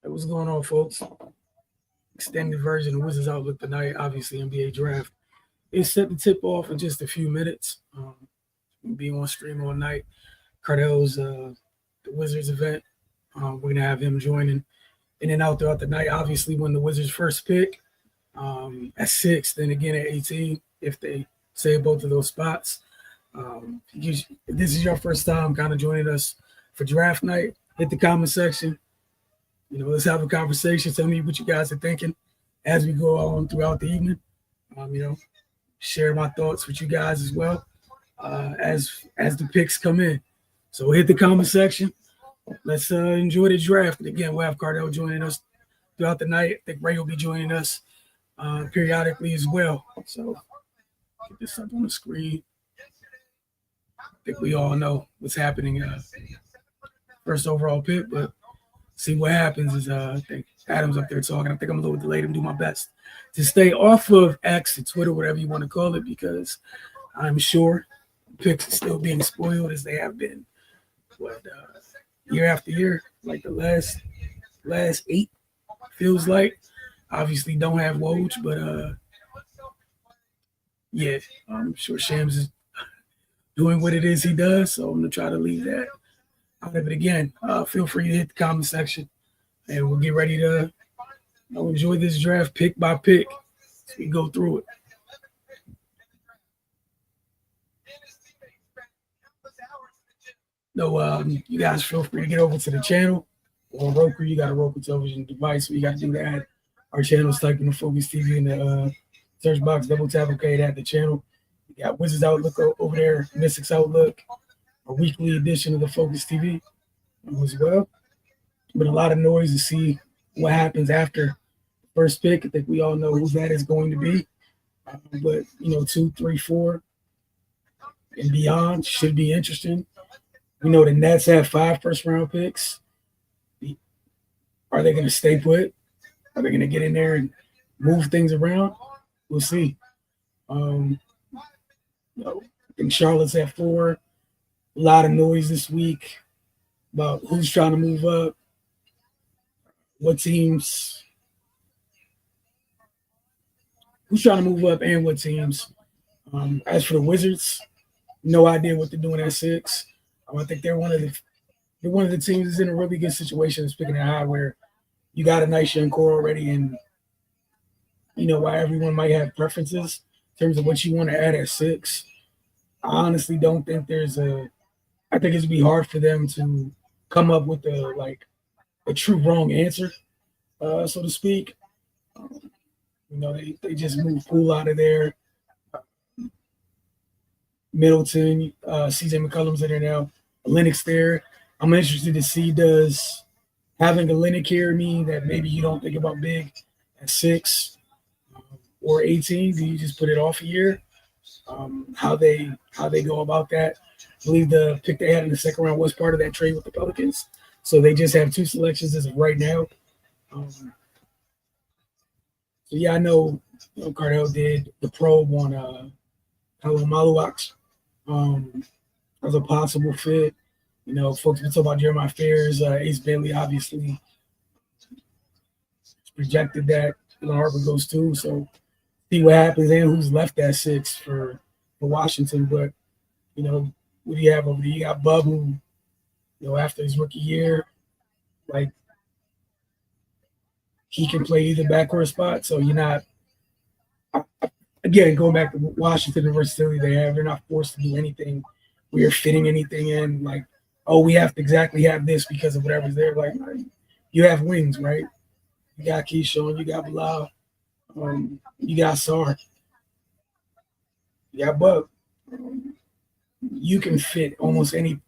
Hey, what's going on, folks? Extended version of Wizards Outlook tonight. Obviously, NBA draft is set to tip off in just a few minutes. We'll be on stream all night. Cardell's the Wizards event. We're gonna have him joining in and out throughout the night. Obviously, when the Wizards first pick at 6, then again at 18, if they save both of those spots. If this is your first time kind of joining us for draft night, hit the comment section. Let's have a conversation. Tell me what you guys are thinking as we go on throughout the evening. Share my thoughts with you guys as well as the picks come in. So hit the comment section. Let's enjoy the draft. And again, we'll have Cardell joining us throughout the night. I think Ray will be joining us periodically as well. So get this up on the screen. I think we all know what's happening. First overall pick, but see what happens is I think Adam's up there talking. I think I'm a little delayed and do my best to stay off of X or Twitter, whatever you want to call it, because I'm sure picks are still being spoiled as they have been year after year, like the last 8 feels like. Obviously don't have Woj, but yeah, I'm sure Shams is doing what it is he does, so I'm gonna try to leave that out of it again. Feel free to hit the comment section, and we'll get ready to enjoy this draft pick by pick as we go through it. No, you guys feel free to get over to the channel or Roku. You got a Roku television device, so you got to do that. Our channel is type in the Focus TV in the search box, double tap OK to add the channel. You got Wizards Outlook over there, Mystics Outlook, a weekly edition of the Focus TV as well. But a lot of noise to see what happens after first pick. I think we all know who that is going to be. But 2, 3, 4, and beyond should be interesting. We know the Nets have 5 first-round picks. Are they going to stay put? Are they going to get in there and move things around? We'll see. I think Charlotte's at 4. A lot of noise this week about who's trying to move up, what teams, who's trying to move up, and what teams. As for the Wizards, no idea what they're doing at 6. I think they're one of the teams that's in a really good situation that's picking it high, where you got a nice young core already, and why everyone might have preferences in terms of what you want to add at 6. I honestly don't think I think it'd be hard for them to come up with a true wrong answer, so to speak. They just moved Poole out of there. Middleton, CJ McCollum's in there now. Lennox there. I'm interested to see, does having a Lennox here mean that maybe you don't think about big at 6 or 18? Do you just put it off a year? How they go about that. I believe the pick they had in the second round was part of that trade with the Pelicans. So they just have 2 selections as of right now. So yeah, I know Cardell did the probe on Hello Maluach as a possible fit. Folks been talking about Jeremiah Fairs, Ace Bailey obviously projected that Harper goes too. So see what happens and who's left at 6 for Washington. But what do you have over there? You got Bub, who after his rookie year, he can play either backcourt spot. So you're not, again, going back to Washington and versatility they have, they're not forced to do anything. We are fitting anything in, we have to exactly have this because of whatever's there. You have wings, right? You got Keyshawn, you got Bilal, you got Sar, you got Bub. You can fit almost any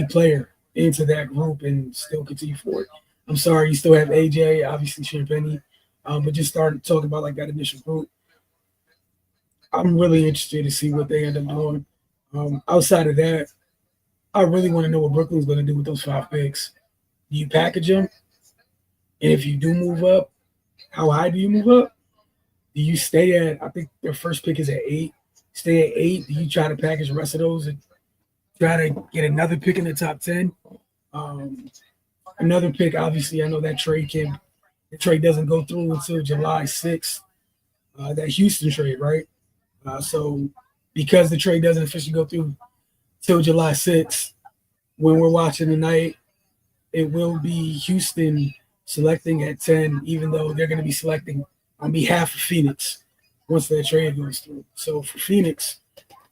player into that group and still continue forward. I'm sorry, you still have AJ, obviously Champagne, but just start talking about that initial group. I'm really interested to see what they end up doing. Outside of that, I really want to know what Brooklyn's going to do with those 5 picks. Do you package them? And if you do move up, how high do you move up? Do you stay at, I think their first pick is at 8. Stay at 8. Do you try to package the rest of those and try to get another pick in the top 10? Another pick, obviously, I know that the trade doesn't go through until July 6th. That Houston trade, right? So because the trade doesn't officially go through till July 6th, when we're watching tonight, it will be Houston selecting at 10, even though they're going to be selecting on behalf of Phoenix once that trade goes through. So for Phoenix,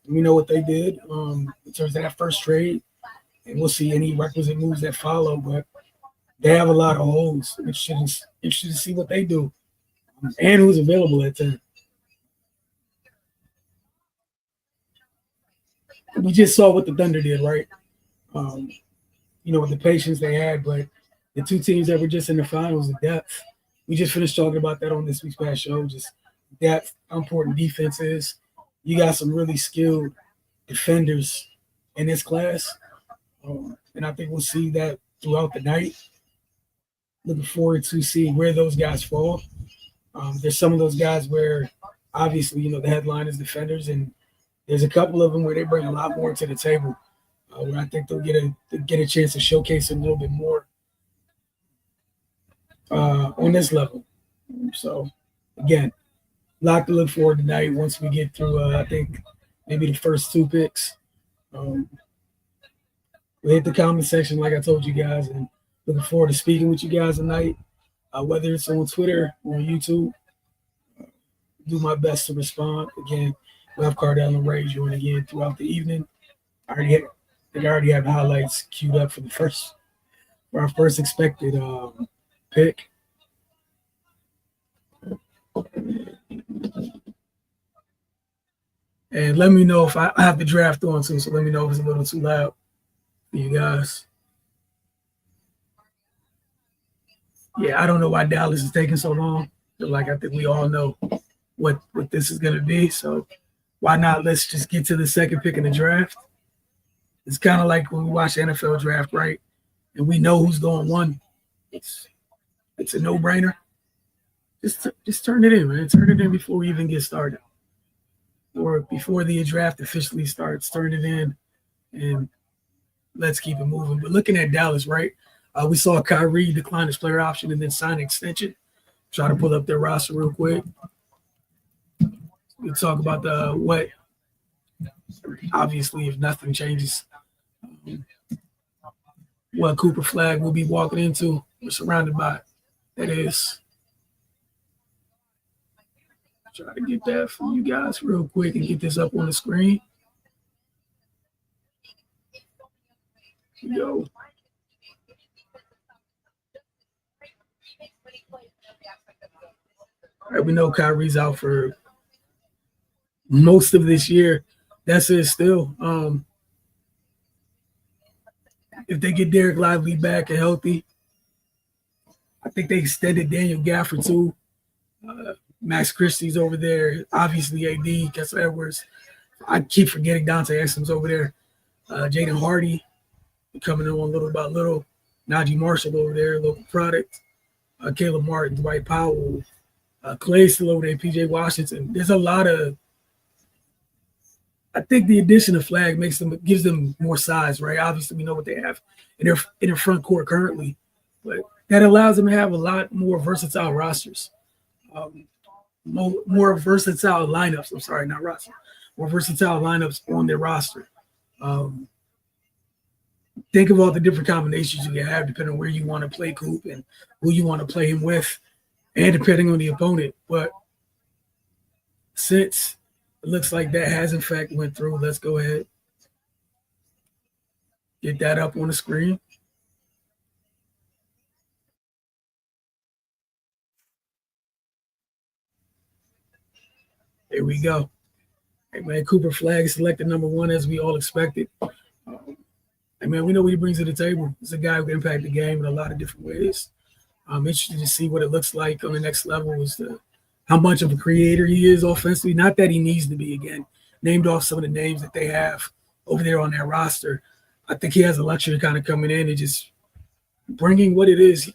we know what they did in terms of that first trade, and we'll see any requisite moves that follow. But they have a lot of holes. Interested to see what they do and who's available at 10. We just saw what the Thunder did, right? With the patience they had, but the two teams that were just in the finals, the depth. We just finished talking about that on this week's past show. Just depth, how important defense is. You got some really skilled defenders in this class, and I think we'll see that throughout the night. Looking forward to see where those guys fall. There's some of those guys where, obviously, the headline is defenders, and there's a couple of them where they bring a lot more to the table. Where I think they'll get a chance to showcase a little bit more on this level. So, again, a lot to look forward to tonight once we get through, I think, maybe the first two picks. We'll hit the comment section like I told you guys, and looking forward to speaking with you guys tonight, whether it's on Twitter or on YouTube. Do my best to respond. Again, we'll have Cardell and Ray join again throughout the evening. I already have highlights queued up for our first expected pick. And let me know if I have the draft on too, so let me know if it's a little too loud for you guys. Yeah, I don't know why Dallas is taking so long. But I think we all know what this is going to be. So why not? Let's just get to the second pick in the draft. It's kind of like when we watch the NFL draft, right? And we know who's going one. It's a no-brainer. Just turn it in, man. Turn it in before we even get started. Or before the draft officially starts, turn it in and let's keep it moving. But looking at Dallas, right? We saw Kyrie decline his player option and then sign an extension. Try to pull up their roster real quick. We talk about what, obviously, if nothing changes, what Cooper Flag will be walking into. We're surrounded by. That is. Try to get that for you guys real quick and get this up on the screen. Here we go. All right, we know Kyrie's out for most of this year. That's it still. If they get Derek Lively back and healthy, I think they extended Daniel Gafford too. Max Christie's over there. Obviously, AD, Kessler Edwards. I keep forgetting Dante Exum's over there. Jaden Hardy coming on little by little. Najee Marshall over there, local product. Caleb Martin, Dwight Powell. Clay still over there, PJ Washington. There's a lot of – I think the addition of Flag gives them more size, right? Obviously, we know what they have in their front court currently. But that allows them to have a lot more versatile rosters. More versatile lineups. I'm sorry, not roster. More versatile lineups on their roster. Think of all the different combinations you can have depending on where you want to play Coop and who you want to play him with, and depending on the opponent. But since it looks like that has in fact went through, let's go ahead. Get that up on the screen. There we go. Hey, man, Cooper Flag selected number one as we all expected. Hey, man, we know what he brings to the table. He's a guy who can impact the game in a lot of different ways. I'm interested to see what it looks like on the next level as to how much of a creator he is offensively. Not that he needs to be, again, named off some of the names that they have over there on that roster. I think he has the luxury of kind of coming in and just bringing what it is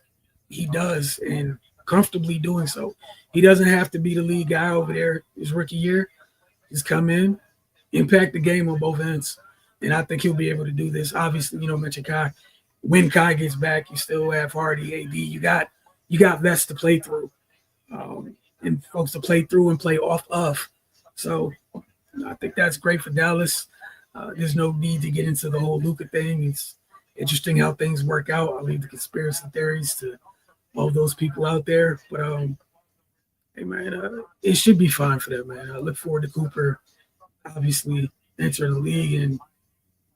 he does and comfortably doing so. He doesn't have to be the lead guy over there his rookie year. Just come in, impact the game on both ends. And I think he'll be able to do this. Obviously, mention Kai when Kai gets back, you still have Hardy, AD. You got vets to play through, and folks to play through and play off of. So I think that's great for Dallas. There's no need to get into the whole Luka thing. It's interesting how things work out. I'll leave the conspiracy theories to all those people out there. But hey man, it should be fine for them, man. I look forward to Cooper obviously entering the league, and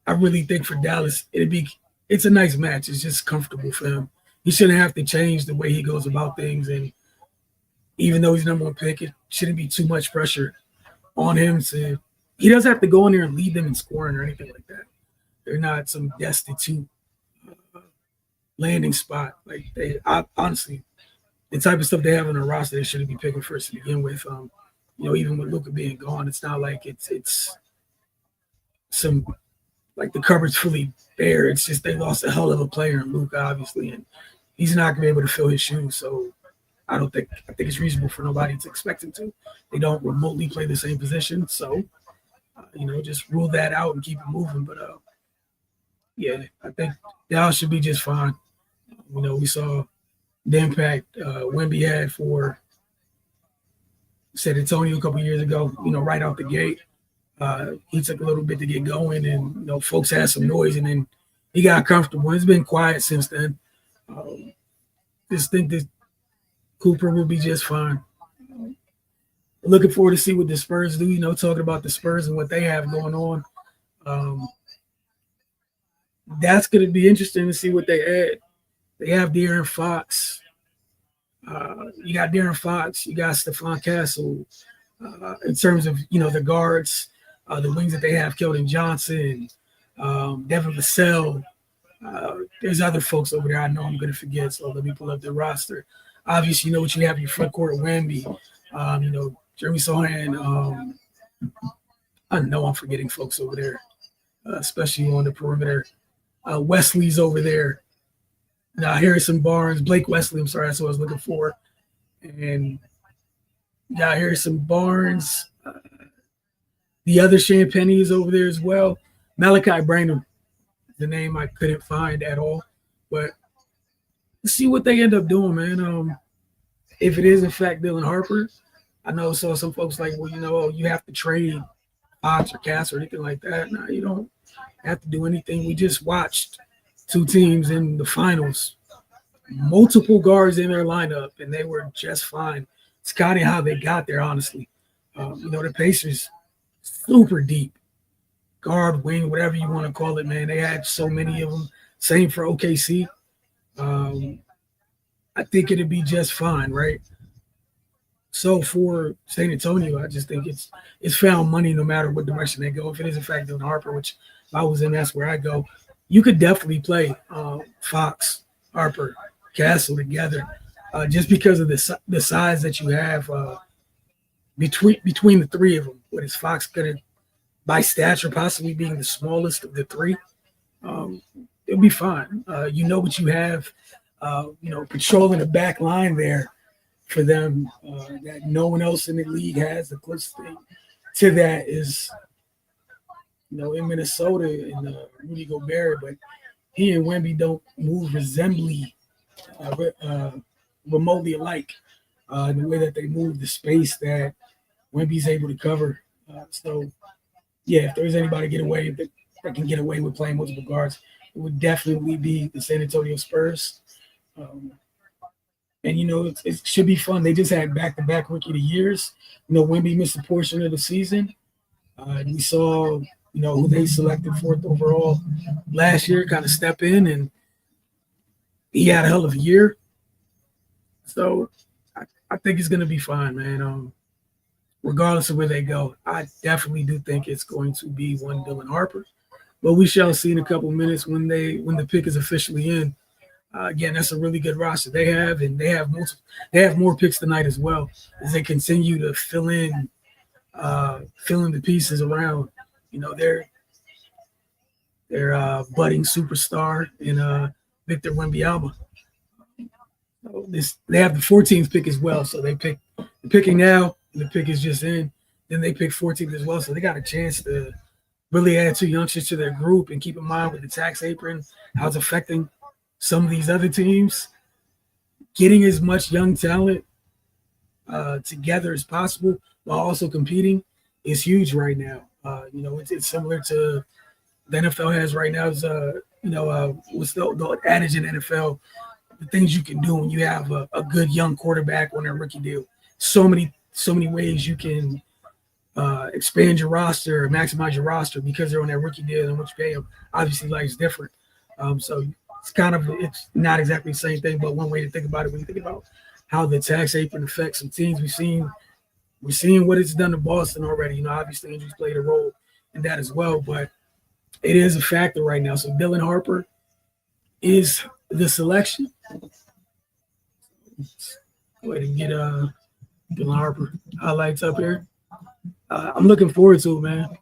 I really think for Dallas it's a nice match. It's just comfortable for him. He shouldn't have to change the way he goes about things, and even though he's number one pick, it shouldn't be too much pressure on him to. He doesn't have to go in there and lead them in scoring or anything like that. They're not some destitute landing spot. Like honestly, the type of stuff they have on their roster, they shouldn't be picking first to begin with. Even with Luka being gone, it's not like it's some like the cupboard's fully bare. It's just they lost a hell of a player in Luka, obviously, and he's not gonna be able to fill his shoes. So I think it's reasonable for nobody to expect him to. They don't remotely play the same position, so just rule that out and keep it moving. But yeah, I think Dallas should be just fine. We saw the impact Wemby had for San Antonio a couple years ago. Right out the gate, he took a little bit to get going, and folks had some noise, and then he got comfortable. It's been quiet since then. Just think that Cooper will be just fine. Looking forward to see what the Spurs do. Talking about the Spurs and what they have going on. That's going to be interesting to see what they add. They have De'Aaron Fox. You got De'Aaron Fox. You got Stephon Castle. In terms of the guards, the wings that they have, Keldon Johnson, Devin Vassell. There's other folks over there I know I'm going to forget, so let me pull up the roster. Obviously, what you have in your front court, Wemby, Jeremy Sohan. I know I'm forgetting folks over there, especially on the perimeter. Wesley's over there. Now, Harrison Barnes, Blake Wesley, I'm sorry, that's what I was looking for. And got Harrison Barnes. The other Champagny is over there as well. Malachi Branham, the name I couldn't find at all. But let's see what they end up doing, man. If it is, in fact, Dylan Harper, I know saw some folks like, well, you have to trade Fox or Cass or anything like that. No, you don't have to do anything. We just watched two teams in the finals, multiple guards in their lineup, and they were just fine. It's kind of how they got there, honestly. The Pacers, super deep. Guard, wing, whatever you want to call it, man. They had so many of them. Same for OKC. I think it'd be just fine, right? So for San Antonio, I just think it's found money no matter what direction they go. If it is in fact Dylan Harper, which if I was in, that's where I go. You could definitely play Fox, Harper, Castle together, just because of the size that you have between the three of them. What is Fox gonna, by stature, possibly being the smallest of the three? It'll be fine. What you have. Patrolling the back line there for them that no one else in the league has. The closest thing to that is, in Minnesota and Rudy Gobert, but he and Wemby don't move remotely alike in the way that they move the space that Wemby's able to cover. If there's anybody that can get away with playing multiple guards, it would definitely be the San Antonio Spurs. It should be fun. They just had back-to-back Rookie of the Years. Wemby missed a portion of the season. And we saw, who they selected fourth overall last year kind of step in, and he had a hell of a year. So I think it's going to be fine, man. Regardless of where they go, I definitely do think it's going to be one Dylan Harper. But we shall see in a couple minutes when the pick is officially in. Again, that's a really good roster they have, and they have more picks tonight as well as they continue to fill in the pieces around. Their budding superstar in Victor Wembanyama. They have the 14th pick as well, so they're picking now, and the pick is just in. Then they pick 14th as well, so they got a chance to really add two youngsters to their group, and keep in mind with the tax apron how it's affecting some of these other teams, getting as much young talent together as possible while also competing is huge right now. It's similar to the NFL has right now. Is what's the adage in the NFL? The things you can do when you have a good young quarterback on a rookie deal. So many ways you can expand your roster, maximize your roster because they're on that rookie deal and what you pay them. Obviously, life's different. So it's not exactly the same thing, but one way to think about it when you think about how the tax apron affects some teams. We're seeing what it's done to Boston already. Obviously injuries played a role in that as well, but it is a factor right now. So Dylan Harper is the selection. Go ahead and get Dylan Harper highlights up here. I'm looking forward to it, man.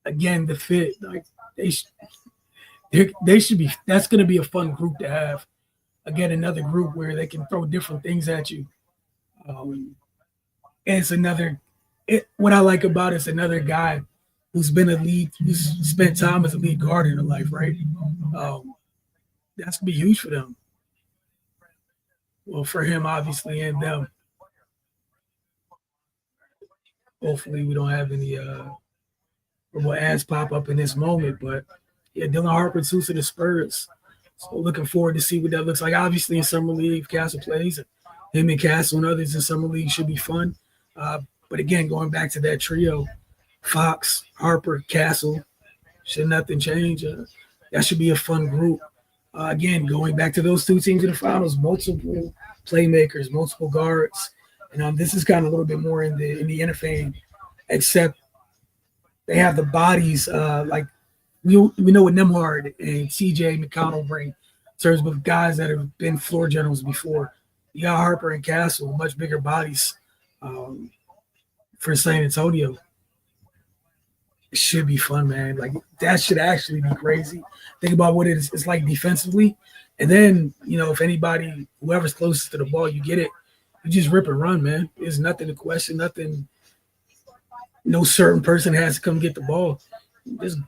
Again, the fit, like they should be. That's going to be a fun group to have. Again, another group where they can throw different things at you. And it's what I like about it's another guy who's spent time as a lead guard in their life, right? That's gonna be huge for them. Well, for him, obviously, and them. Hopefully, we don't have any ads pop up in this moment. But yeah, Dylan Harper too to the Spurs. So looking forward to see what that looks like. Obviously, in Summer League, Castle plays. Him and Castle and others in Summer League should be fun. But again, going back to that trio, Fox, Harper, Castle, should nothing change? That should be a fun group. Again, going back to those two teams in the finals, multiple playmakers, multiple guards. And this is kind of a little bit more in the NFL, except they have the bodies like we know what Nembhard and CJ McConnell bring in terms of guys that have been floor generals before. You got Harper and Castle, much bigger bodies for San Antonio. It should be fun, man. Like that should actually be crazy. Think about what it's like defensively. And then, if anybody, whoever's closest to the ball, you get it, you just rip and run, man. There's nothing to question, nothing. No certain person has to come get the ball. Just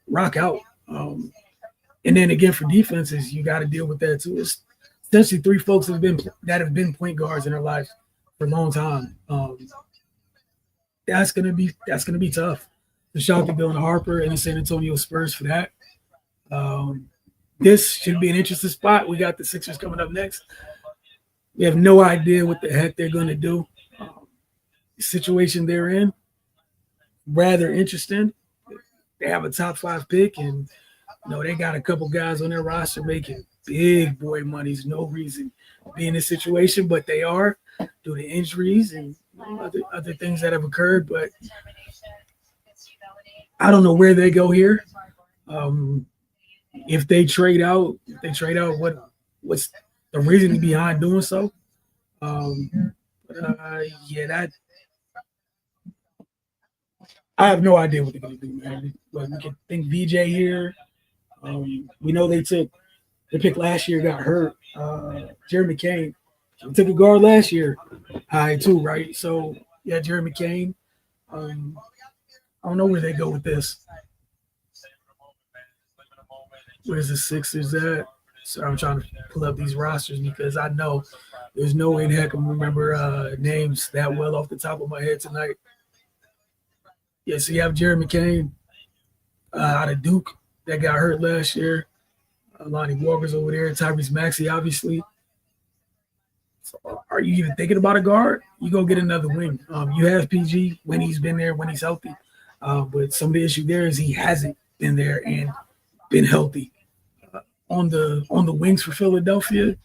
rock out. And then again, for defenses, you got to deal with that too. It's essentially three folks that have been point guards in their lives for a long time. That's gonna be tough. So shout out to Dylan Harper and the San Antonio Spurs for that. This should be an interesting spot. We got the Sixers coming up next. We have no idea what the heck they're going to do. The situation they're in, rather interesting. They have a top 5 pick, and they got a couple guys on their roster making big boy monies. No reason to be in this situation, but they are due to injuries and other things that have occurred. But I don't know where they go here. If they trade out, what's the reason behind doing so? That I have no idea what they're gonna do, man. But we can think VJ here. We know they picked last year, got hurt. Jeremy Kane. We took a guard last year, high too, right? So yeah, Jeremy Kane. I don't know where they go with this. Where's the Sixers at? So I'm trying to pull up these rosters because I know there's no way in heck I'm remember names that well off the top of my head tonight. Yeah, so you have Jeremy Kane out of Duke that got hurt last year. Lonnie Walker's over there. Tyrese Maxey, obviously. So are you even thinking about a guard? You go get another wing. You have PG when he's been there, when he's healthy. But some of the issue there is he hasn't been there and been healthy. On the wings for Philadelphia,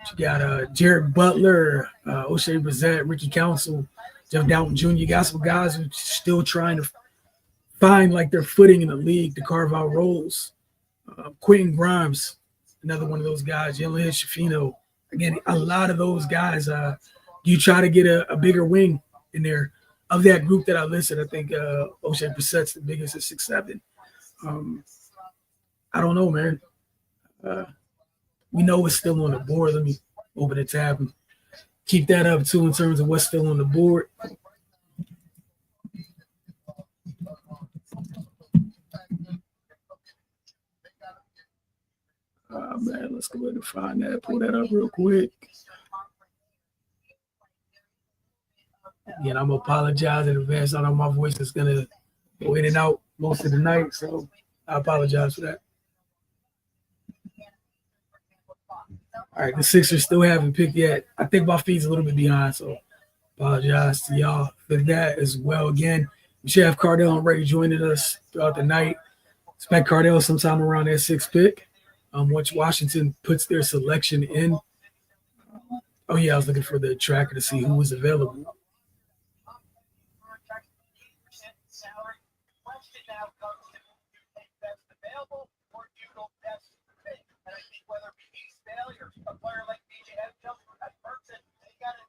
you got Jared Butler, O'Shea Brissett, Ricky Council, Jeff Dalton Jr. You got some guys who are still trying to find like their footing in the league to carve out roles. Quentin Grimes, another one of those guys. Jalen Shafino. Again, a lot of those guys. You try to get a bigger wing in there. Of that group that I listed, I think O'Shea Brissett's the biggest at 6'7". I don't know, man. We know it's still on the board. Let me open the tab and keep that up too in terms of what's still on the board. man. Let's go ahead and find that. Pull that up real quick. Again, I'm gonna apologize in advance. I know my voice is gonna go in and out most of the night, so I apologize for that. All right, the Sixers still haven't picked yet. I think my feed's a little bit behind, so apologize to y'all for that as well. Again, we should have Cardell and Ray joining us throughout the night. Expect Cardell sometime around that 6th pick. Once Washington puts their selection in. Oh, yeah, I was looking for the tracker to see who was available.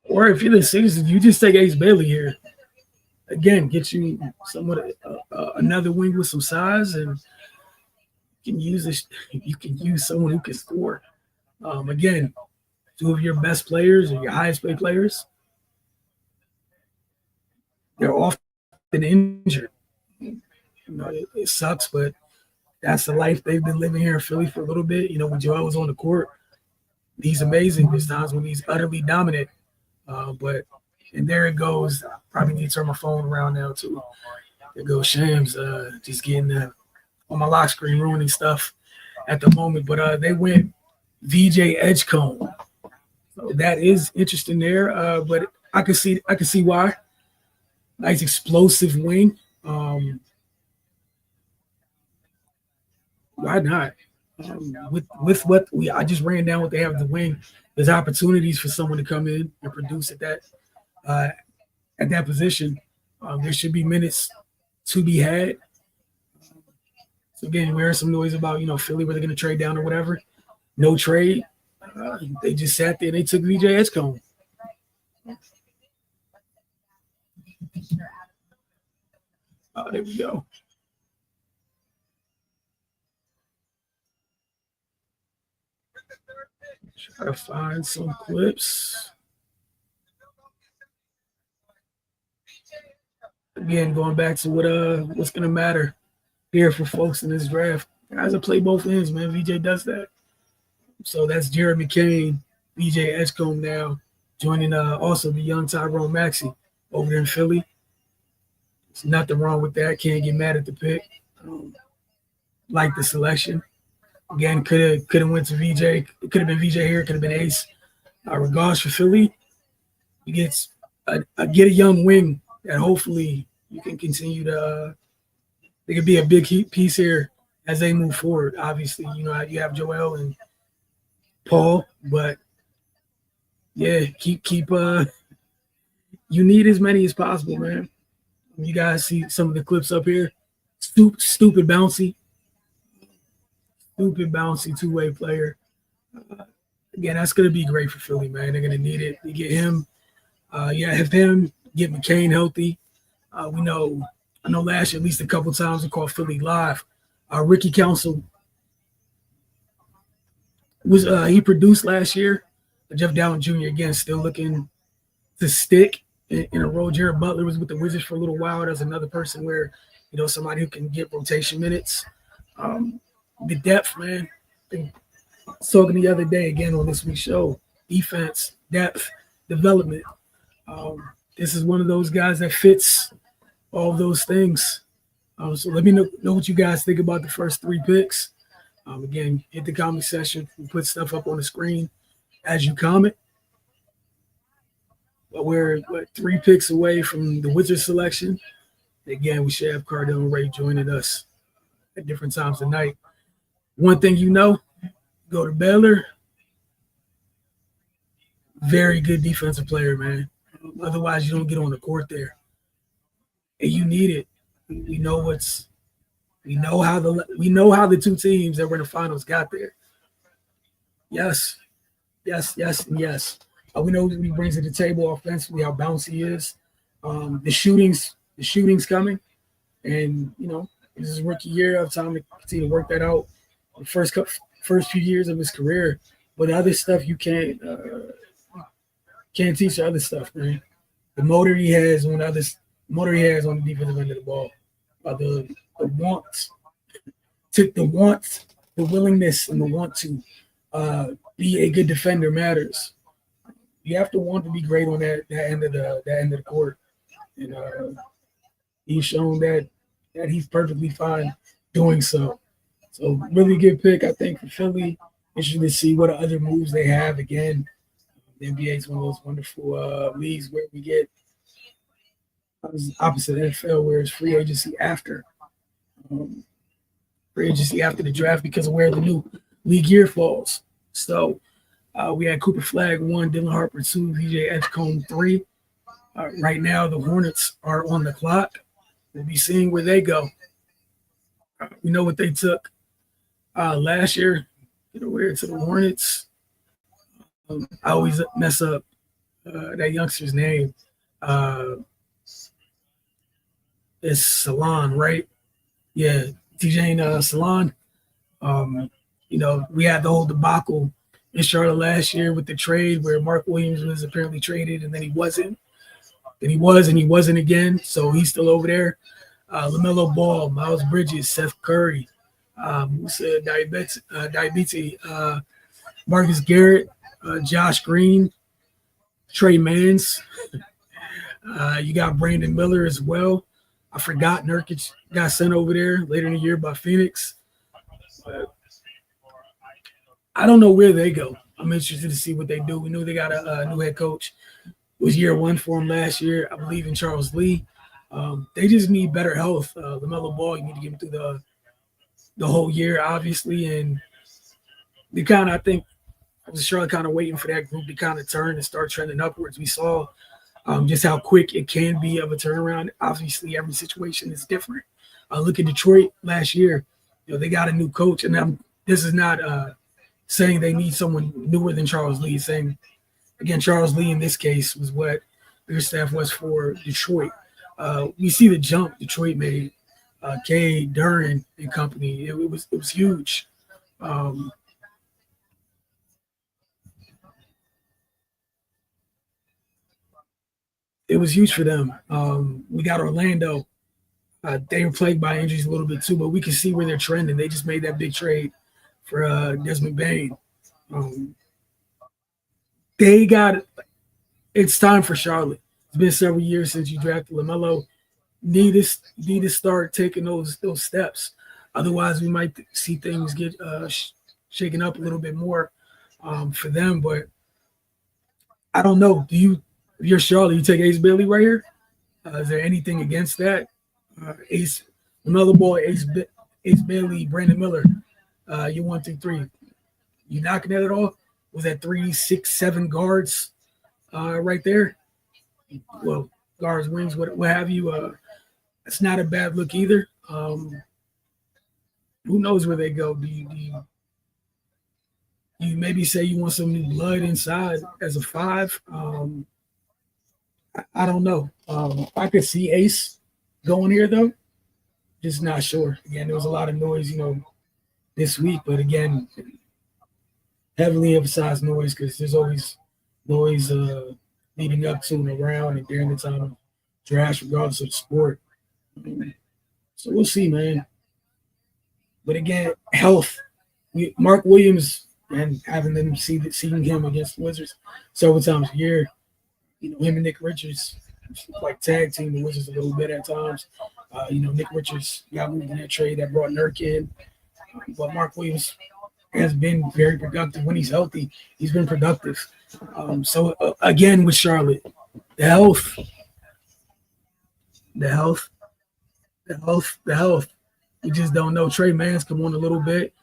Or if you're the Sixers, you just take Ace Bailey here. Again, get you somewhat another wing with some size, and you can use this. You can use someone who can score. Again, two of your best players or your highest paid players, they're often injured. You know, it sucks, but that's the life they've been living here in Philly for a little bit. You know, when Joel was on the court, he's amazing. There's times when he's utterly dominant. And there it goes. Probably need to turn my phone around now too. There goes Shams, just getting on my lock screen, ruining stuff at the moment. But they went VJ Edgecombe, so that is interesting there. But I can see why. Nice explosive wing. Why not? With what I just ran down what they have at the wing, there's opportunities for someone to come in and produce at that position. There should be minutes to be had. So again, we heard some noise about Philly where they're going to trade down or whatever. No trade. They just sat there and they took VJ Edgecombe. There we go. Try to find some clips. Again, going back to what's going to matter here for folks in this draft. Guys that play both ends, man. VJ does that. So that's Jared McCain, VJ Edgecombe now, joining also the young Tyrone Maxey over there in Philly. There's nothing wrong with that. Can't get mad at the pick. Like the selection. Again, could have went to VJ. It could have been VJ here. It could have been Ace. Regards for Philly, you get a young wing that hopefully you can continue to. They could be a big piece here as they move forward. Obviously, you have Joel and Paul, but yeah, keep. You need as many as possible, man. You guys see some of the clips up here. Stupid bouncy. Stupid bouncy two-way player. Again, that's going to be great for Philly, man. They're going to need it. You get him. Have him get McCain healthy. I know last year at least a couple times we called Philly live. Ricky Council was he produced last year. Jeff Dowling Jr. again still looking to stick in a role. Jared Butler was with the Wizards for a little while. There's another person where somebody who can get rotation minutes. The depth, man. I was talking the other day again on this week's show. Defense, depth, development. This is one of those guys that fits all of those things. So let me know what you guys think about the first 3 picks. Again, hit the comment section. We'll put stuff up on the screen as you comment. But we're 3 picks away from the Wizards selection. Again, we should have Cardell and Ray joining us at different times tonight. One thing go to Baylor. Very good defensive player, man. Otherwise, you don't get on the court there. And you need it. We know how the 2 teams that were in the finals got there. Yes. We know what he brings to the table offensively, how bouncy he is. The shooting's coming. And, this is rookie year. I have time to continue to work that out. The first few years of his career. But the other stuff you can't teach the other stuff, man. The motor he has on the defensive end of the ball. The willingness and the want to be a good defender matters. You have to want to be great on that end of the court, and he's shown that he's perfectly fine doing so. So really good pick, I think, for Philly. Interesting to see what other moves they have. Again, the NBA is one of those wonderful leagues where we get opposite NFL, where it's free agency after the draft because of where the new league year falls. So we had Cooper Flag 1, Dylan Harper 2, VJ Edgecombe 3. Right now, the Hornets are on the clock. We'll be seeing where they go. We know what they took last year. Get over to the Hornets. I always mess up that youngster's name. It's Salon, right? Yeah, TJ Salon. We had the whole debacle in Charlotte last year with the trade where Mark Williams was apparently traded and then he wasn't. Then he was and he wasn't again. So he's still over there. LaMelo Ball, Miles Bridges, Seth Curry, Diabetes, Marcus Garrett, Josh Green, Trey Mans. You got Brandon Miller as well. I forgot Nurkic got sent over there later in the year by Phoenix. I don't know where they go. I'm interested to see what they do. We knew they got a new head coach. It was year one for him last year, I believe, in Charles Lee. They just need better health. LaMelo Ball, you need to get him through the whole year, obviously. And they I think, Charlotte kind of waiting for that group to kind of turn and start trending upwards. We saw just how quick it can be of a turnaround. Obviously, every situation is different. Look at Detroit last year. They got a new coach, and this is not saying they need someone newer than Charles Lee. Saying, again, Charles Lee in this case was what their staff was for Detroit. We see the jump Detroit made. Kay Duren and company. It was huge. It was huge for them. We got Orlando. They were plagued by injuries a little bit too, but we can see where they're trending. They just made that big trade for Desmond Bane. It's time for Charlotte. It's been several years since you drafted LaMelo. Need to start taking those steps. Otherwise, we might see things get shaken up a little bit more for them. But I don't know. If you're Charlotte, you take Ace Bailey right here? Is there anything against that? LaMelo Ball, Ace Bailey, Brandon Miller. You 1 through 3. You knocking that at all? Was that 3, 6, 7 guards right there? Well, guards, wings, what have you. It's not a bad look either. Who knows where they go? Do you maybe say you want some new blood inside as a 5? I don't know. I could see Ace going here though. Just not sure. Again, there was a lot of noise, this week, but again, heavily emphasized noise because there's always noise leading up to and around and during the time of draft, regardless of the sport. So we'll see, man. But again, health. Mark Williams and having them seeing him against the Wizards several times a year. Him and Nick Richards like tag team the Wizards a little bit at times. Nick Richards got moved in that trade that brought Nurk in. But Mark Williams has been very productive when he's healthy. He's been productive. So again, with Charlotte, the health. We just don't know. Trey Mans come on a little bit.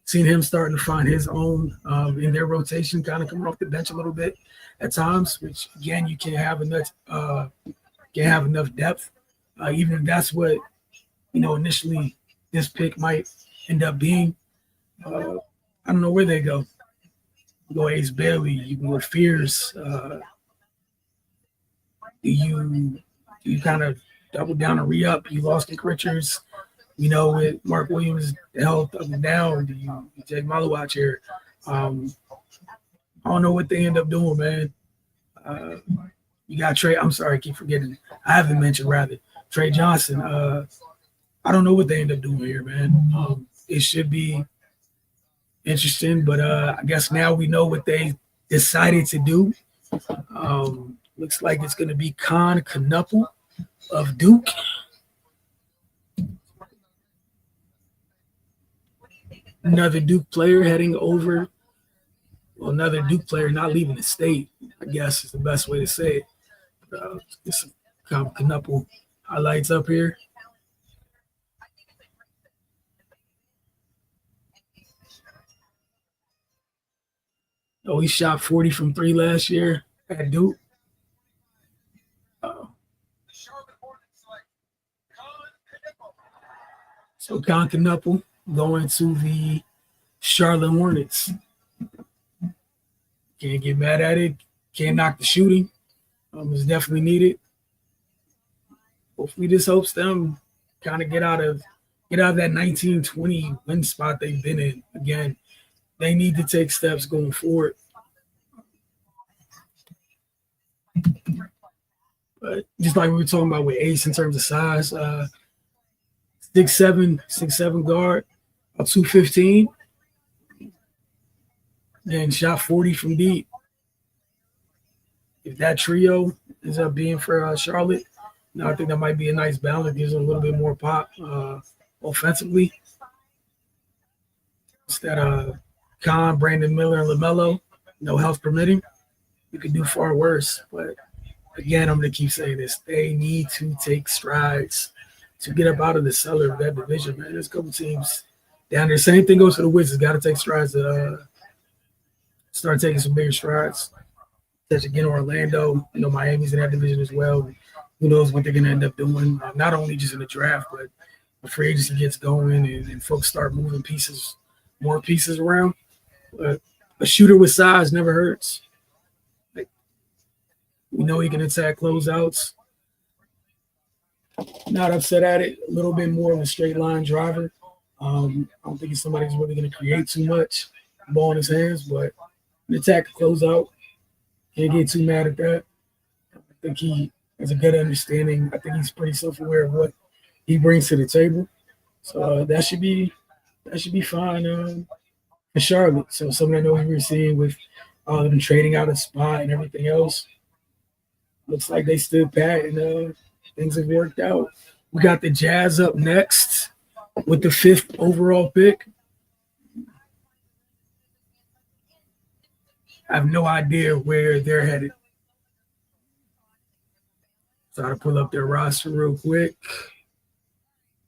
Seen him starting to find his own in their rotation, kind of coming off the bench a little bit at times, which again you can't have enough depth. Even if that's what initially this pick might end up being. I don't know where they go. You go Ace Bailey, you can go Fears. You kind of double down and re-up. You lost Nick Richards. With Mark Williams' health up and down, you take Malawach here. I don't know what they end up doing, man. You got Trey. I'm sorry, I keep forgetting. I haven't mentioned rather Trey Johnson. I don't know what they end up doing here, man. It should be interesting. But I guess now we know what they decided to do. Looks like it's going to be Khan Knuppel of Duke. Another Duke player heading over. Well, another Duke player not leaving the state, I guess is the best way to say it. This Khan Knuppel highlights up here. Oh, he shot 40 from three last year at Duke. So Khan Knuppel going to the Charlotte Hornets. Can't get mad at it. Can't knock the shooting. It's definitely needed. Hopefully, this helps them kind of get out of that 19-20 win spot they've been in. Again, they need to take steps going forward. But just like we were talking about with Ace in terms of size, 6'7" guard, about 215, and shot 40 from deep. If that trio ends up being for Charlotte, I think that might be a nice balance. Gives them a little bit more pop offensively. Instead of Khan, Brandon Miller, and LaMelo, no health permitting, you could do far worse. But again, I'm going to keep saying this. They need to take strides to get up out of the cellar of that division, man. There's a couple teams down there. Same thing goes for the Wizards. Got to take strides to start taking some bigger strides. Such again, Orlando, Miami's in that division as well. Who knows what they're going to end up doing, not only just in the draft, but the free agency gets going and folks start moving more pieces around. But a shooter with size never hurts. We know he can attack closeouts. Not upset at it. A little bit more of a straight line driver. I don't think he's somebody who's really going to create too much ball in his hands, but an attack to close out. Can't get too mad at that. I think he has a good understanding. I think he's pretty self-aware of what he brings to the table. So that should be fine for Charlotte. So something I know we were seeing with them trading out a spot and everything else. Looks like they stood pat and things have worked out. We got the Jazz up next with the 5th overall pick. I have no idea where they're headed. So I'll pull up their roster real quick.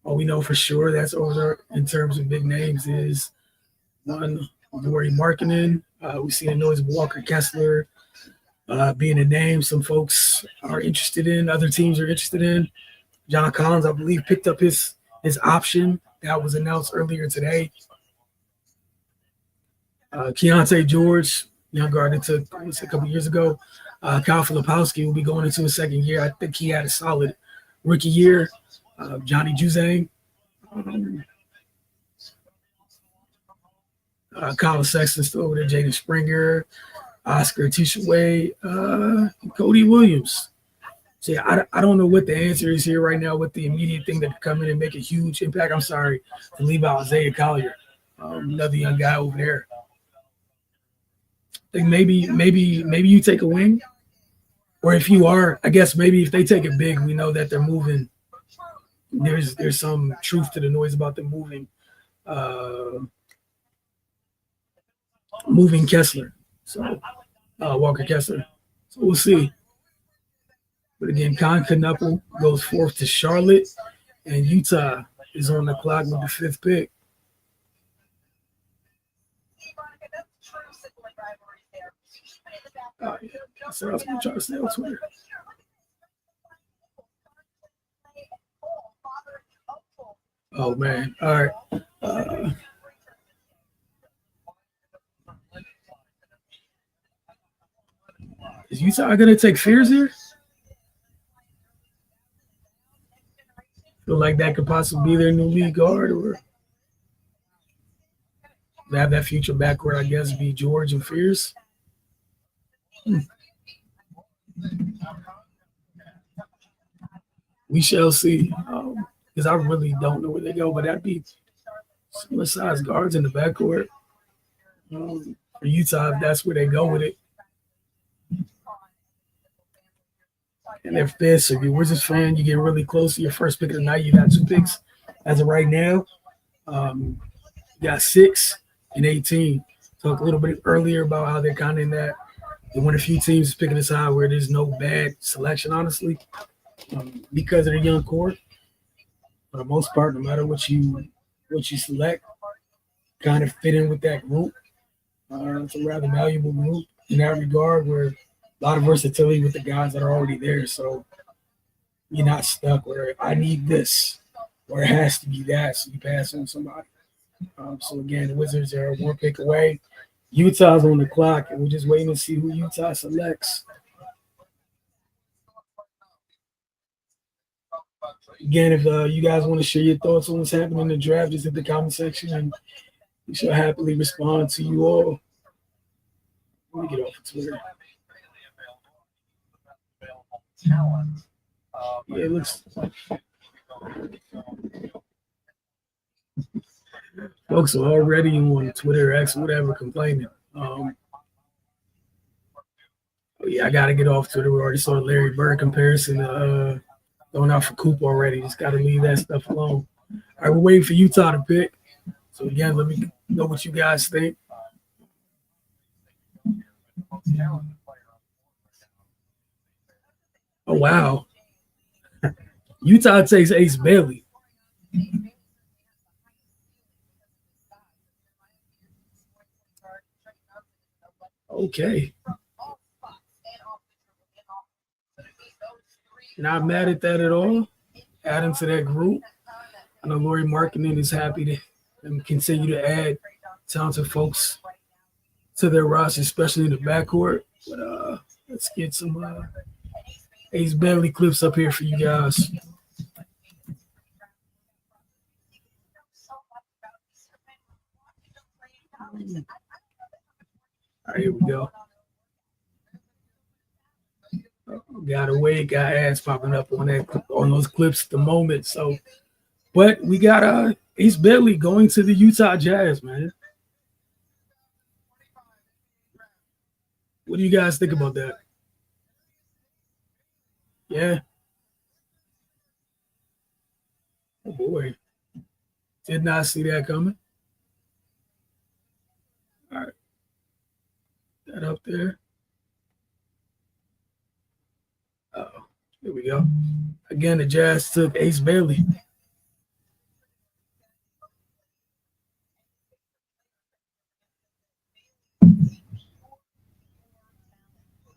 All we know for sure that's over in terms of big names is one, Lauri Markkanen. We've seen the noise of Walker Kessler being a name some folks are interested in, other teams are interested in. John Collins, I believe, picked up his option. That was announced earlier today. Keontae George, young guard that took a couple years ago. Kyle Filipowski will be going into his second year. I think he had a solid rookie year. Johnny Juzang. Colin Sexton still over there. Jaden Springer. Oscar Tishaway. Cody Williams. So yeah, I don't know what the answer is here right now, what the immediate thing that could come in and make a huge impact. I'm sorry to leave out Isaiah Collier, another young guy over there. I think maybe you take a wing, or if you are, I guess maybe if they take it big, we know that they're moving. There's some truth to the noise about them moving Kessler, so Walker Kessler. So we'll see. But again, Khan Knuppel goes 4th to Charlotte, and Utah is on the clock with the 5th pick. Oh, yeah. So I was going to try to stay on Twitter. Oh, man. All right. Is Utah going to take Fears here? Feel like that could possibly be their new lead guard, or they have that future backcourt, I guess, be George and Fears. We shall see. Because I really don't know where they go, but that'd be similar size guards in the backcourt. For Utah, if that's where they go with it. And if this, if you're a Wizards fan, you get really close to your first pick of the night. You got 2 picks as of right now. You got 6 and 18. Talked a little bit earlier about how they're kind of in that. They want a few teams picking this high where there's no bad selection, honestly, because of the young core. For the most part, no matter what you select, kind of fit in with that group. It's a rather valuable group in that regard, where a lot of versatility with the guys that are already there. So you're not stuck where I need this or it has to be that, so you pass on somebody. So again, the Wizards are 1 pick away. Utah's on the clock, and we're just waiting to see who Utah selects. Again, if you guys want to share your thoughts on what's happening in the draft, just hit the comment section, and we shall happily respond to you all. Let me get off of Twitter. Yeah, it looks. Folks are already on Twitter, X, whatever, complaining. Oh yeah, I gotta get off Twitter. We already saw Larry Bird comparison going out for Cooper already. Just gotta leave that stuff alone. All right, we're waiting for Utah to pick. So again, let me know what you guys think. Oh wow. Utah takes Ace Bailey. Okay. Not mad at that at all. Add him to that group. I know Lauri Markkanen is happy to continue to add talented folks to their roster, especially in the backcourt. But let's get some Ace Bailey clips up here for you guys. All right, here we go. Gotta wait, got ads popping up on those clips at the moment. So, but we got Ace Bailey going to the Utah Jazz, man. What do you guys think about that? Yeah. Oh boy. Did not see that coming. All right. That up there. Oh, here we go. Again, the Jazz took Ace Bailey.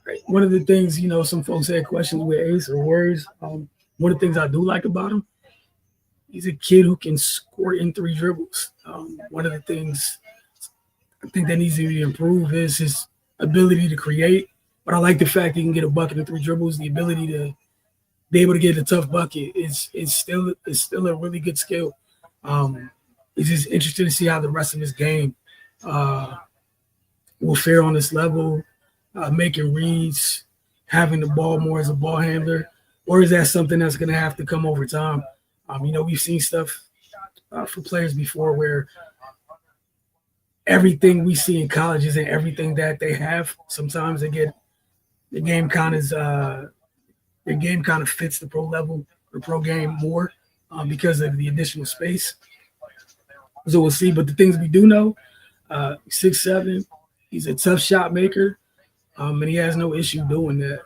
Right. One of the things, some folks had questions with Ace or worries. One of the things I do like about him, he's a kid who can score in 3 dribbles. One of the things I think that needs to be improved is his ability to create. But I like the fact he can get a bucket in 3 dribbles. The ability to be able to get a tough bucket is still a really good skill. It's just interesting to see how the rest of his game will fare on this level, making reads, having the ball more as a ball handler, or is that something that's going to have to come over time? We've seen stuff for players before where everything we see in college isn't everything that they have. Sometimes they get the game kind of their game kind of fits the pro level or pro game more because of the additional space. So we'll see. But the things we do know, 6'7", he's a tough shot maker, and he has no issue doing that.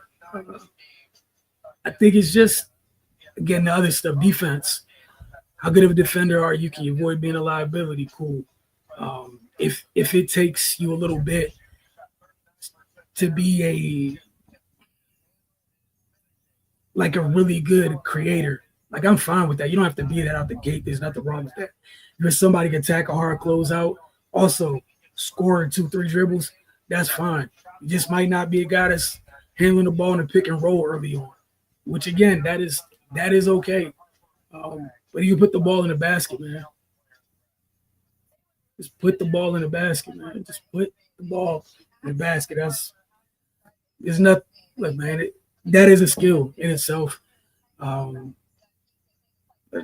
I think it's just, again, the other stuff, defense. How good of a defender are you? Can you avoid being a liability? Cool. If it takes you a little bit to be a really good creator, I'm fine with that. You don't have to be that out the gate. There's nothing wrong with that. If somebody can attack a hard closeout, also score 2-3 dribbles, that's fine. You just might not be a guy that's handling the ball in a pick and roll early on, which again, that is okay. But you put the ball in the basket, man. Just put the ball in the basket, man. Just put the ball in the basket. There's nothing. Look, man, that is a skill in itself. But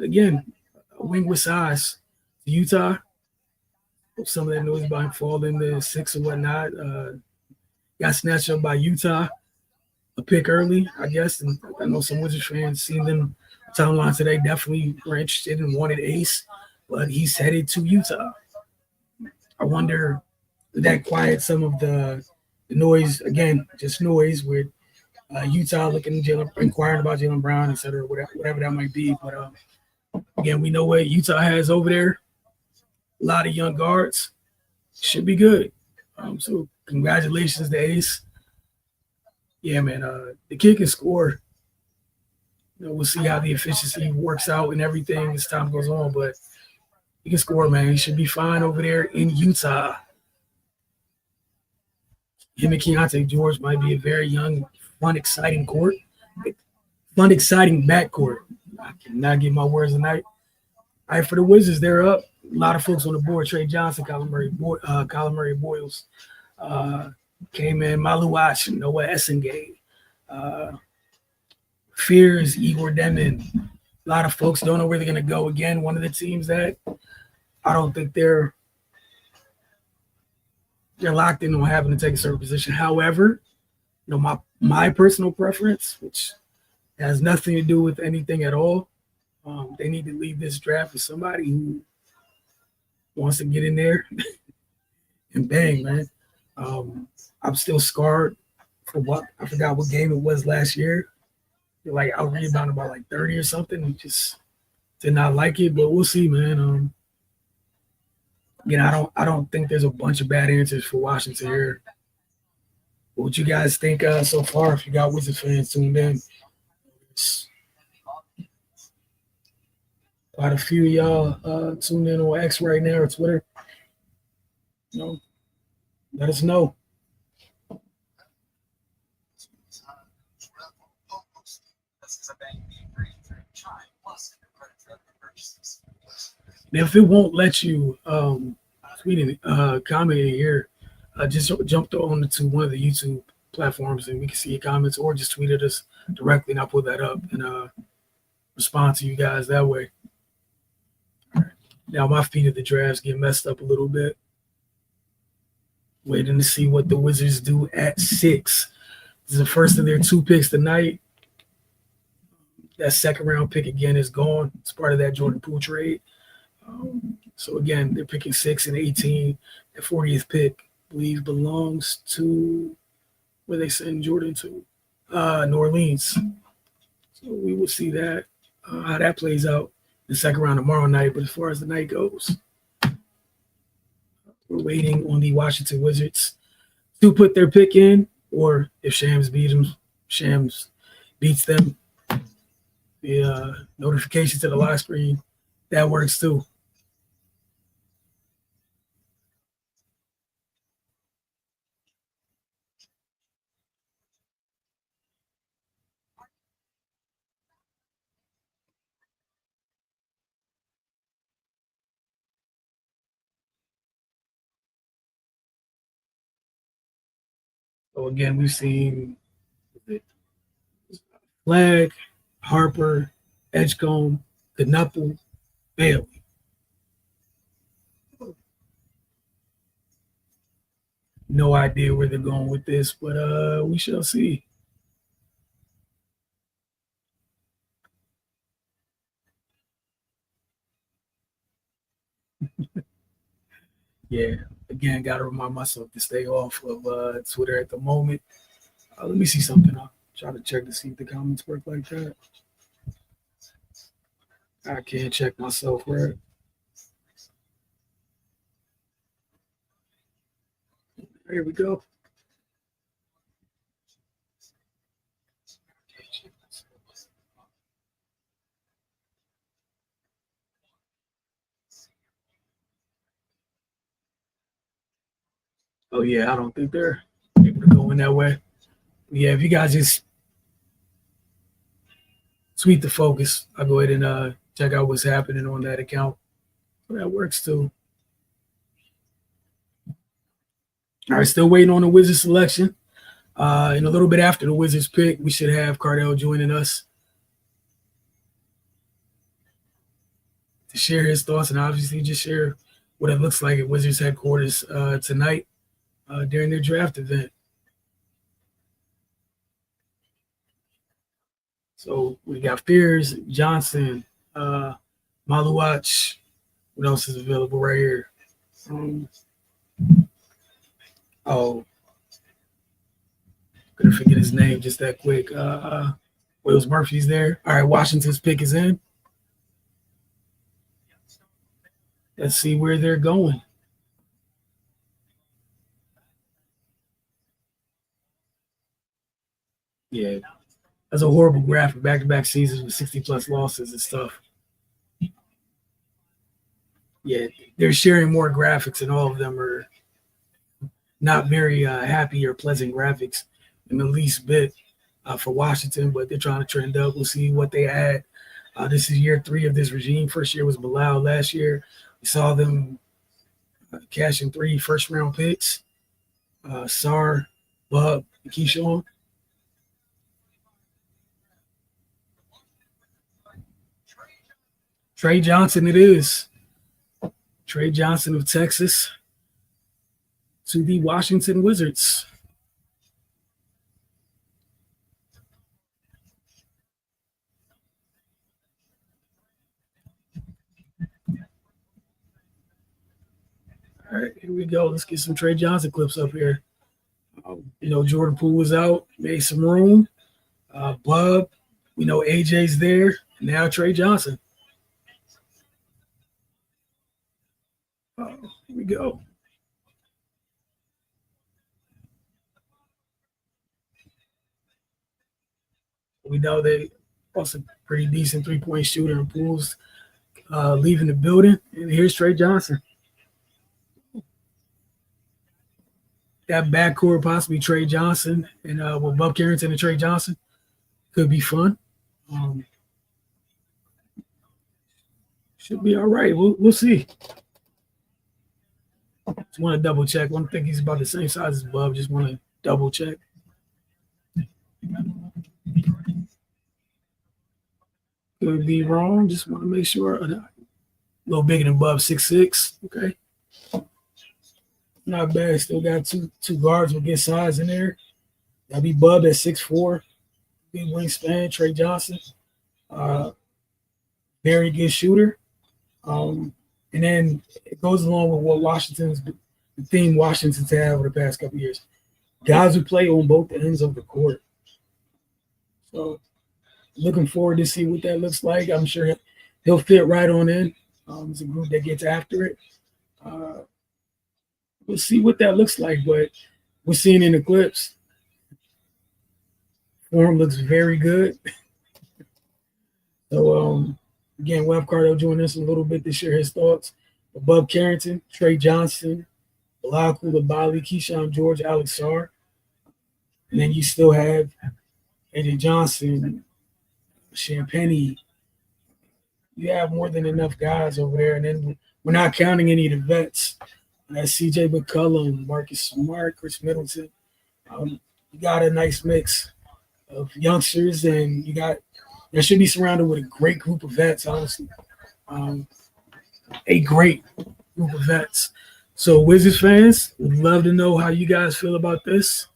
again, a wing with size. Utah, some of that noise about him falling to 6 or whatnot. Got snatched up by Utah, a pick early, I guess. And I know some Wizards fans seen them timeline today, definitely were interested and wanted Ace, but he's headed to Utah. I wonder if that quiet some of the noise, again, just noise with Utah looking Jalen, inquiring about Jalen Brown, et cetera, whatever that might be. But again, we know what Utah has over there. A lot of young guards. Should be good. So congratulations to Ace. Yeah, man. The kid can score. We'll see how the efficiency works out and everything as time goes on, but he can score, man. He should be fine over there in Utah. Him and Keontae George might be a very young, fun, exciting backcourt. I cannot get my words tonight. All right, for the Wizards, they're up. A lot of folks on the board: Trey Johnson, Colin Murray Boyles, came in, Maluach, Noah Essengate, Fears, Igor Demon. A lot of folks don't know where they're going to go. Again, one of the teams that I don't think they're locked in on having to take a certain position. However, my personal preference, which has nothing to do with anything at all, they need to leave this draft with somebody who wants to get in there and bang, man. I'm still scarred for I forgot what game it was last year. Like I rebounded by like 30 or something and just did not like it, but we'll see, man. Again, I don't think there's a bunch of bad answers for Washington here. What you guys think so far? If you got Wizards fans tuned in, quite a few of y'all tuned in on X right now or Twitter. Let us know. If it won't let you tweet comment in here, just jump on to one of the YouTube platforms and we can see your comments, or just tweet at us directly and I'll pull that up and respond to you guys that way. All right. Now my feed of the drafts get messed up a little bit. Waiting to see what the Wizards do at 6. This is the first of their 2 picks tonight. That second round pick again is gone. It's part of that Jordan Poole trade. So again, they're picking 6 and 18. The 40th pick, I believe, belongs to where they send Jordan to, New Orleans. So we will see that how that plays out the second round tomorrow night. But as far as the night goes, we're waiting on the Washington Wizards to put their pick in, or if Shams beats them, the notification to the live screen, that works too. So again, we've seen Flag, Harper, Edgecombe, Knuppel, Bailey. No idea where they're going with this, but we shall see. Yeah, again, got to remind myself to stay off of Twitter at the moment. Let me see something. I'll try to check to see if the comments work like that. I can't check myself, right? Here we go. Oh, yeah, I don't think they're able to go in that way. Yeah, if you guys just tweet the focus, I'll go ahead and check out what's happening on that account. So that works too. All right, still waiting on the Wizards selection. And a little bit after the Wizards pick, we should have Cardell joining us to share his thoughts and obviously just share what it looks like at Wizards headquarters tonight during their draft event. So we got Fears, Johnson, Maluach. What else is available right here? Gonna forget his name just that quick. Wills Murphy's there. All right, Washington's pick is in. Let's see where they're going. Yeah, that's a horrible graphic. Back-to-back seasons with 60-plus losses and stuff. Yeah, they're sharing more graphics, and all of them are not very happy or pleasant graphics in the least bit for Washington, but they're trying to trend up. We'll see what they add. This is year 3 of this regime. First year was Bilal. Last year, we saw them cashing 3 first-round picks, Sarr, Bub, and Keyshawn. Trey Johnson it is. Trey Johnson of Texas to the Washington Wizards. All right, here we go. Let's get some Trey Johnson clips up here. Jordan Poole was out, made some room. Bub, we know AJ's there. Now Trey Johnson. Here we go. We know they also pretty decent 3-point shooter and Poole's leaving the building. And here's Trey Johnson. That backcourt, possibly Trey Johnson and with Bub Carrington and Trey Johnson, could be fun. Should be all right. We'll see. Just want to double check. I think he's about the same size as Bub. Just want to double check. Could be wrong. Just want to make sure. A little bigger than Bub, 6'6". Okay. Not bad. Still got two guards with good size in there. That'll be Bub at 6'4". Big wingspan. Trey Johnson. Very good shooter. And then it goes along with what the theme Washington's had over the past couple of years. Guys who play on both ends of the court. So looking forward to see what that looks like. I'm sure he'll fit right on in. It's a group that gets after it. We'll see what that looks like, but we're seeing in the clips. Form looks very good. So, again, Webb Cardell joined us a little bit to share his thoughts. Bub Carrington, Trey Johnson, Bilal Coulibaly, Keyshawn George, Alex Sarr. And then you still have AJ Johnson, Champagnie. You have more than enough guys over there. And then we're not counting any of the vets. That's CJ McCollum, Marcus Smart, Chris Middleton. You got a nice mix of youngsters, and there should be surrounded with a great group of vets, honestly. A great group of vets. So, Wizards fans, would love to know how you guys feel about this.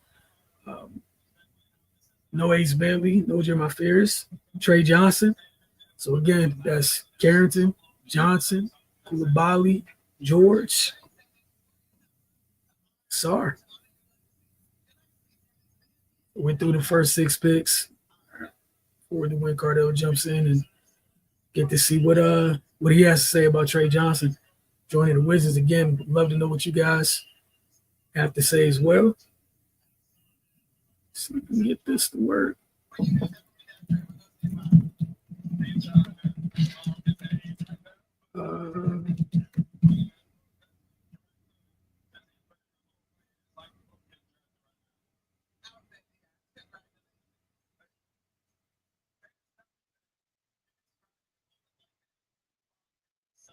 No Ace Bentley, no Jeremiah Fears, Trey Johnson. So, again, that's Carrington, Johnson, Coulibaly, George, Sarr. Went through the first 6 picks before the Win Cardell jumps in and get to see what he has to say about Trey Johnson joining the Wizards. Again, love to know what you guys have to say as well. See if we can get this to work.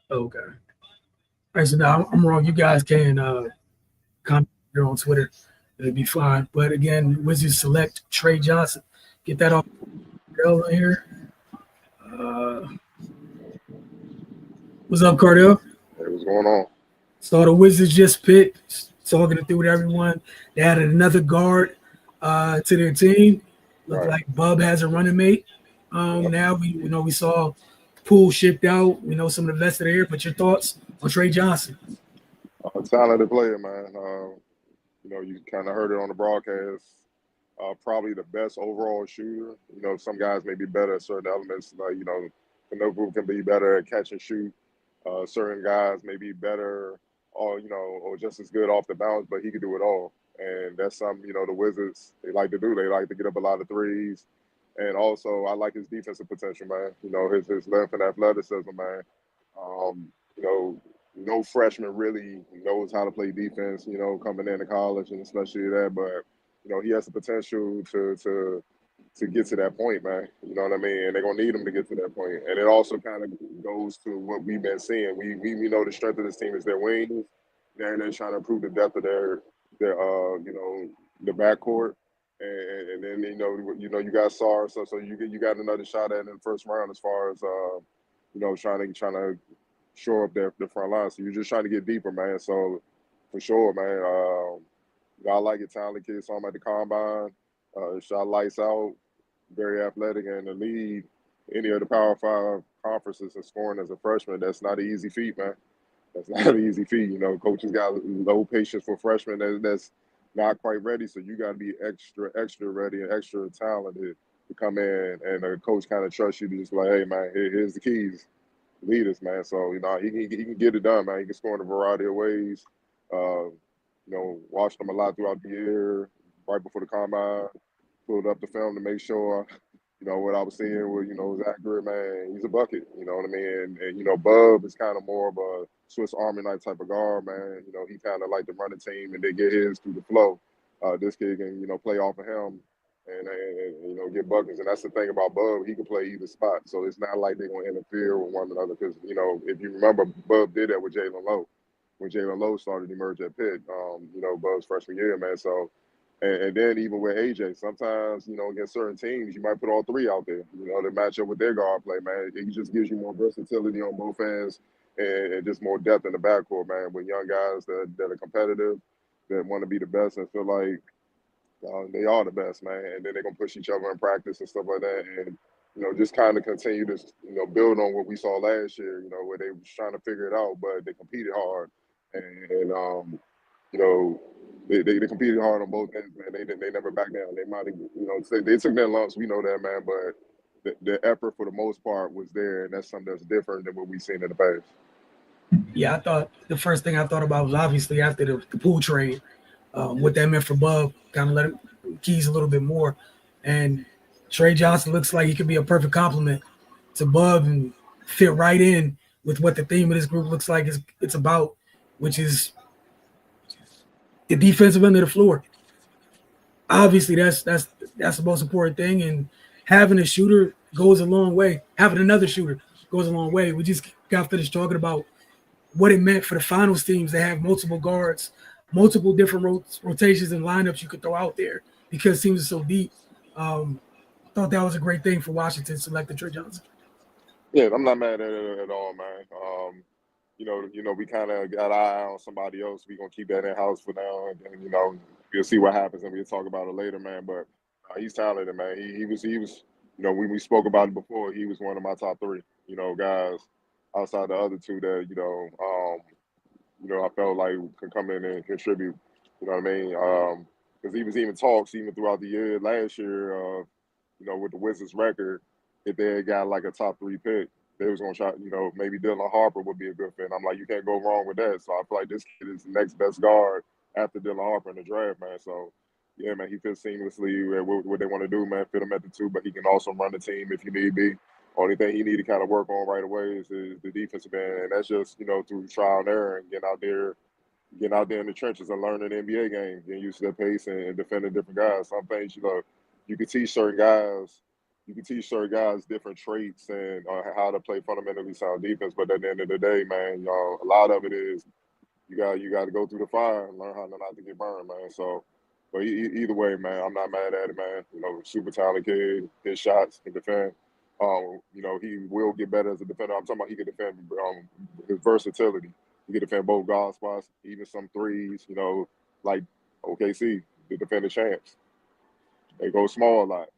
Okay. All right, so now I'm wrong. You guys can comment here on Twitter. It'll be fine. But again, Wizards select Trey Johnson. Get that off Cardell in here. What's up, Cardell? Hey, what's going on? So the Wizards just picked, talking it through with everyone. They added another guard to their team. Looked Right. like Bub has a running mate. Yep. Now we know we saw Poole shipped out. We know some of the best of the air. But your thoughts on Trey Johnson? A talented player, man. You kind of heard it on the broadcast. Probably the best overall shooter. Some guys may be better at certain elements. Like, Kanoku can be better at catch and shoot. Certain guys may be better or just as good off the bounce, but he could do it all. And that's something, the Wizards, they like to do. They like to get up a lot of threes. And also, I like his defensive potential, man. His length and athleticism, man. Um, you know, no freshman really knows how to play defense, coming into college and especially that. But, he has the potential to get to that point, man. You know what I mean? And they're gonna need him to get to that point. And it also kind of goes to what we've been seeing. We know the strength of this team is their wings. They're trying to improve the depth of their backcourt. And then you got SAR, so you got another shot at it in the first round as far as trying to shore up the front line. So you're just trying to get deeper, man. So for sure, man. I like it, talented kid. Saw him at the combine. Shot lights out. Very athletic, and to lead any of the Power Five conferences and scoring as a freshman, that's not an easy feat, man. That's not an easy feat. Coaches got low patience for freshmen that's not quite ready. So you got to be extra, extra ready and extra talented to come in, and the coach kind of trusts you to just like, hey, man, here's the keys, lead us, man. So he can get it done, man. He can score in a variety of ways. Watched him a lot throughout the year, right before the combine. Pulled up the film to make sure what I was seeing was accurate, man. He's a bucket, you know what I mean? And Bub is kind of more of a Swiss Army knife type of guard, man. He kind of like to run the team and they get his through the flow. This kid can, play off of him and get buckets. And that's the thing about Bub. He can play either spot. So it's not like they're going to interfere with one another because, if you remember, Bub did that with Jalen Lowe. When Jalen Lowe started to emerge at Pitt, Bub's freshman year, man. So, and then even with AJ, sometimes, against certain teams, you might put all three out there, to match up with their guard play, man. It just gives you more versatility on both ends and just more depth in the backcourt, man, with young guys that are competitive, that want to be the best and feel like they are the best, man. And then they're going to push each other in practice and stuff like that. And, just kind of continue to, build on what we saw last year, where they was trying to figure it out, but they competed hard. And you know, they competed hard on both ends, man. They never back down. They might have, they took their lumps. We know that, man. But the effort for the most part was there, and that's something that's different than what we've seen in the past. Yeah, I thought the first thing I thought about was obviously after the Poole trade, what that meant for Bub, kind of let him keys a little bit more. And Trey Johnson looks like he could be a perfect complement to Bub and fit right in with what the theme of this group looks like it's about, which is the defensive end of the floor. Obviously, that's the most important thing, and having a shooter goes a long way. Having another shooter goes a long way. We just got finished talking about what it meant for the finals teams to have multiple guards, multiple different rotations and lineups you could throw out there because teams are so deep. Thought that was a great thing for Washington selecting Trey Johnson. Yeah, I'm not mad at it at all, man. We kind of got our eye on somebody else. We're gonna keep that in house for now, and then we'll see what happens, and we'll talk about it later, man. But he's talented, man. He was. When we spoke about it before, he was one of my top three. Guys outside the other two that I felt like could come in and contribute. You know what I mean? Because he was even talks even throughout the year last year. With the Wizards record, if they had got like a top three pick, they was gonna try. Maybe Dylan Harper would be a good fit. And I'm like, you can't go wrong with that. So I feel like this kid is the next best guard after Dylan Harper in the draft, man. So yeah, man, he fits seamlessly at what they want to do, man. Fit him at the two, but he can also run the team if you need be. Only thing he need to kind of work on right away is the defensive end, and that's just through trial and error and getting out there in the trenches and learning the NBA game, getting used to that pace and defending different guys. Some things you can teach certain guys. You can teach certain guys different traits and how to play fundamentally sound defense. But at the end of the day, man, a lot of it is you got to go through the fire and learn how not to get burned, man. So, but either way, man, I'm not mad at it, man. Super talented kid, his shots, can defend. He will get better as a defender. I'm talking about he can defend his versatility. You get to defend both guard spots, even some threes. You know, like OKC, the defending champs. They go small a lot.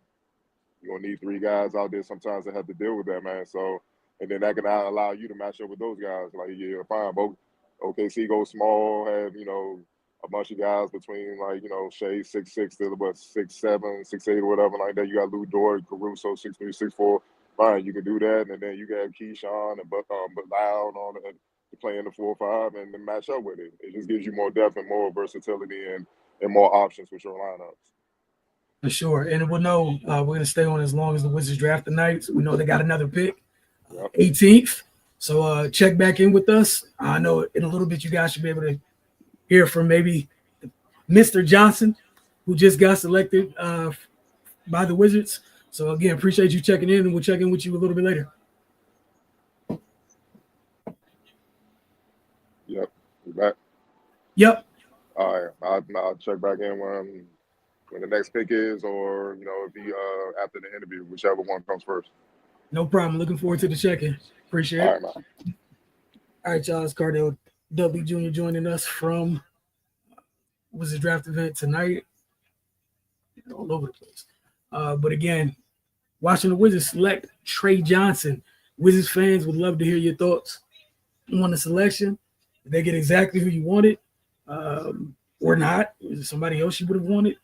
You're gonna need three guys out there sometimes that have to deal with that, man. So, and then that can allow you to match up with those guys. Like, yeah, fine, both OKC go small, have, you know, a bunch of guys between, like, you know, Shea 6'6" to about 6'7", 6'8", or whatever like that. You got Lou Dort, Caruso 6'3", 6'4". Fine, you can do that, and then you got Keyshawn and Bilal and all that to play in the 4-5 and then match up with it. It just gives you more depth and more versatility and more options with your lineups. For sure. And we'll know we're going to stay on as long as the Wizards draft tonight. So we know they got another pick, 18th. So check back in with us. I know in a little bit you guys should be able to hear from maybe Mr. Johnson, who just got selected by the Wizards. So, again, appreciate you checking in, and we'll check in with you a little bit later. Yep. You back? Yep. All right. I'll check back in when the next pick is, or, you know, if he after the interview, whichever one comes first. No problem. Looking forward to the check-in. Appreciate it. All right, man. All right, y'all. It's Cardale Dudley Jr. joining us from Wizards draft event tonight. All over the place. But again, watching the Wizards select Trey Johnson. Wizards fans would love to hear your thoughts on the selection. Did they get exactly who you wanted or not? Was it somebody else you would have wanted?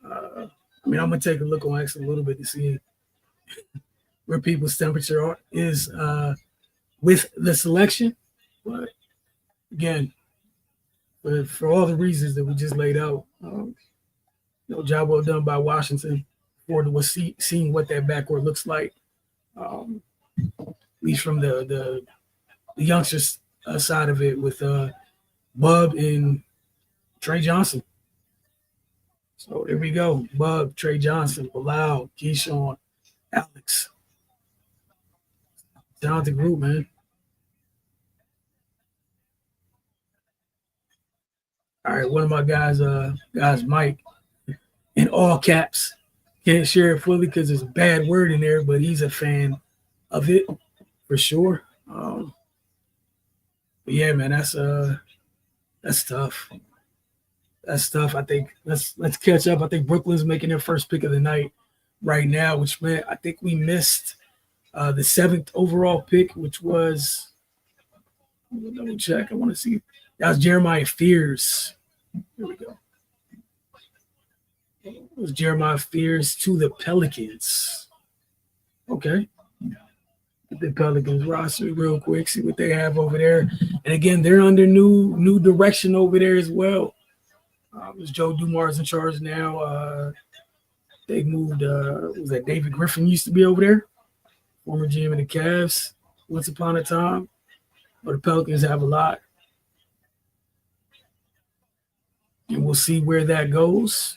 I mean, I'm going to take a look on X a little bit to see where people's temperature is with the selection. But again, for all the reasons that we just laid out, job well done by Washington for seeing what that backcourt looks like, at least from the youngsters side of it with Bub and Trey Johnson. So there we go. Bub, Trey Johnson, Bilal, Keyshawn, Alex. Talented group, man. All right, one of my guys, Mike, in all caps. Can't share it fully because there's a bad word in there, but he's a fan of it for sure. But yeah, man, that's tough. That's tough. I think let's catch up. I think Brooklyn's making their first pick of the night right now, which meant I think we missed the 7th overall pick, which was double check. I want to see. That was Jeremiah Fears. Here we go. It was Jeremiah Fears to the Pelicans. Okay. The Pelicans roster real quick, see what they have over there. And again, they're under new direction over there as well. Joe Dumars in charge now. They moved, was that David Griffin used to be over there? Former GM of the Cavs once upon a time. But the Pelicans have a lot. And we'll see where that goes.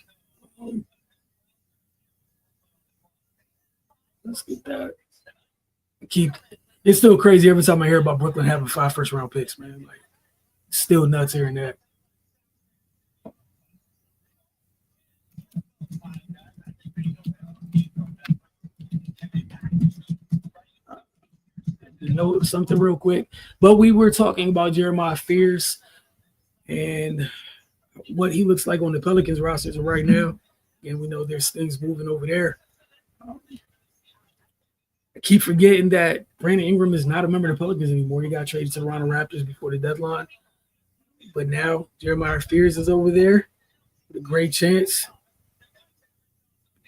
Let's get that. It's still crazy every time I hear about Brooklyn having 5 first-round picks, man. Like, still nuts hearing that. Note something real quick, but we were talking about Jeremiah Fears and what he looks like on the Pelicans rosters right now, and we know there's things moving over there. I keep forgetting that Brandon Ingram is not a member of the Pelicans anymore. He got traded to the Toronto Raptors before the deadline, but now Jeremiah Fears is over there with a great chance.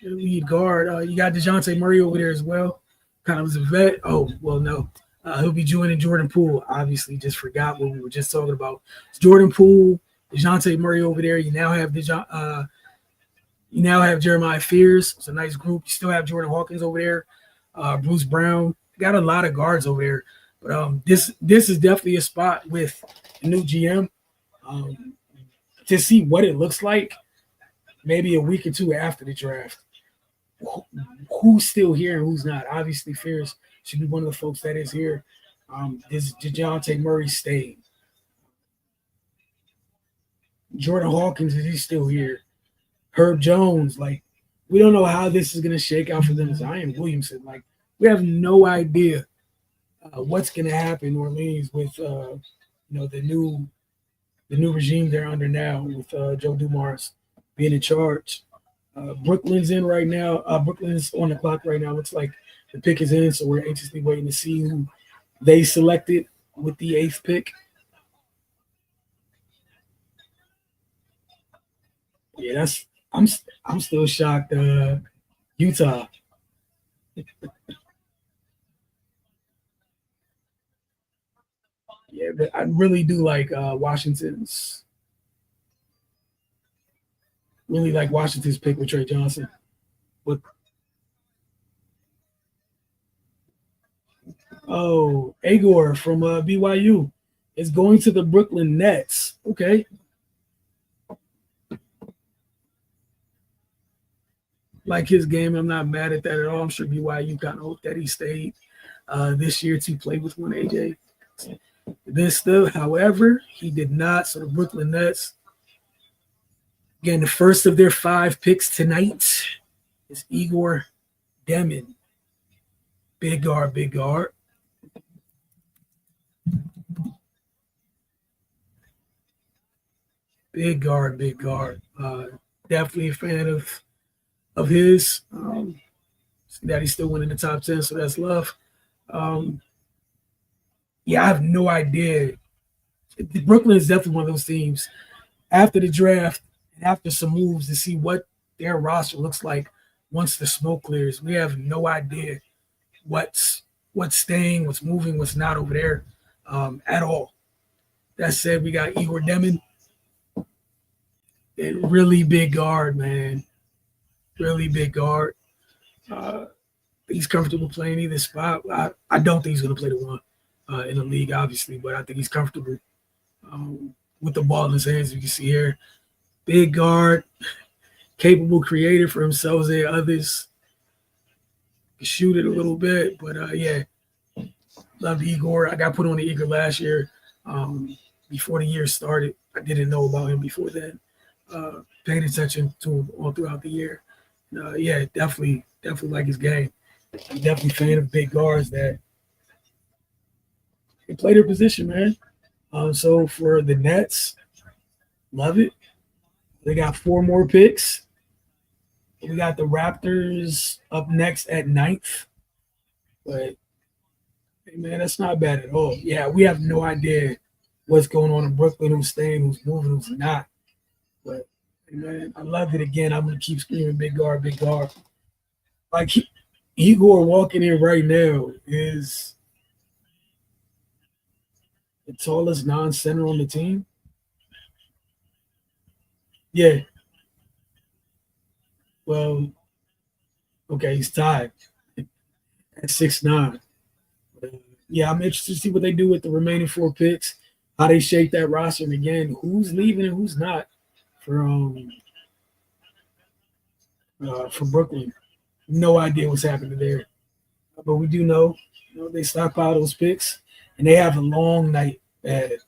Lead guard, you got DeJounte Murray over there as well, kind of as a vet. Oh, well, no. He'll be joining Jordan Poole. Obviously, just forgot what we were just talking about. It's Jordan Poole, DeJounte Murray over there. You now have Jeremiah Fears. It's a nice group. You still have Jordan Hawkins over there. Bruce Brown. Got a lot of guards over there. But this is definitely a spot with a new GM to see what it looks like maybe a week or two after the draft. Who's still here and who's not? Obviously, Fears should be one of the folks that is here. Is DeJounte Murray staying? Jordan Hawkins, is he still here? Herb Jones, like, we don't know how this is going to shake out for them. Zion Williamson, like, we have no idea what's going to happen in Orleans with the new regime they're under now with Joe Dumars being in charge. Brooklyn's in right now. Brooklyn's on the clock right now. Looks like the pick is in, so we're anxiously waiting to see who they selected with the 8th pick. Yeah, I'm still shocked. Utah. Yeah, but I really do like Washington's. Really like Washington's pick with Trey Johnson. But Agor from BYU is going to the Brooklyn Nets. Okay. Like his game, I'm not mad at that at all. I'm sure BYU kind of hoped that he stayed this year to play with one AJ. This still, however, he did not. So the Brooklyn Nets, again, the first of their 5 picks tonight is Igor Demin. Big guard, big guard. Big guard, big guard. Definitely a fan of his. See that he's still winning the top 10, so that's love. Yeah, I have no idea. Brooklyn is definitely one of those teams after the draft and after some moves to see what their roster looks like once the smoke clears. We have no idea what's staying, what's moving, what's not over there at all. That said, we got Igor Demin. A really big guard, man. Really big guard. He's comfortable playing either spot. I don't think he's going to play the 1 in the league, obviously, but I think he's comfortable with the ball in his hands. You can see here, big guard, capable creator for himself and others. Can shoot it a little bit, but yeah, loved Igor. I got put on the Igor last year before the year started. I didn't know about him before then. Paid attention to him all throughout the year. Yeah, definitely like his game. I'm definitely a fan of big guards that can play their position, man. So for the Nets, love it. They got 4 more picks. We got the Raptors up next at 9th. But, hey, man, that's not bad at all. Yeah, we have no idea what's going on in Brooklyn, who's staying, who's moving, who's not. But, hey, man, I love it again. I'm going to keep screaming big guard, big guard. Like, Igor walking in right now is the tallest non-center on the team. Yeah. Well, okay, he's tied at 6'9". Yeah, I'm interested to see what they do with the remaining 4 picks, how they shape that roster, and again, who's leaving and who's not for Brooklyn. No idea what's happening there, but we do know, they stockpile those picks, and they have a long night ahead.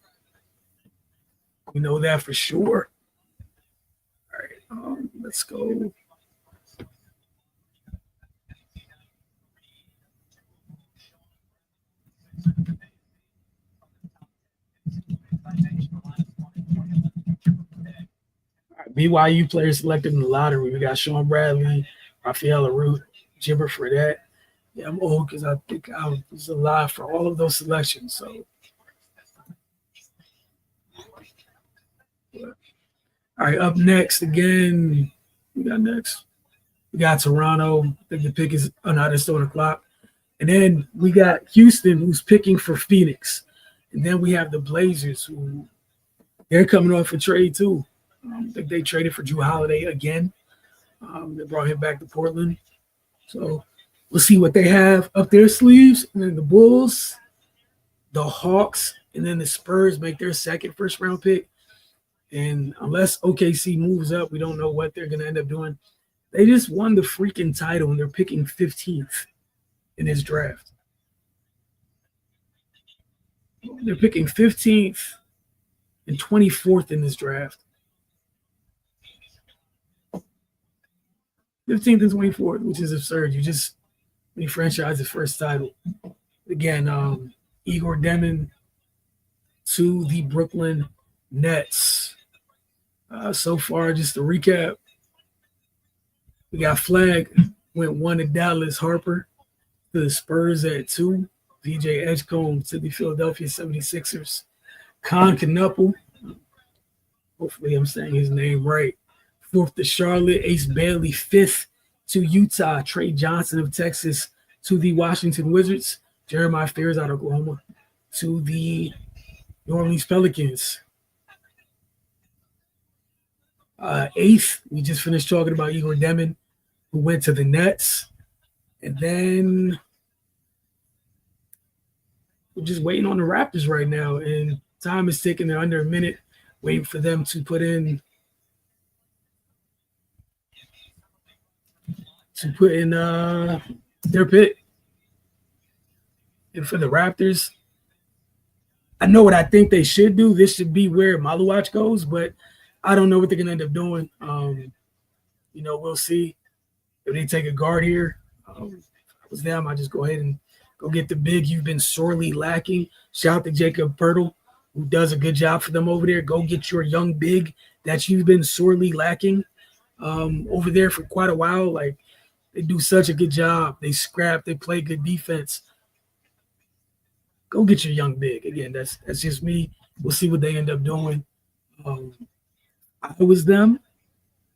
We know that for sure. All right, let's go. BYU players selected in the lottery. We got Sean Bradley, Raphael Arut, Gibber for that. Yeah, I'm old because I think I was alive for all of those selections. So, all right, up next again. We got next. We got Toronto. I think the pick is it's still on the clock. And then we got Houston, who's picking for Phoenix. And then we have the Blazers, who they're coming off a trade too. I think they traded for Jrue Holiday again. They brought him back to Portland. So we'll see what they have up their sleeves. And then the Bulls, the Hawks, and then the Spurs make their second first-round pick. And unless OKC moves up, we don't know what they're going to end up doing. They just won the freaking title, and they're picking 15th in this draft. They're picking 15th and 24th in this draft. 15th and 24th, which is absurd. When you franchise the first title. Again, Igor Demin, to the Brooklyn Nets. So far, just to recap, we got Flag went 1 to Dallas, Harper to the Spurs at 2, VJ Edgecombe to the Philadelphia 76ers, Con Knuppel, hopefully I'm saying his name right, 4th to Charlotte, Ace Bailey 5th to Utah, Trey Johnson of Texas to the Washington Wizards, Jeremiah Fears out of Oklahoma to the New Orleans Pelicans. 8th, we just finished talking about Igor Demon, who went to the Nets. And then we're just waiting on the Raptors right now. And time is ticking. They're under a minute, waiting for them to put in their pick. And for the Raptors, I know what I think they should do. This should be where Maluach goes, but I don't know what they're going to end up doing. We'll see. If they take a guard here, if I was them, I just go ahead and go get the big you've been sorely lacking. Shout out to Jacob Pertl, who does a good job for them over there. Go get your young big that you've been sorely lacking over there for quite a while. Like, they do such a good job. They scrap. They play good defense. Go get your young big. Again, that's just me. We'll see what they end up doing. I was them.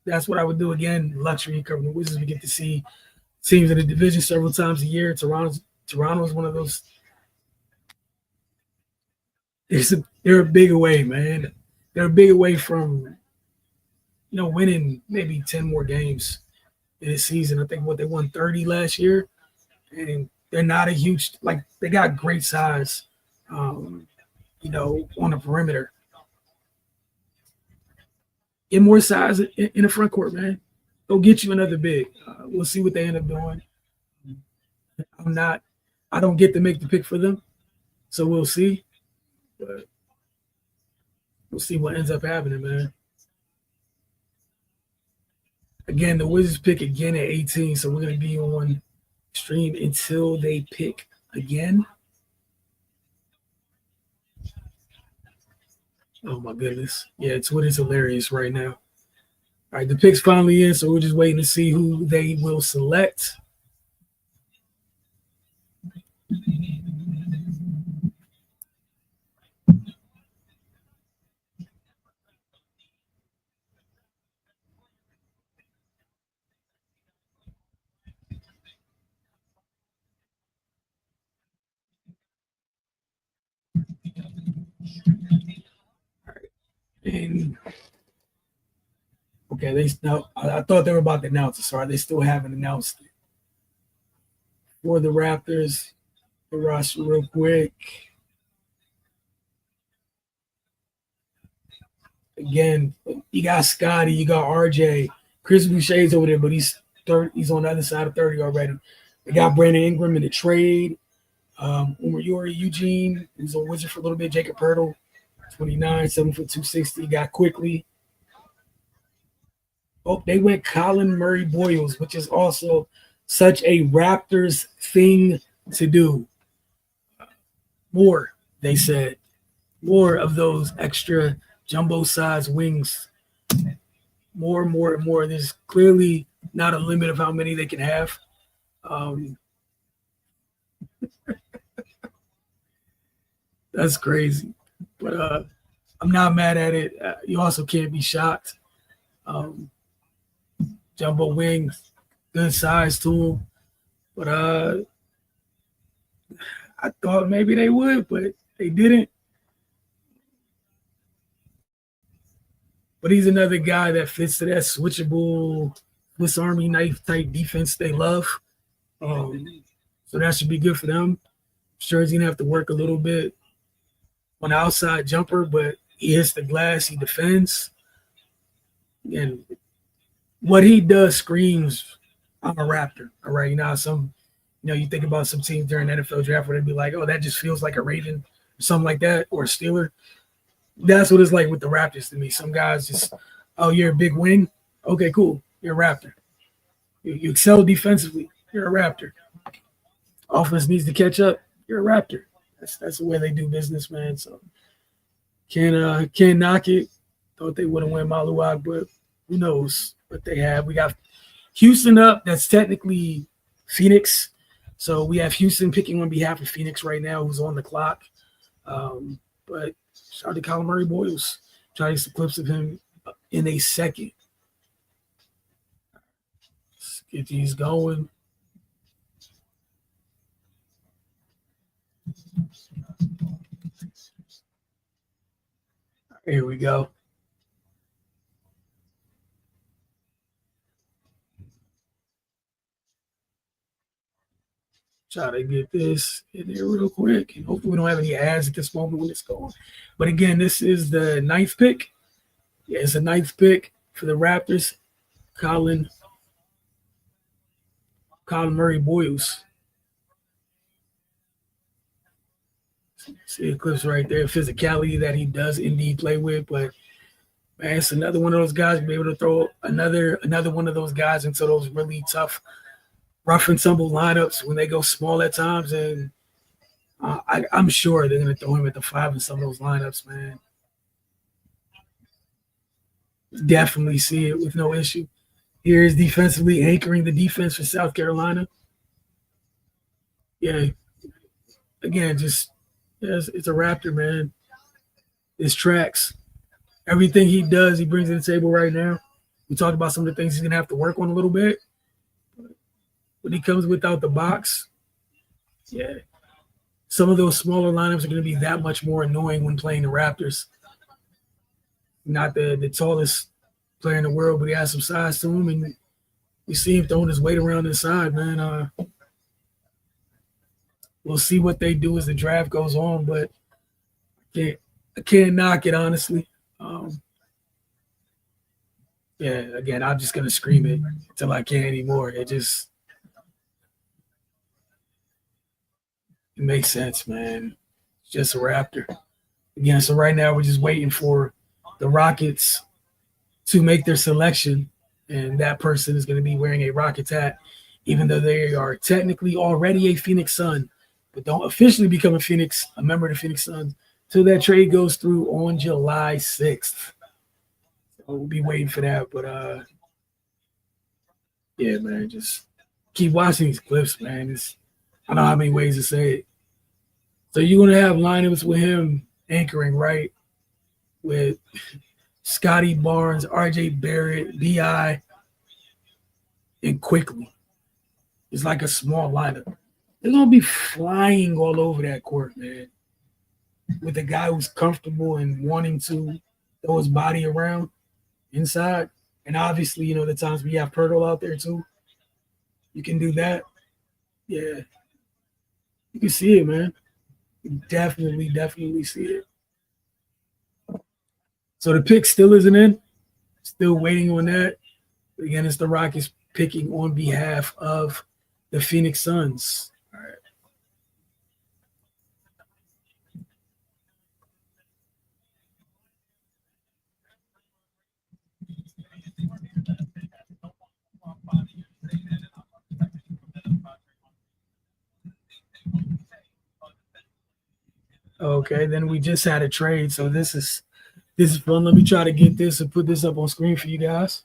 That's what I would do again. Luxury covering the Wizards. We get to see teams in the division several times a year. Toronto is one of those. They're a big away, man. They're a big away from, winning maybe 10 more games in this season. I think they won 30 last year, and they're not a huge, they got great size, on the perimeter. Get more size in the front court, man. Go get you another big. We'll see what they end up doing. I don't get to make the pick for them, so we'll see. But we'll see what ends up happening, man. Again, the Wizards pick again at 18, so we're going to be on stream until they pick again. Oh, my goodness. Yeah, Twitter's hilarious right now. All right, the pick's finally in, so we're just waiting to see who they will select. And okay, I thought they were about to announce it. Sorry, they still haven't announced it. For the Raptors, the roster real quick. Again, you got Scotty, you got RJ, Chris Boucher's over there, but he's on the other side of 30 already. They got Brandon Ingram in the trade. Umar Yuri, Eugene, who's a Wizard for a little bit. Jacob Pertl, 29, 7 foot 260. Got quickly. Oh, they went Colin Murray Boyles, which is also such a Raptors thing to do. More, they said. More of those extra jumbo size wings. More. There's clearly not a limit of how many they can have. That's crazy. But I'm not mad at it. You also can't be shocked. Jumbo wings, good size to them. But I thought maybe they would, but they didn't. But he's another guy that fits to that switchable Swiss Army knife type defense they love. So that should be good for them. I'm sure he's going to have to work a little bit on the outside jumper, but he hits the glass, he defends. And what he does screams, I'm a Raptor. All right, you think about some teams during the NFL draft where they'd be like, oh, that just feels like a Raven or something like that, or a Steeler. That's what it's like with the Raptors to me. Some guys just, oh, you're a big wing? Okay, cool. You're a Raptor. You excel defensively. You're a Raptor. Offense needs to catch up. You're a Raptor. That's the way they do business, man. So Can't knock it. Thought they would have won Maluak, but who knows what they have. We got Houston up. That's technically Phoenix. So we have Houston picking on behalf of Phoenix right now, who's on the clock. But shout out to Colin Murray Boyles. Try to get some clips of him in a second. Let's get these going. Here we go. Try to get this in there real quick. And hopefully we don't have any ads at this moment when it's going. But again, this is the 9th pick. Yeah, it's a 9th pick for the Raptors. Colin Murray Boyles. See the clips right there. Physicality that he does indeed play with. But man, it's another one of those guys be able to throw another one of those guys into those really tough, rough and tumble lineups when they go small at times. And I'm sure they're going to throw him at the 5 in some of those lineups, man. Definitely see it with no issue. Here's defensively anchoring the defense for South Carolina. Yeah. Again, just it's a Raptor, man. It's tracks. Everything he does, he brings to the table right now. We talked about some of the things he's going to have to work on a little bit. When he comes without the box, yeah, some of those smaller lineups are going to be that much more annoying when playing the Raptors. Not the tallest player in the world, but he has some size to him, and we see him throwing his weight around inside, man. We'll see what they do as the draft goes on, but I can't knock it, honestly. Yeah, again, I'm just going to scream it until I can't anymore. It makes sense, man. It's just a Raptor. Again, so right now we're just waiting for the Rockets to make their selection, and that person is going to be wearing a Rockets hat, even though they are technically already a Phoenix Sun, but don't officially become a member of the Phoenix Suns till that trade goes through on July 6th. So we'll be waiting for that, but yeah, man, just keep watching these clips, man. I don't know how many ways to say it. So you're going to have lineups with him anchoring, right? With Scotty Barnes, RJ Barrett, B.I., and Quickly. It's like a small lineup. They're going to be flying all over that court, man. With a guy who's comfortable and wanting to throw his body around inside. And obviously, the times we have Pirtle out there too. You can do that. Yeah. You can see it, man. You definitely see it. So the pick still isn't in. Still waiting on that. But again, it's the Rockets picking on behalf of the Phoenix Suns. All right. Okay, then we just had a trade, so this is fun. Let me try to get this and put this up on screen for you guys.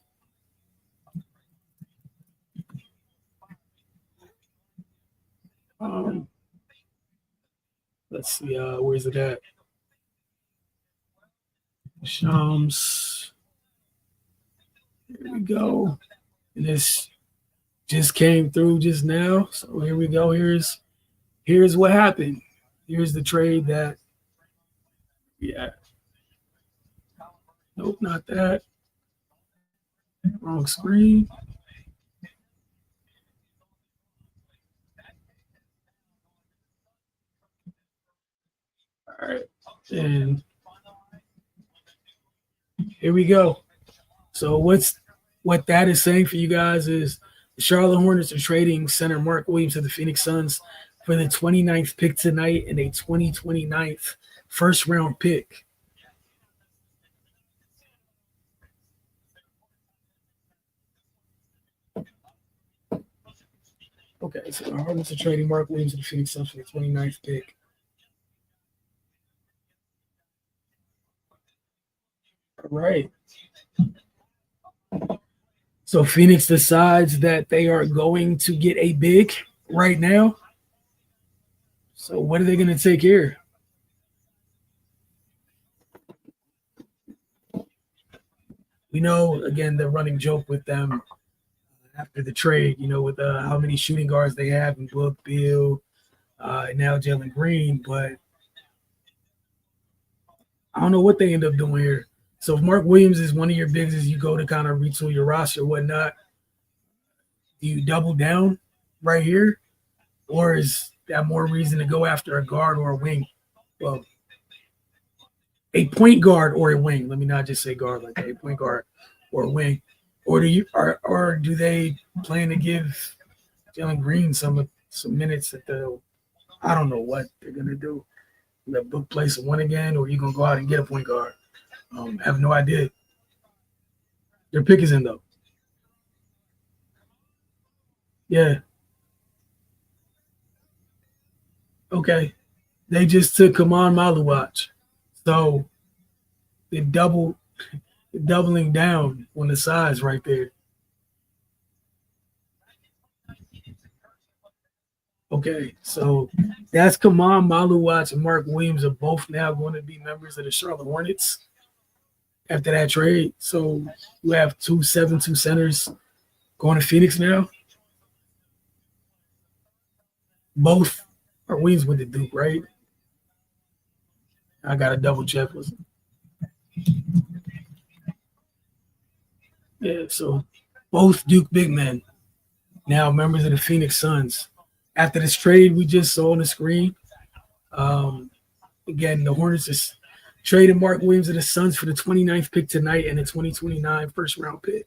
Let's see, where's it at? Shams. Here we go. And this just came through just now. So here we go. Here's what happened. Here's the trade that, yeah. Nope, not that. Wrong screen. All right. And here we go. So what that is saying for you guys is the Charlotte Hornets are trading center Mark Williams to the Phoenix Suns for the 29th pick tonight and a 2029 first round pick. Okay, so the Hornets are trading Mark Williams to the Phoenix Suns for the 29th pick. Right. So Phoenix decides that they are going to get a big right now. So what are they going to take here? We know again the running joke with them after the trade. With how many shooting guards they have in Book, Beal, and now Jalen Green. But I don't know what they end up doing here. So if Mark Williams is one of your bigs as you go to kind of retool your roster or whatnot, do you double down right here? Or is that more reason to go after a guard or a wing? Well, a point guard or a wing. Let me not just say guard, like a point guard or a wing. Or do they plan to give Jalen Green some minutes at the I don't know what they're gonna do. Let Book play some one again, or you gonna go out and get a point guard? I have no idea. Their pick is in though. Yeah. Okay. They just took Kaman Maluwatch. So they doubling down on the size right there. Okay, so that's Kaman Maluwatch and Mark Williams are both now going to be members of the Charlotte Hornets after that trade. So you have 2 centers going to Phoenix now. Both are Williams with the Duke, right? I got to double check. Yeah, so both Duke big men now members of the Phoenix Suns. After this trade we just saw on the screen, um, again, the Hornets is trading Mark Williams to the Suns for the 29th pick tonight and the 2029 first round pick.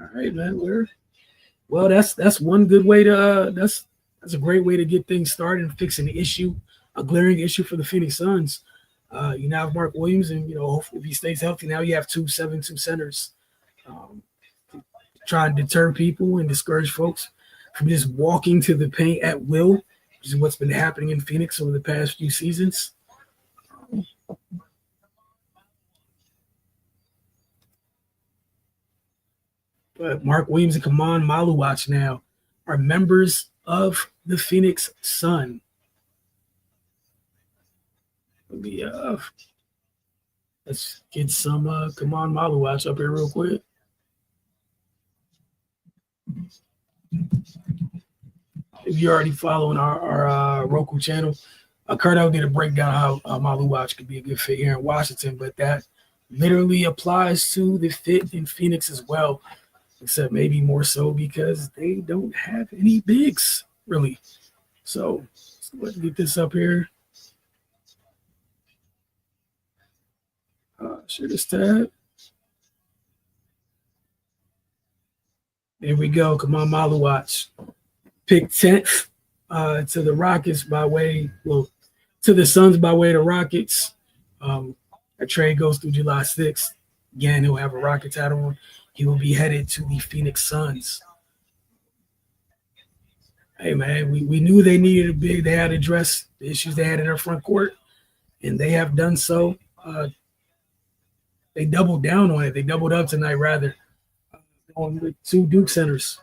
All right, man. Well, that's one good way to that's a great way to get things started and fixing the issue, a glaring issue for the Phoenix Suns. You now have Mark Williams, and hopefully if he stays healthy, now you have 2 centers. Um, try and deter people and discourage folks from just walking to the paint at will, which is what's been happening in Phoenix over the past few seasons. But Mark Williams and Kaman Maluwatch now are members of the Phoenix Sun. Let's get some Kaman Maluwatch up here real quick. If you're already following our Roku channel, Cardell did a breakdown how Maluwatch could be a good fit here in Washington, but that literally applies to the fit in Phoenix as well, except maybe more so because they don't have any bigs, really. So let's get this up here. Share this tab. There we go. Come on, Maluwatch. Pick 10th to the Rockets by way, well, to the Suns by way of the Rockets. A trade goes through July 6th. Again, he'll have a Rockets hat on. He will be headed to the Phoenix Suns. Hey, man, we knew they needed a big. They had to address the issues they had in their front court, and they have done so. They doubled down on it. They doubled up tonight, rather, on with 2 Duke centers.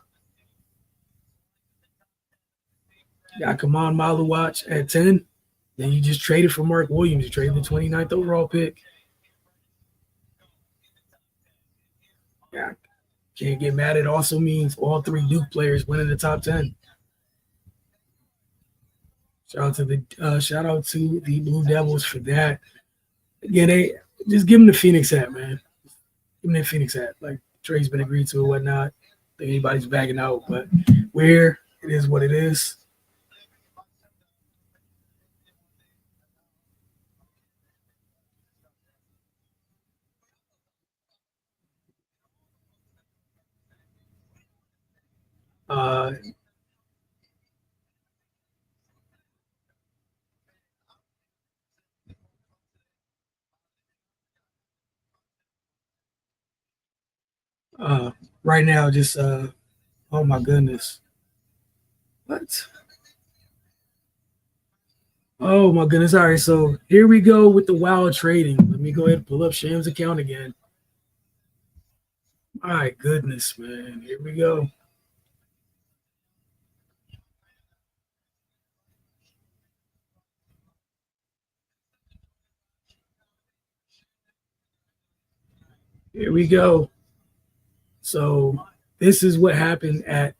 Got Kaman Maluwatch at 10. Then you just traded for Mark Williams. You traded the 29th overall pick. Yeah, can't get mad. It also means all 3 Duke players went in the top 10. Shout out to the Blue Devils for that. Again, they just give them the Phoenix hat, man. Give them the Phoenix hat. Like, trade's been agreed to or whatnot. I think anybody's backing out, but we're here. It is what it is. Uh, right now, just oh my goodness. What? Oh my goodness. All right. So here we go with the wild trading. Let me go ahead and pull up Sham's account again. My goodness, man. Here we go. Here we go. So this is what happened at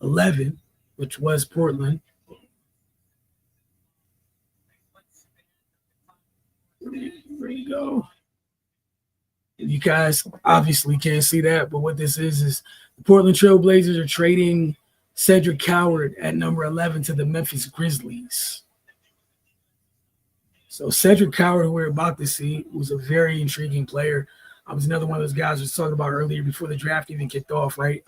11, which was Portland. There you go. You guys obviously can't see that, but what this is the Portland Trailblazers are trading Cedric Coward at number 11 to the Memphis Grizzlies. So Cedric Coward, who we're about to see, was a very intriguing player. I was another one of those guys I was talking about earlier before the draft even kicked off, right?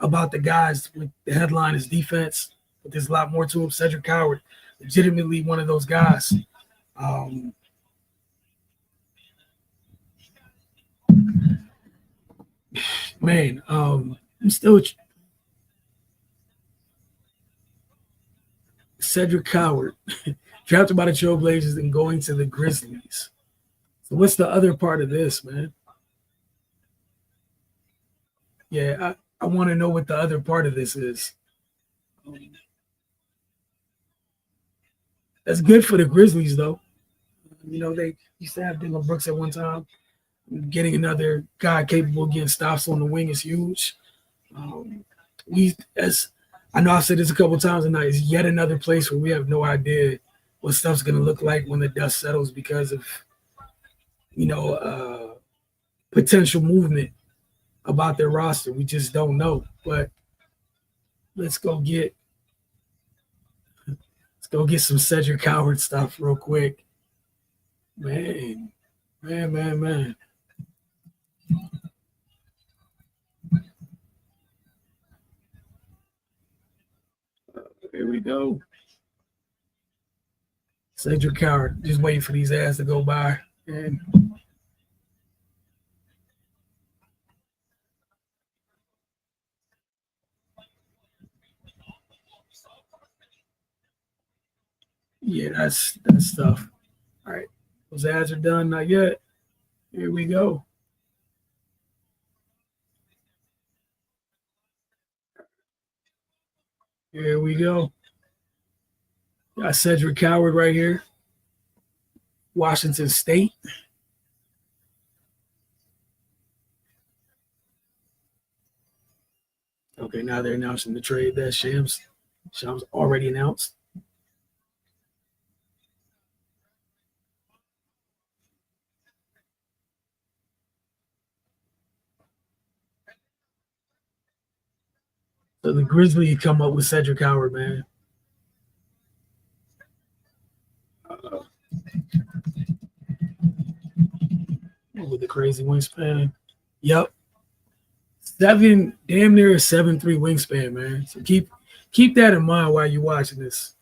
About the guys with the headline is defense, but there's a lot more to him. Cedric Coward, legitimately one of those guys. Man, I'm still Cedric Coward, drafted by the Trailblazers and going to the Grizzlies. So what's the other part of this, man? Yeah, I want to know what the other part of this is. That's good for the Grizzlies, though. You know, they used to have Dylan Brooks at one time. Getting another guy capable of getting stops on the wing is huge. As I know I've said this a couple of times tonight, is yet another place where we have no idea what stuff's going to look like when the dust settles because of, potential movement about their roster. We just don't know. But let's go get some Cedric Coward stuff real quick. Man. Here we go. Cedric Coward, just waiting for these ads to go by. And yeah, that's stuff. All right. Those ads are done. Not yet. Here we go. Here we go. Got Cedric Coward right here. Washington State. Okay, now they're announcing the trade. That's Shams already announced. So the Grizzlies come up with Cedric Howard, man. With the crazy wingspan. Yep. Damn near a 7'3" wingspan, man. So keep that in mind while you're watching this.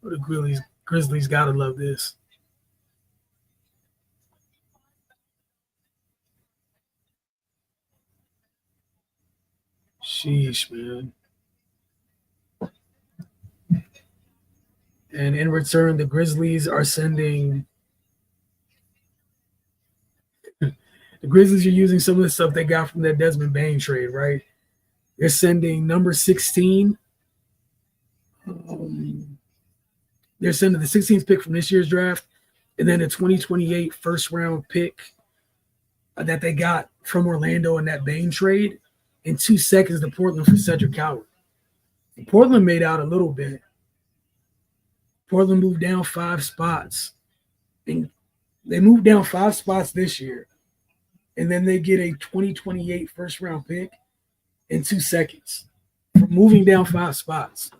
The Grizzlies gotta love this. Sheesh, man. And in return, the Grizzlies are sending. The Grizzlies are using some of the stuff they got from that Desmond Bane trade, right? They're sending number 16. They're sending the 16th pick from this year's draft, and then a 2028 first round pick that they got from Orlando in that Bane trade, in 2 seconds to Portland for Cedric Coward. Portland made out a little bit. Portland moved down 5 spots. And they moved down 5 spots this year. And then they get a 2028 first round pick in 2 seconds for moving down 5 spots.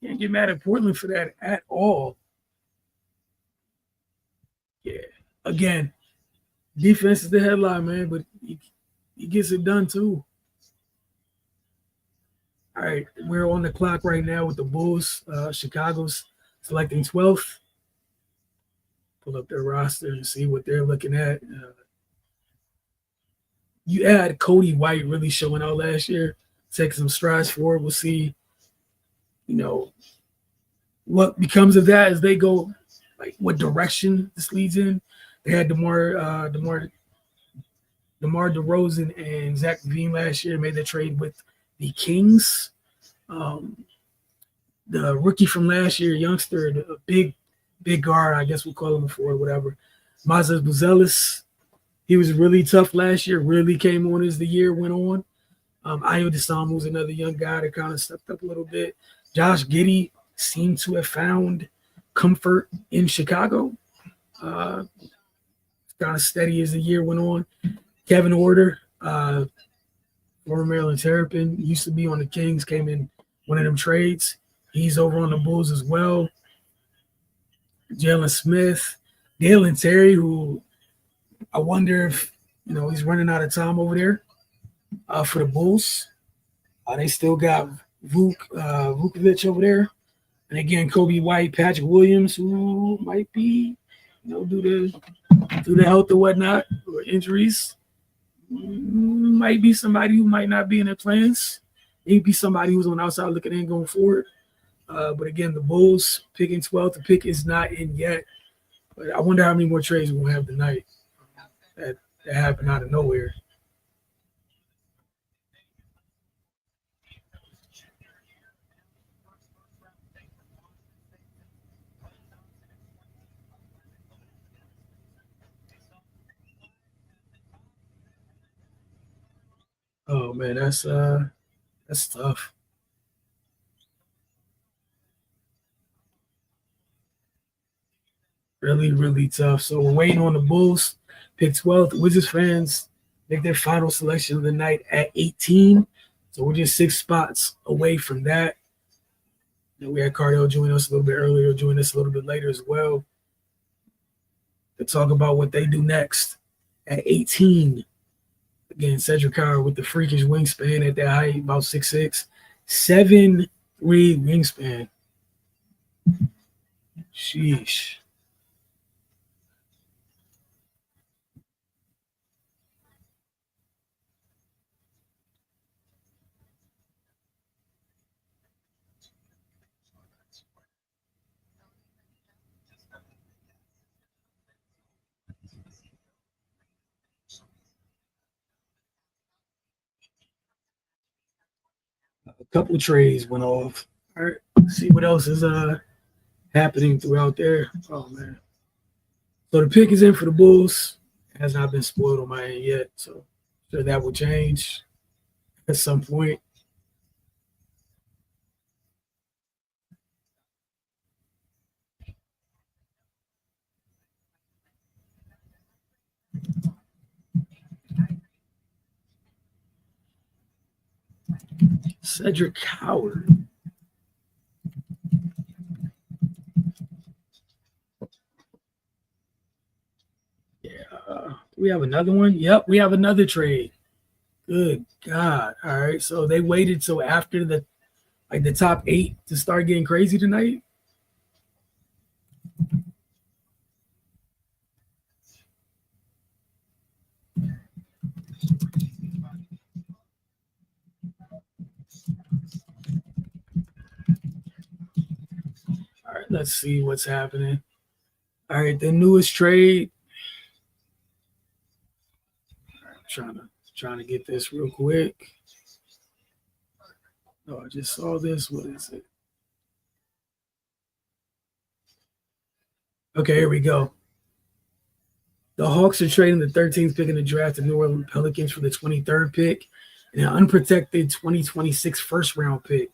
Can't get mad at Portland for that at all. Yeah. Again, defense is the headline, man, but he gets it done too. All right, we're on the clock right now with the Bulls. Chicago's selecting 12th. Pull up their roster and see what they're looking at. you had Cody White really showing out last year, taking some strides forward. We'll see, you know, what becomes of that as they go, like what direction this leads in. They had DeMar DeRozan and Zach LaVine last year, made the trade with the Kings. The rookie from last year, youngster, a big guard, I guess we'll call him a forward, whatever. Mazas Buzelis, he was really tough last year, really came on as the year went on. Ayo Desamu was another young guy that kind of stepped up a little bit. Josh Giddey seemed to have found comfort in Chicago. Kind of steady as the year went on. Kevin Order, former Maryland Terrapin, used to be on the Kings, came in one of them trades. He's over on the Bulls as well. Jalen Smith, Dalen Terry, who I wonder if, he's running out of time over there for the Bulls. They still got Vukovic over there. And again, Kobe White, Patrick Williams, who might be, due to health or whatnot, or injuries, might be somebody who might not be in their plans. Maybe somebody who's on the outside looking in going forward. But again, the Bulls picking 12th. The pick is not in yet. But I wonder how many more trades we're going to have tonight that happen out of nowhere. Oh man, that's tough. Really, really tough. So we're waiting on the Bulls. Pick 12th. Wizards fans make their final selection of the night at 18. So we're just 6 spots away from that. And we had Cardell join us a little bit earlier, join us a little bit later as well, to talk about what they do next at 18. Again, Cedric Howard with the freakish wingspan at that height, about 6'6", 7'3" wingspan. Sheesh. A couple trades went off. All right, let's see what else is happening throughout there. Oh man. So the pick is in for the Bulls. It has not been spoiled on my end yet. So sure that will change at some point. Cedric Howard. Yeah. We have another one? Yep, we have another trade. Good God. All right. So they waited till after the top 8 to start getting crazy tonight. All right, let's see what's happening. All right, the newest trade. All right, trying to get this real quick. Oh, I just saw this. What is it? Okay, here we go. The Hawks are trading the 13th pick in the draft to New Orleans Pelicans for the 23rd pick and an unprotected 2026 first-round pick.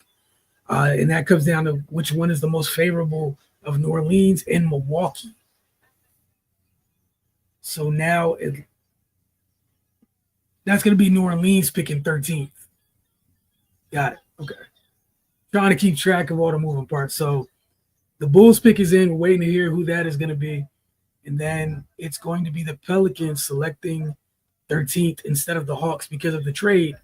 And that comes down to which one is the most favorable of New Orleans and Milwaukee. So now that's going to be New Orleans picking 13th. Got it. Okay. Trying to keep track of all the moving parts. So the Bulls pick is in. We're waiting to hear who that is going to be. And then it's going to be the Pelicans selecting 13th instead of the Hawks because of the trade.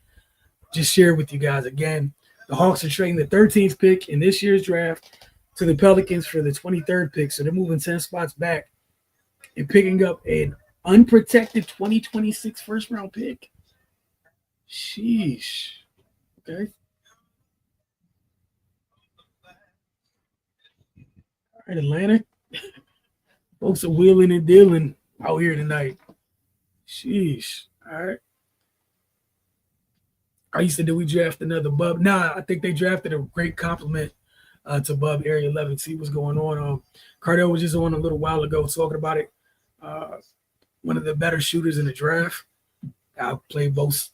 Just share with you guys again. The Hawks are trading the 13th pick in this year's draft to the Pelicans for the 23rd pick. So they're moving 10 spots back and picking up an unprotected 2026 first-round pick. Sheesh. Okay. All right, Atlanta. Folks are wheeling and dealing out here tonight. Sheesh. All right. I used to do we draft another Bub. Nah, I think they drafted a great compliment to Bub Area 11. See what's going on. Cardell was just on a little while ago talking about it. Uh, one of the better shooters in the draft. I play both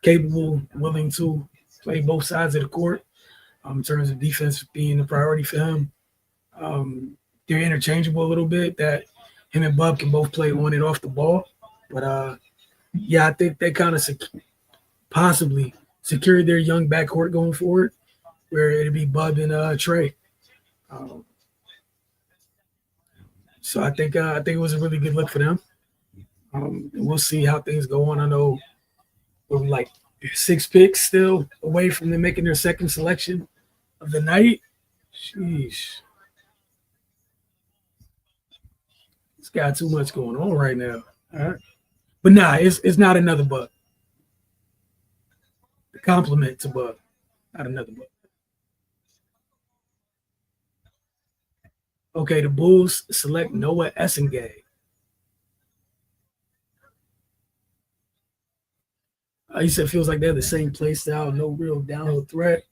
capable, willing to play both sides of the court. In terms of defense being a priority for him. They're interchangeable a little bit. That him and Bub can both play on and off the ball. But yeah, I think they kind of possibly secured their young backcourt going forward, where it'd be Bub and Trey. So I think it was a really good look for them. We'll see how things go on. I know we're like 6 picks still away from them making their second selection of the night. Sheesh. It's got too much going on right now. All right. But nah, it's not another Bub. The compliment to Bub, not another Bub. Okay, the Bulls select Noah Essengay. He said feels like they have the same play style, no real downhill threat.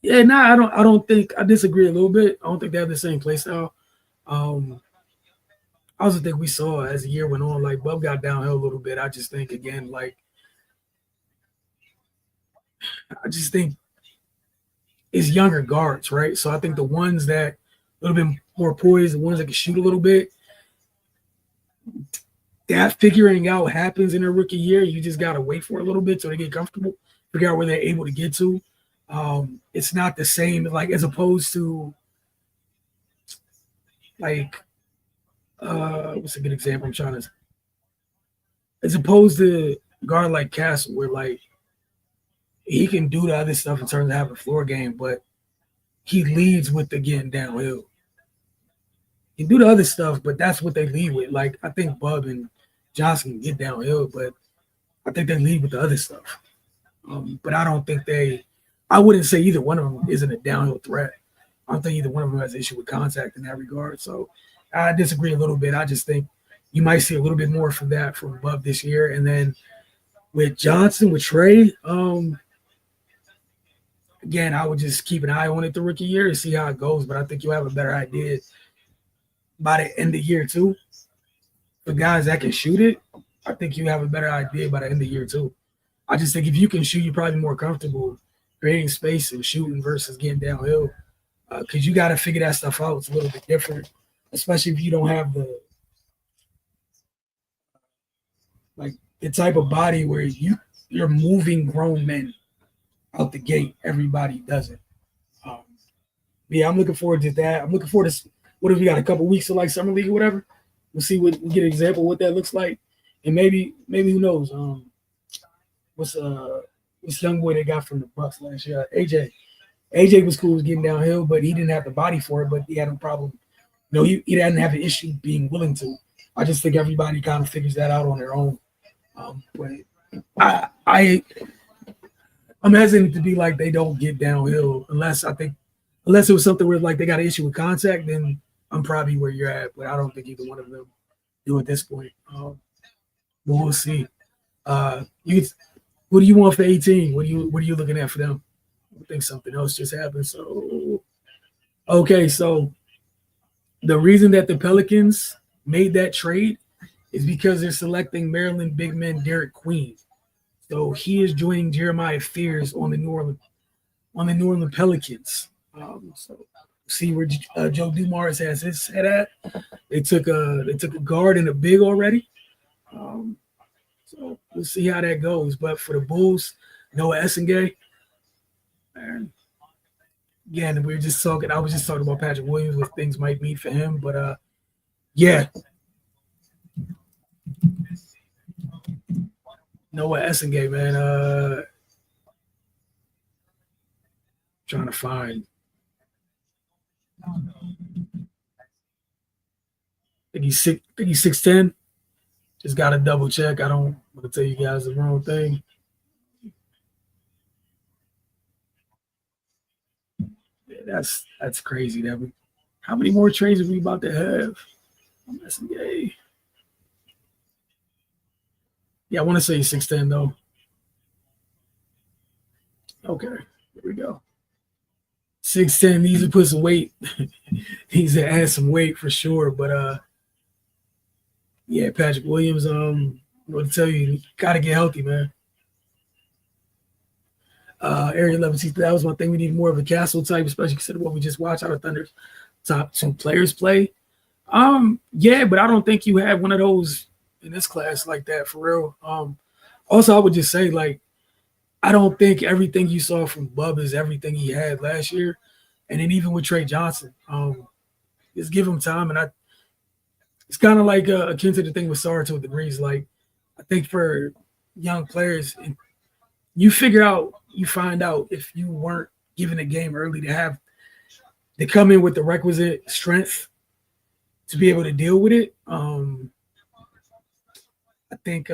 Yeah, I don't think I disagree a little bit. I don't think they have the same play style. I also think we saw as the year went on, like Bub got downhill a little bit. I just think again, like I just think it's younger guards, right? So I think the ones that a little bit more poised, the ones that can shoot a little bit, that figuring out happens in their rookie year. You just gotta wait for a little bit so they get comfortable, figure out where they're able to get to. It's not the same, like as opposed to like what's a good example? I'm trying to, as opposed to guard like Castle, where like he can do the other stuff in terms of having a floor game, but he leads with the getting downhill. He can do the other stuff, but that's what they lead with. Like I think Bub and Johnson can get downhill, but I think they lead with the other stuff. But I don't think I wouldn't say either one of them isn't a downhill threat. I don't think either one of them has an issue with contact in that regard. So I disagree a little bit. I just think you might see a little bit more from that from Bub this year. And then with Johnson, with Trey, again, I would just keep an eye on it the rookie year and see how it goes. But I think you'll have a better idea by the end of year two. For guys that can shoot it, I think you have a better idea by the end of year two. I just think if you can shoot, you're probably more comfortable creating space and shooting versus getting downhill. Because you got to figure that stuff out. It's a little bit different, especially if you don't have the type of body where you're moving grown men out the gate. Everybody does it. Yeah, I'm looking forward to that. I'm looking forward to what if we got a couple weeks of like summer league or whatever. We'll see what we get an example of what that looks like, and maybe who knows? What's this young boy they got from the Bucks last year? AJ. AJ was cool, was getting downhill, but he didn't have the body for it. But he had a problem. No, he didn't have an issue being willing to. I just think everybody kind of figures that out on their own. But I'm hesitant to be like they don't get downhill unless it was something where like they got an issue with contact, then I'm probably where you're at. But I don't think either one of them do at this point. But we'll see. What do you want for 18? What are you looking at for them? I think something else just happened. So okay, so the reason that the Pelicans made that trade is because they're selecting Maryland big man Derek Queen. So he is joining Jeremiah Fears on the New Orleans Pelicans. So see where Joe Dumars has his head at. They took a guard and a big already. So we'll see how that goes. But for the Bulls, Noah Essengay. And again, I was just talking about Patrick Williams, what things might mean for him. But yeah. Noah Essengay, man. Trying to find. I think he's 6'10". Just got to double check. I don't I'm gonna tell you guys the wrong thing. Yeah, that's crazy. How many more trades are we about to have? I'm yay. Yeah, I want to say 6'10" though. Okay, here we go. 6'10" needs to put some weight. Needs to add some weight for sure. But yeah, Patrick Williams. I'm going to tell you, got to get healthy, man. Area 11, that was one thing. We need more of a Castle type, especially considering what we just watched out of Thunder's top 2 players play. Yeah, but I don't think you have one of those in this class like that for real. Also, I would just say, like, I don't think everything you saw from Bub is everything he had last year. And then even with Trey Johnson, just give him time. And it's kind of like akin to the thing with Sarr to a degree. Like, I think for young players, you find out if you weren't given a game early to come in with the requisite strength to be able to deal with it. I think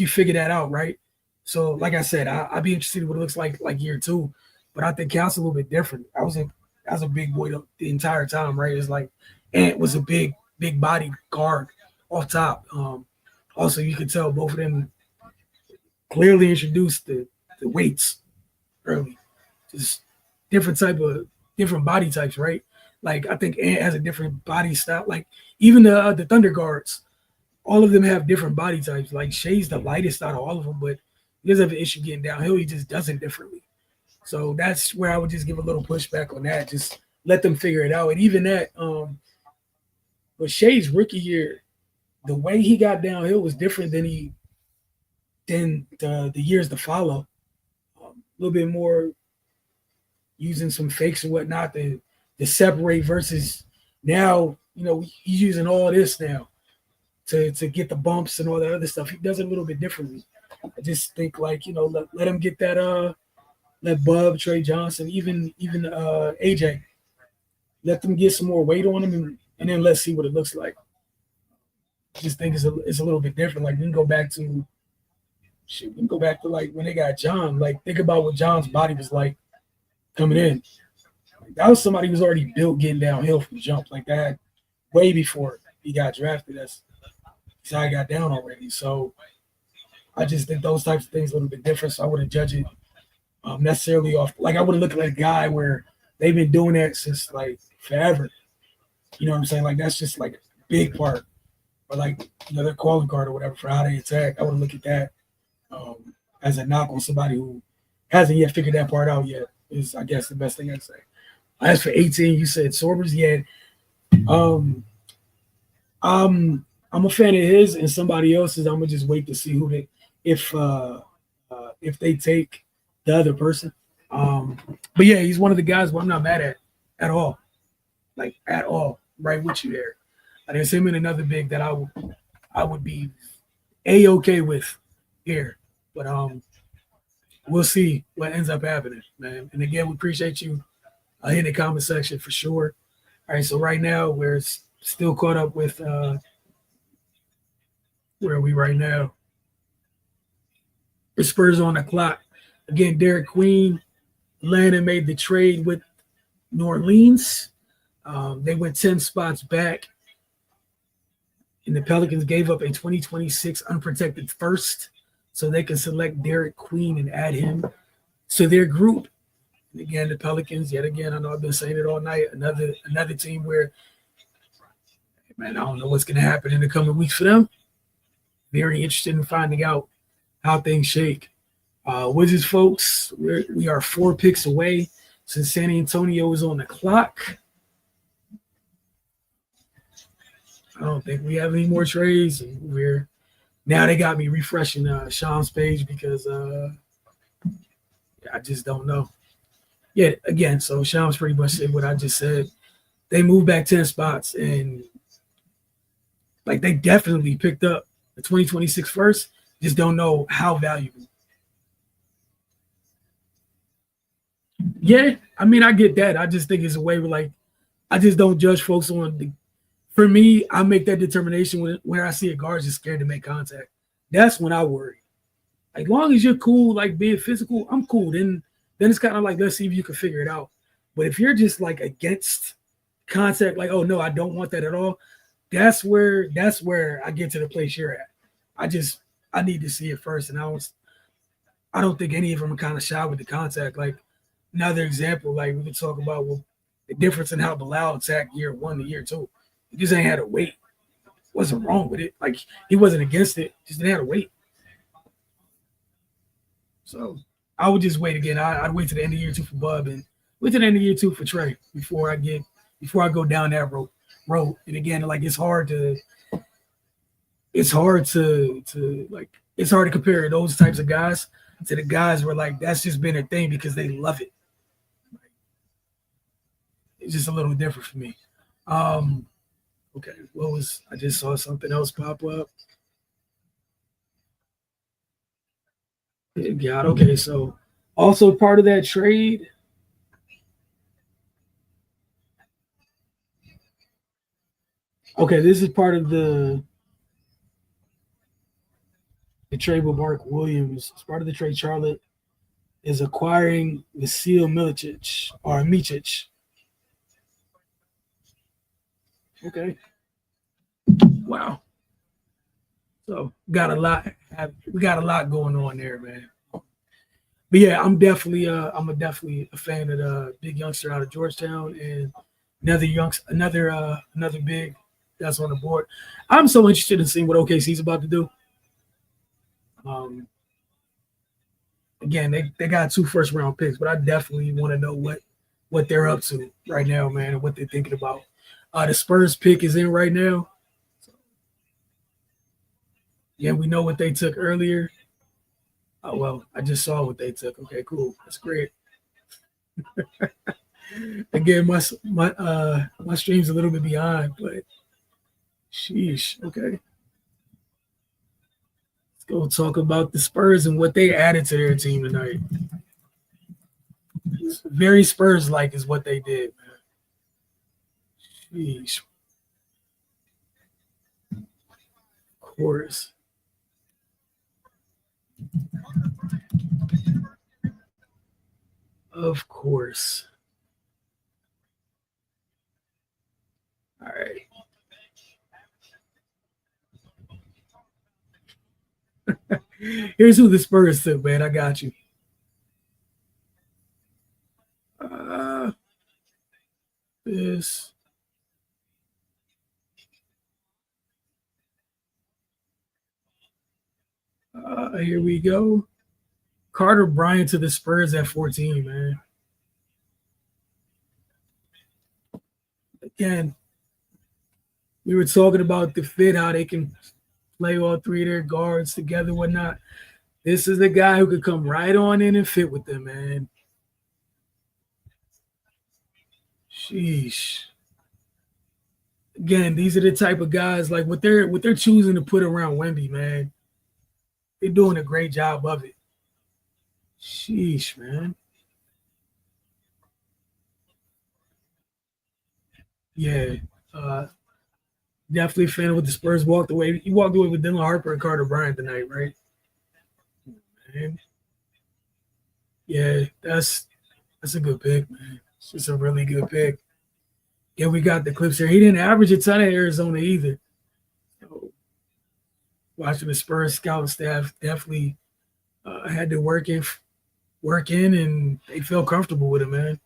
you figure that out, right? So, like I said, I'd be interested in what it looks like year 2, but I think Cal's a little bit different. I was a big boy the entire time, right? It's like Ant was a big body guard off top. Also, you could tell both of them clearly introduced the weights early, just different body types, right? Like I think Ant has a different body style. Like even the Thunder guards, all of them have different body types. Like Shay's the lightest out of all of them, but he doesn't have an issue getting downhill. He just does it differently. So that's where I would just give a little pushback on that. Just let them figure it out. And even that, but Shay's rookie year, the way he got downhill was different than the years to follow. A little bit more using some fakes and whatnot to separate versus now, he's using all this now to get the bumps and all that other stuff. He does it a little bit differently. I just think let him get that let Bub, Trey Johnson, even AJ, let them get some more weight on him and then let's see what it looks like. I just think it's a little bit different. Like we can go back to like when they got John. Like think about what John's body was like coming in. Like, that was somebody who was already built getting downhill from jump like that way before he got drafted. That's how he got down already. So I just think those types of things a little bit different. So I wouldn't judge it necessarily off. Like I wouldn't look at a guy where they've been doing that since like forever. You know what I'm saying? Like that's just like a big part. Or like their calling card or whatever for how they attack. I wouldn't look at that as a knock on somebody who hasn't yet figured that part out yet. Is I guess the best thing I'd say. As for 18, you said Sorbers. Yeah, I'm a fan of his and somebody else's. I'm gonna just wait to see if they take the other person. But yeah, he's one of the guys who I'm not mad at all, like at all. Right with you there. There's him and another big that I would be A-okay with here, but we'll see what ends up happening, man. And again, we appreciate you in the comment section for sure. All right, so right now we're still caught up with where are we right now? The Spurs on the clock. Again, Derek Queen, Atlanta made the trade with New Orleans. They went 10 spots back. And the Pelicans gave up a 2026 unprotected first so they can select Derek Queen and add him to their group. And again, the Pelicans, yet again, I know I've been saying it all night, another team where, man, I don't know what's going to happen in the coming weeks for them. Very interested in finding out how things shake. Wizards, folks, we are 4 picks away since San Antonio is on the clock. I don't think we have any more trades. And now they got me refreshing Sean's page because I just don't know. Yeah, again, so Sean's pretty much said what I just said. They moved back 10 spots and like they definitely picked up the 2026 first. Just don't know how valuable. Yeah, I mean, I get that. I just think it's a way where like I just don't judge folks on the. For me, I make that determination when I see a guard just scared to make contact. That's when I worry. Like, long as you're cool, like being physical, I'm cool. Then it's kind of like, let's see if you can figure it out. But if you're just like against contact, like, oh no, I don't want that at all. That's where I get to the place you're at. I need to see it first, and I don't think any of them are kind of shy with the contact. Like, another example, like we could talk about, well, the difference in how Bilal attacked year 1 to year 2. He just ain't had to wait. Wasn't wrong with it. Like, he wasn't against it. Just didn't have to wait. So I would just wait again. I'd wait to the end of year 2 for Bub and wait to the end of year 2 for Trey before I go down that road. And again, like, it's hard to compare those types of guys to the guys where, like, that's just been a thing because they love it. It's just a little different for me. Okay, I just saw something else pop up. God, okay, so also part of that trade. Okay, this is part of the trade with Mark Williams. As part of the trade, Charlotte is acquiring Vasil Micic. Okay. Wow. So we got a lot going on there, man. But yeah, I'm definitely a fan of the big youngster out of Georgetown and another big that's on the board. I'm so interested in seeing what OKC's about to do. Again, they got 2 first-round picks, but I definitely want to know what they're up to right now, man, and what they're thinking about. The Spurs pick is in right now. Yeah, we know what they took earlier. Oh, well, I just saw what they took. Okay, cool. That's great. Again, my stream's a little bit behind, but sheesh. Okay. Let's go talk about the Spurs and what they added to their team tonight. Very Spurs-like is what they did, man. Sheesh. Of course. Of course. All right. Here's who the Spurs took, man. I got you. This. Here we go. Carter Bryant to the Spurs at 14, man. Again, we were talking about the fit, how they can play all 3 of their guards together, whatnot. This is the guy who could come right on in and fit with them, man. Sheesh. Again, these are the type of guys, like, what they're choosing to put around Wemby, man. They're doing a great job of it. Sheesh, man. Yeah. Definitely a fan of what the Spurs walked away. He walked away with Dylan Harper and Carter Bryant tonight, right? Man. Yeah, that's a good pick, man. It's just a really good pick. Yeah, we got the clips here. He didn't average a ton of Arizona either. So, watching the Spurs scouting staff definitely had to work in, and they felt comfortable with him, man.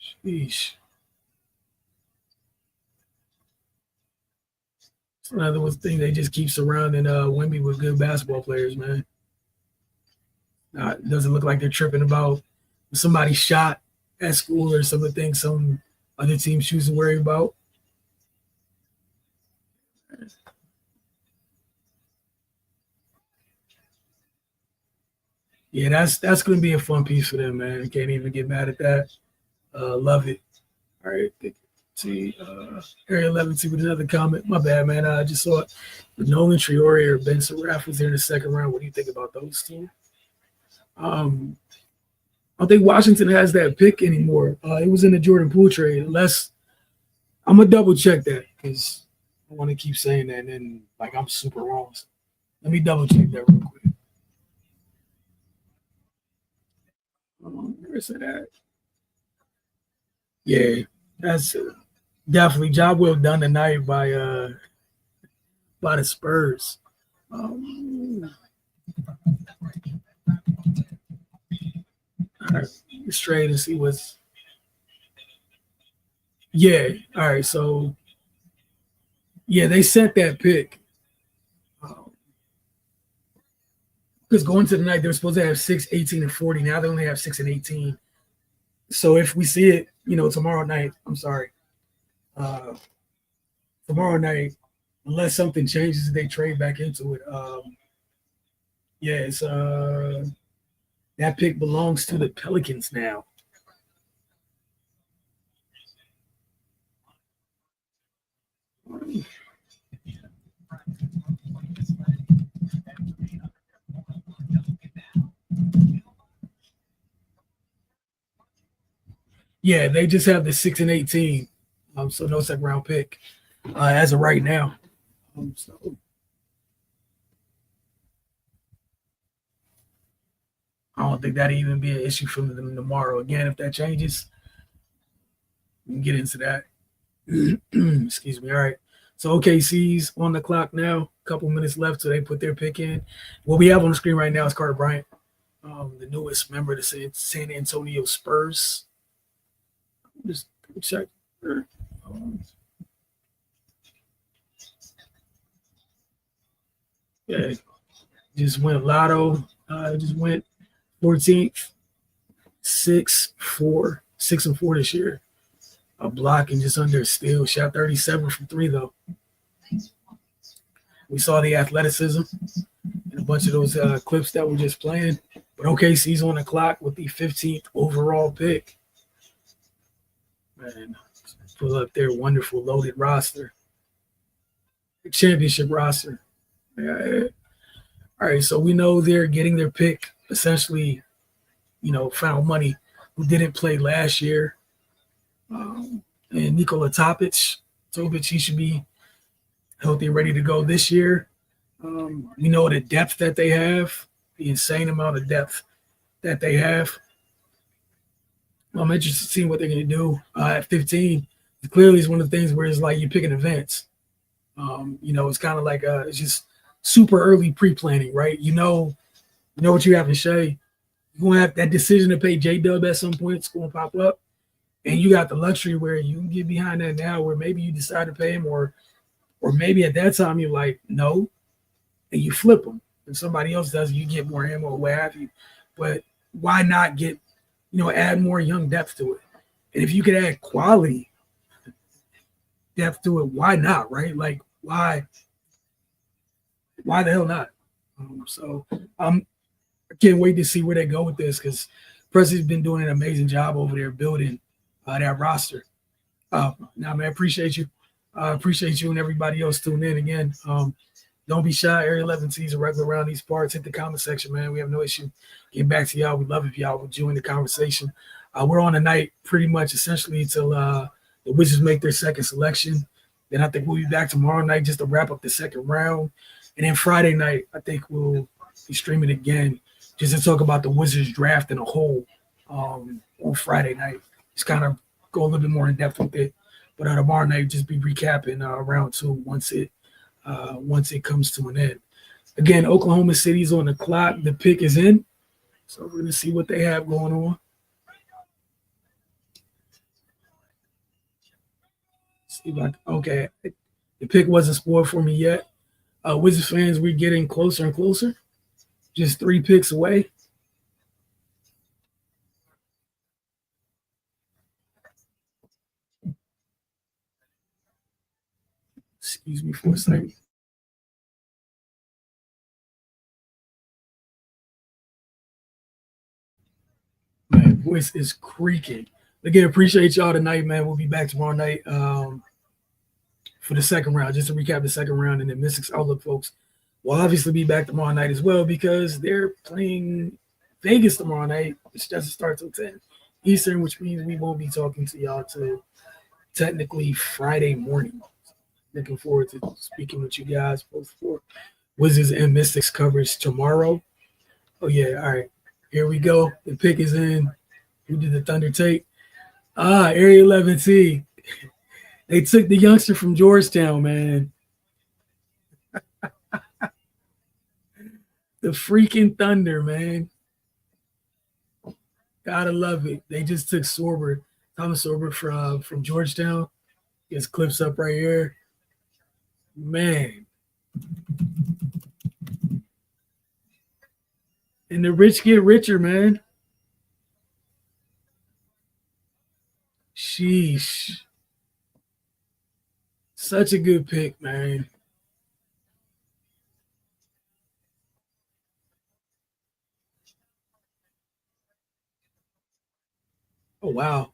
Sheesh. It's another thing, they just keep surrounding Wemby with good basketball players, man. It doesn't look like they're tripping about somebody shot at school or some of the things some other teams choose to worry about. Yeah, that's going to be a fun piece for them, man. Can't even get mad at that. Love it. All right. See, Area 11 with another comment. My bad, man. I just saw it. Nolan Triori or Ben Seraph was there in the second round. What do you think about those two? I don't think Washington has that pick anymore. It was in the Jordan Poole trade. Unless I'm gonna double check that because I want to keep saying that, and then like I'm super wrong. Let me double check that real quick. Where's it at? Yeah, that's definitely job well done tonight by the Spurs. Um, all right, straight and see what's. Yeah, all right. So yeah, they sent that pick because going to the night they were supposed to have 6, 18, and 40. Now they only have 6 and 18. So if we see it, tomorrow night. I'm sorry, uh, tomorrow night, unless something changes, they trade back into it. Yeah, it's that pick belongs to the Pelicans now. Yeah, they just have the 6 and 18. So no second round pick as of right now. So I don't think that'd even be an issue for them tomorrow. Again, if that changes, we can get into that. Excuse me. All right. So OKC's on the clock now. A couple minutes left till they put their pick in. What we have on the screen right now is Carter Bryant, the newest member of the San Antonio Spurs. Just check. Yeah, just went lotto. Just went 14th, 6-4, 6-4 this year. A block and just under a steal. Shot 37 from 3 though. We saw the athleticism and a bunch of those clips that we're just playing. But OKC's on the clock with the 15th overall pick. Man, pull up their wonderful loaded roster, championship roster. Yeah. All right, so we know they're getting their pick essentially, found money who didn't play last year. And Nikola Topic, he should be healthy and ready to go this year. We know the depth that they have, the insane amount of depth that they have. I'm interested to see what they're going to do at 15. Clearly, it's one of the things where it's like you're picking events. It's kind of like it's just super early pre-planning, right? You know what you have in Shea. You're going to have that decision to pay J-Dub at some point. It's going to pop up. And you got the luxury where you can get behind that now where maybe you decide to pay him or maybe at that time you're like, no, and you flip him. And somebody else does, you get more ammo or what have you. But why not get, add more young depth to it? And if you could add quality depth to it, why not, right? Like, why the hell not? I can't wait to see where they go with this because President's been doing an amazing job over there building that roster. Man, I appreciate you. I appreciate you and everybody else tuning in again. Don't be shy. Area 11 sees a regular around these parts. Hit the comment section, man. We have no issue getting back to y'all. We love if y'all would join the conversation. We're on tonight pretty much essentially until the Wizards make their second selection. Then I think we'll be back tomorrow night just to wrap up the second round. And then Friday night, I think we'll be streaming again just to talk about the Wizards draft in a whole on Friday night. Just kind of go a little bit more in depth with it. But tomorrow night, just be recapping round 2 once it comes to an end. Again, Oklahoma City's on the clock. The pick is in. So we're going to see what they have going on. See if okay. The pick wasn't spoiled for me yet. Wizards fans, we're getting closer and closer. Just 3 picks away. Excuse me for a second. Man, voice is creaking. Again, appreciate y'all tonight, man. We'll be back tomorrow night for the second round, just to recap the second round. And then Mystics Outlook, folks, will obviously be back tomorrow night as well because they're playing Vegas tomorrow night, which doesn't start till 10 Eastern, which means we won't be talking to y'all till technically Friday morning. Looking forward to speaking with you guys both for Wizards and Mystics coverage tomorrow. Oh yeah, all right. Here we go. The pick is in. Who did the Thunder take? Area 11T. They took the youngster from Georgetown, man. The freaking Thunder, man. Gotta love it. They just took Sorber, Thomas Sorber from Georgetown. His clips up right here. Man. And the rich get richer, man. Sheesh. Such a good pick, man. Oh, wow.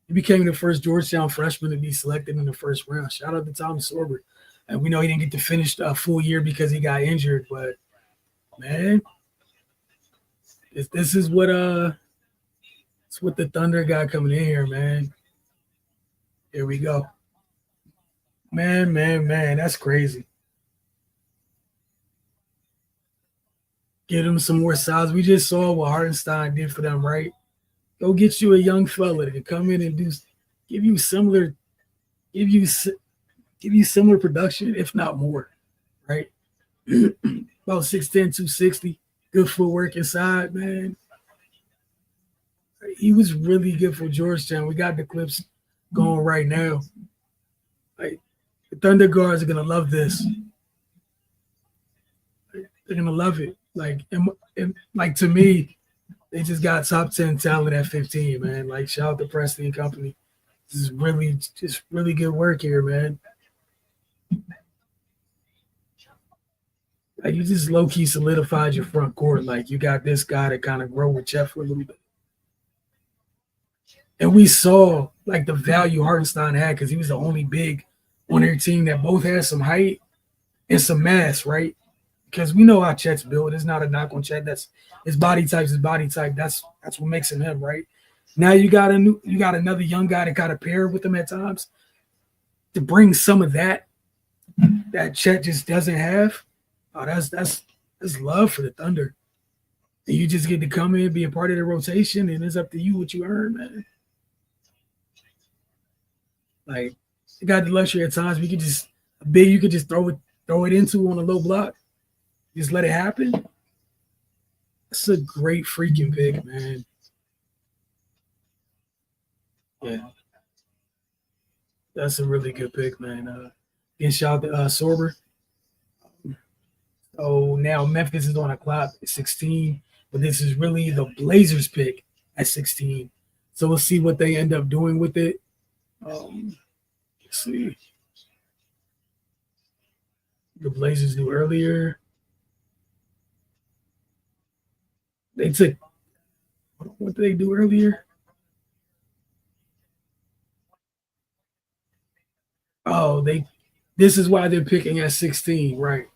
He became the first Georgetown freshman to be selected in the first round. Shout out to Thomas Sorber. And we know he didn't get to finish a full year because he got injured, but man, this is what it's what the Thunder got coming in here, man. Here we go. Man, that's crazy. Get them some more size. We just saw what Hartenstein did for them, right? Go get you a young fella to come in and give you similar production, if not more, right? About 6'10", 260. Good footwork inside, man. He was really good for Georgetown. We got the clips going right now. Like the Thunder guards are gonna love this. They're gonna love it. Like and like to me, they just got top 10 talent at 15, man. Like shout out to Preston and company. This is really good work here, man. Like you just low key solidified your front court. Like you got this guy to kind of grow with Jeff for a little bit. And we saw like the value Hartenstein had because he was the only big on their team that both had some height and some mass, right? Because we know how Chet's built. It's not a knock on Chet. That's his body type's his body type. That's what makes him him, right? Now you got another young guy to kind of pair with him at times to bring some of that Chet just doesn't have. Oh, that's love for the Thunder. And you just get to come in, be a part of the rotation, and it's up to you what you earn, man. Like you got the luxury at times. You could just throw it into on a low block. Just let it happen. That's a great freaking pick, man. Yeah. That's a really good pick, man. Again, shout out to Sorber. So now Memphis is on a clock at 16, but this is really the Blazers pick at 16. So we'll see what they end up doing with it. Let's see. The Blazers do earlier. They took what did they do earlier? Oh, this is why they're picking at 16, right?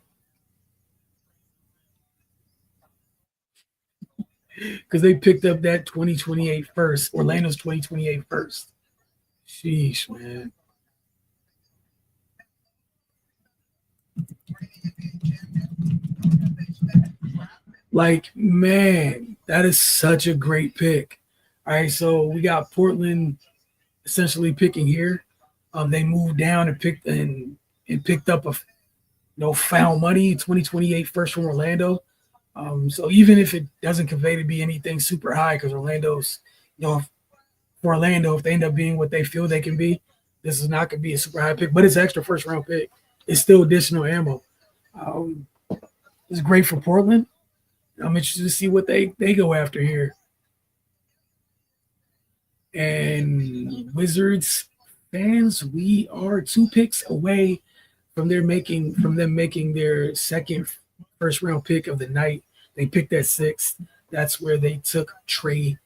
Because they picked up that 2028 first, Orlando's 2028 first. Sheesh, man. Like, man, that is such a great pick. All right, so we got Portland essentially picking here. They moved down and picked up found money 2028 first from Orlando. So even if it doesn't convey to be anything super high, because Orlando's, for Orlando, if they end up being what they feel they can be, this is not going to be a super high pick, but it's extra first round pick. It's still additional ammo. It's great for Portland. I'm interested to see what they go after here. And Wizards fans, we are 2 picks away from them making their second first round pick of the night. They picked at 6th. That's where they took Trey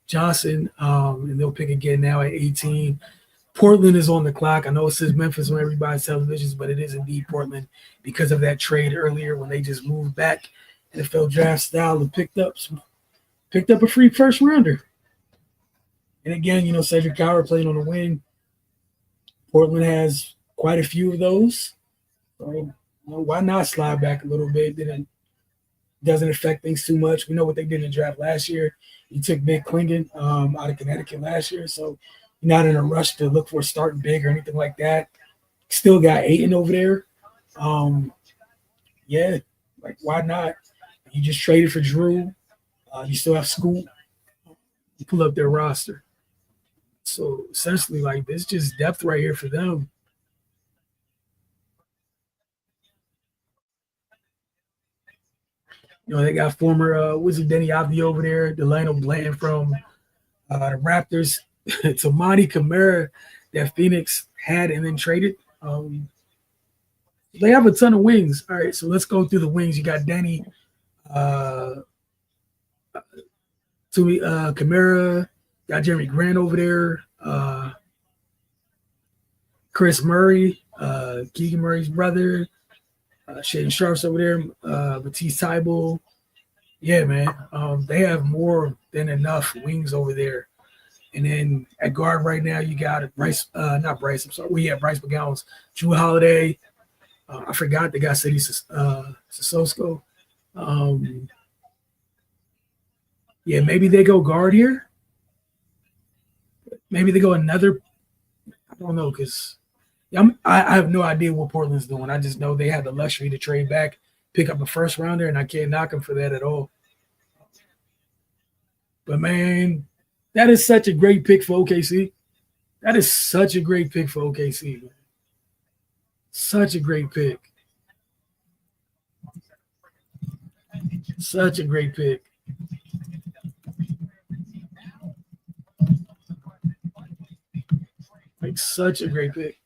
Johnson, and they'll pick again now at 18. Portland is on the clock. I know it says Memphis on everybody's televisions, but it is indeed Portland because of that trade earlier when they just moved back NFL draft style and picked up a free first rounder. And again, Cedric Coward playing on the wing. Portland has quite a few of those. So why not slide back a little bit? Didn't Doesn't affect things too much. We know what they did in the draft last year. You took Big Klingon out of Connecticut last year, so you're not in a rush to look for starting big or anything like that. Still got Aiden over there. Um, yeah, like why not? You just traded for Drew. You still have Scoop. You pull up their roster. So essentially, like there's just depth right here for them. They got former Wizard Denny Avdi over there, Delano Blanton from the Raptors, Tamani Kamara that Phoenix had and then traded. They have a ton of wings. All right, so let's go through the wings. You got Denny, uh, Kamara, got Jeremy Grant over there, Chris Murray, Keegan Murray's brother, Shaden Sharp's over there, Matisse Thybulle. Yeah, man. They have more than enough wings over there. And then at guard right now, you got Bryce, not Bryce, I'm sorry. Bryce McGowan's, Drew Holiday. I forgot the guy said he's Sissoko. Yeah, maybe they go guard here. Maybe they go another. I don't know because I have no idea what Portland's doing. I just know they had the luxury to trade back, pick up a first rounder, and I can't knock them for that at all. But man, that is such a great pick for OKC. That is such a great pick for OKC, man. Such a great pick. Such a great pick. Like such a great pick.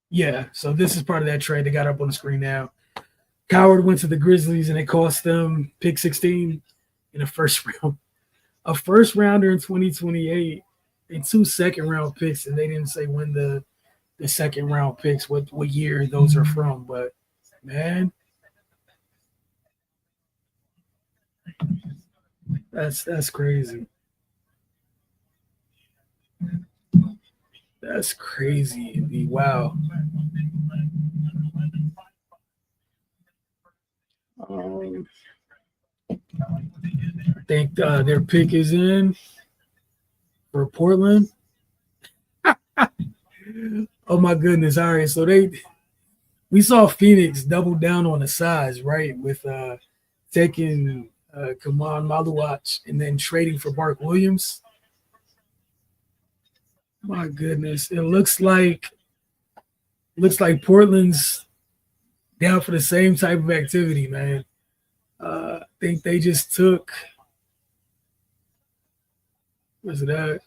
Yeah, so this is part of that trade. They got up on the screen now. Coward went to the Grizzlies and it cost them pick 16 in the first round. A first rounder in 2028 and 2 second-round picks, and they didn't say when the second-round picks, what year those are from. But, man, that's crazy. That's crazy. Wow. I think their pick is in for Portland. Oh my goodness! All right, so we saw Phoenix double down on the size, right? With taking Kaman Maluach and then trading for Mark Williams. My goodness, it looks like Portland's down for the same type of activity, man. I think they just took. What's it at?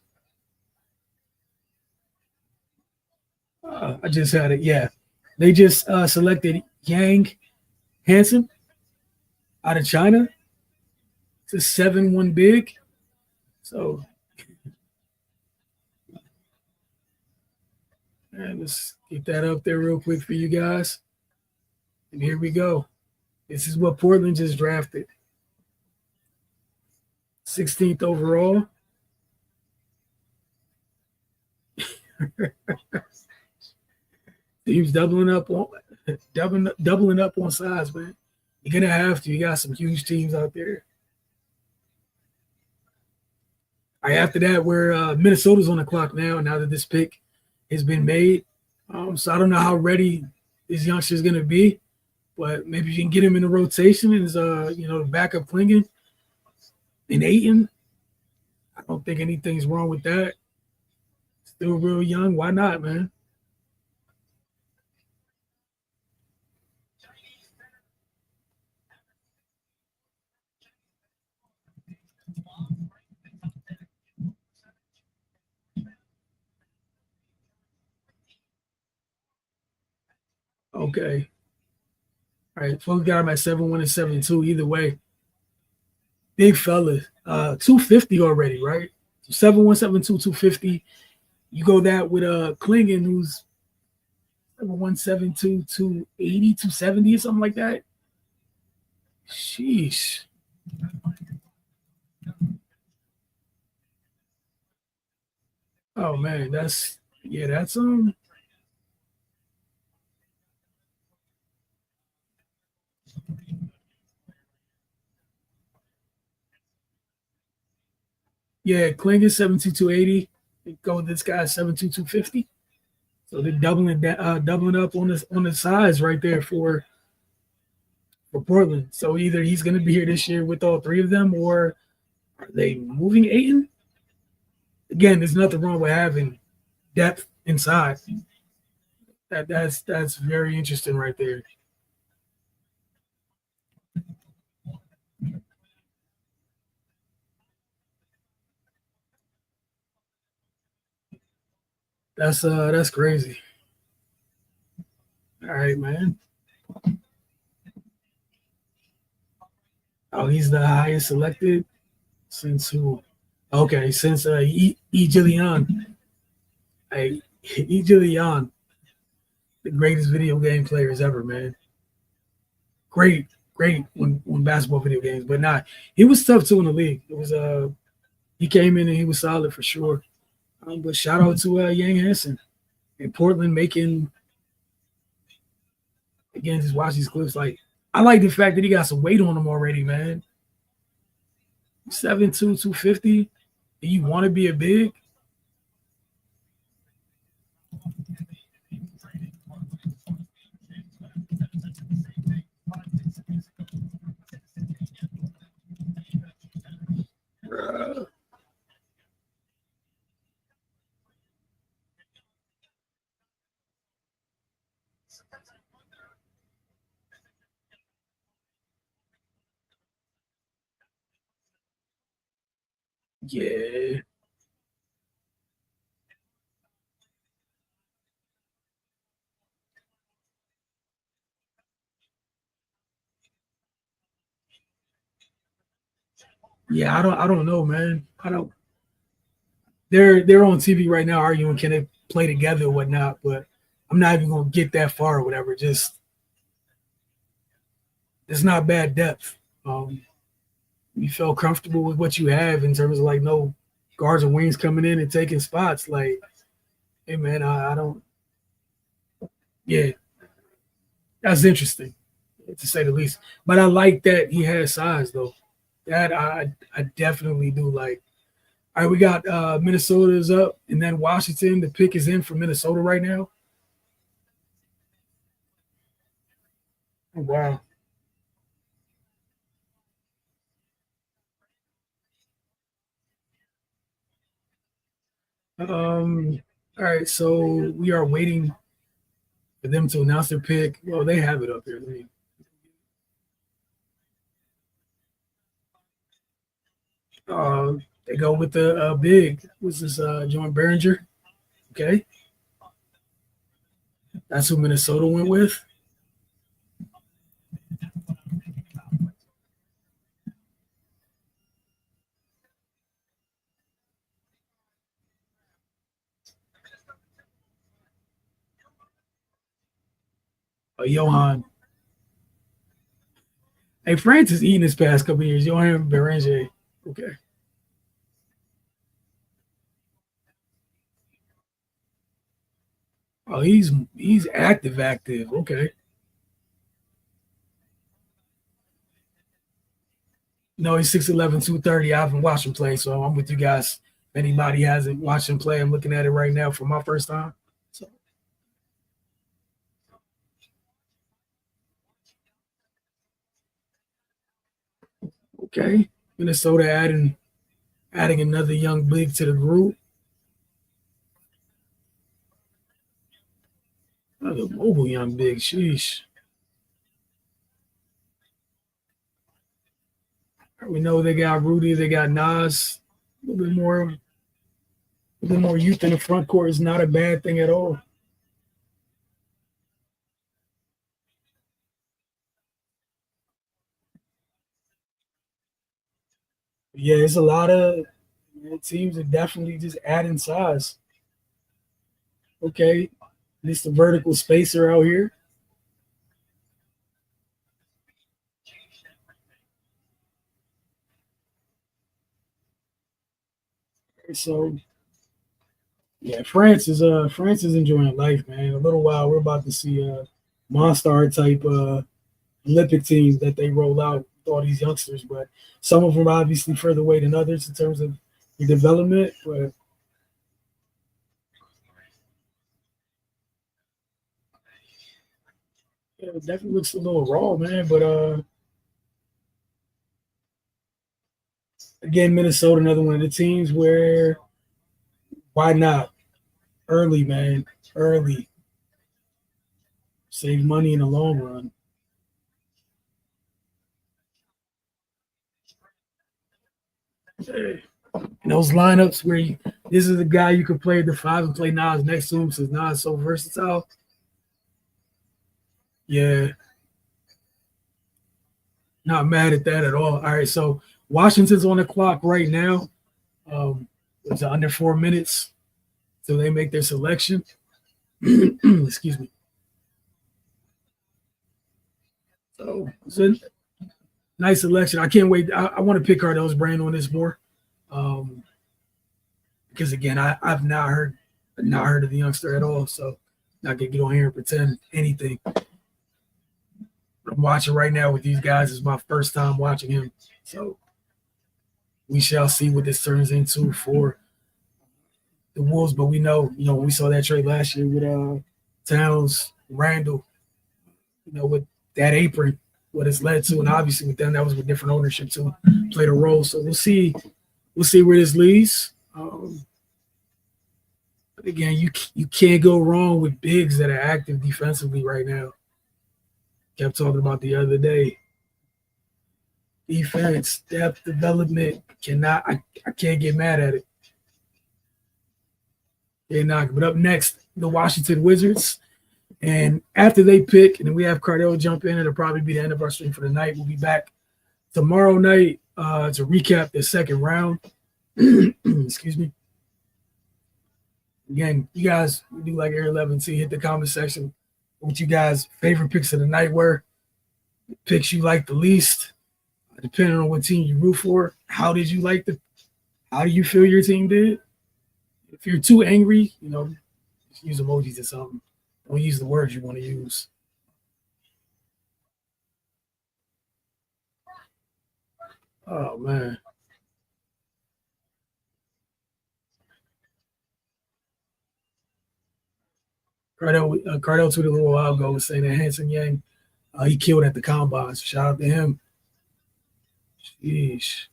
I just had it. Yeah, they just selected Yang Hansen out of China. It's a 7-1 big. So, and let's get that up there real quick for you guys. And here we go. This is what Portland just drafted. 16th overall. Teams doubling up on size, man. You're gonna have to. You got some huge teams out there. All right, after that, we're Minnesota's on the clock now. Now that this pick has been made, so I don't know how ready this youngster is gonna be, but maybe you can get him in the rotation as the backup Klingon and Ayton. I don't think anything's wrong with that. Still real young. Why not, man? Okay. All right. Folks got him at 7-1 and 7-2. Either way, big fella. 250 already, right? 7-1, 7-2, 250. You go that with Klingon, who's 7-1, 7-2, 280, 270, or something like that. Sheesh. Oh man, that's Yeah, Kling is 72280. Go with this guy 72250. So they're doubling up on the size right there for Portland. So either he's going to be here this year with all three of them, or are they moving Aiton? Again, there's nothing wrong with having depth inside. That's very interesting right there. That's crazy. All right, man. Oh, he's the highest selected since who? Okay, since E. Jillian. Hey, E. Jillian, the greatest video game players ever, man. Great when basketball video games, but not. He was tough too in the league. It was he came in and he was solid for sure. But shout out to Yang Hansen in Portland making, again, just watch these clips. Like, I like the fact that he got some weight on him already, man. 7'2", 250. And you want to be a big? Yeah. Yeah, I don't know, man. I don't. They're on TV right now arguing can they play together or whatnot, but I'm not even gonna get that far or whatever. Just it's not bad depth. You feel comfortable with what you have in terms of like no guards or wings coming in and taking spots. Like, hey man, I don't. Yeah, that's interesting to say the least. But I like that he has size though. That I definitely do like. All right, we got Minnesota's up, and then Washington. The pick is in for Minnesota right now. Oh, wow. All right, so we are waiting for them to announce their pick. Well, they have it up here. Uh, they go with the big. What's this? John Behringer. Okay, that's who Minnesota went with. Johan. Hey, France is eating this past couple years. Johan Behringer. Okay. Oh, he's active. Okay. No, he's 6'11", 230. I haven't watched him play, so I'm with you guys. If anybody hasn't watched him play, I'm looking at it right now for my first time. So, okay. Minnesota adding another young big to the group. Another mobile young big. Sheesh. We know they got Rudy, they got Nas. A little bit more youth in the front court is not a bad thing at all. Yeah, it's a lot of teams are definitely just adding size. Okay, at least the vertical spacer out here. So yeah, France is enjoying life, man. In a little while, we're about to see a Monstar type Olympic team that they roll out with all these youngsters. But some of them are obviously further away than others in terms of your development. But yeah, it definitely looks a little raw, man. But again, Minnesota, another one of the teams where why not early, man, early save money in the long run. Hey, and those lineups where this is a guy you could play at the five and play Nas next to him since Nas is so versatile. Yeah, not mad at that at all. All right, so Washington's on the clock right now. It's under 4 minutes till they make their selection. Excuse me. So it's a nice selection. I can't wait. I want to pick Cardell's brain on this more, um, because again, I've not heard of the youngster at all. So not gonna get on here and pretend anything. I'm watching right now with these guys. It's my first time watching him. So we shall see what this turns into for the Wolves. But we know, we saw that trade last year with Towns, Randall, with that apron, what it's led to. And obviously with them, that was with different ownership too, played a role. So we'll see. We'll see where this leads. But again, you can't go wrong with bigs that are active defensively right now. Kept talking about the other day. Defense, depth, development, I can't get mad at it. But up next, the Washington Wizards. And after they pick, and then we have Cardell jump in, it'll probably be the end of our stream for the night. We'll be back tomorrow night to recap the second round. Excuse me. Again, you guys do like Air 11T, hit the comment section what you guys' favorite picks of the night were, picks you like the least, depending on what team you root for. How do you feel your team did? If you're too angry, just use emojis or something. Don't use the words you want to use. Oh man. Cardell tweeted a little while ago was saying that Hanson Yang, he killed at the combine. So shout out to him. Sheesh.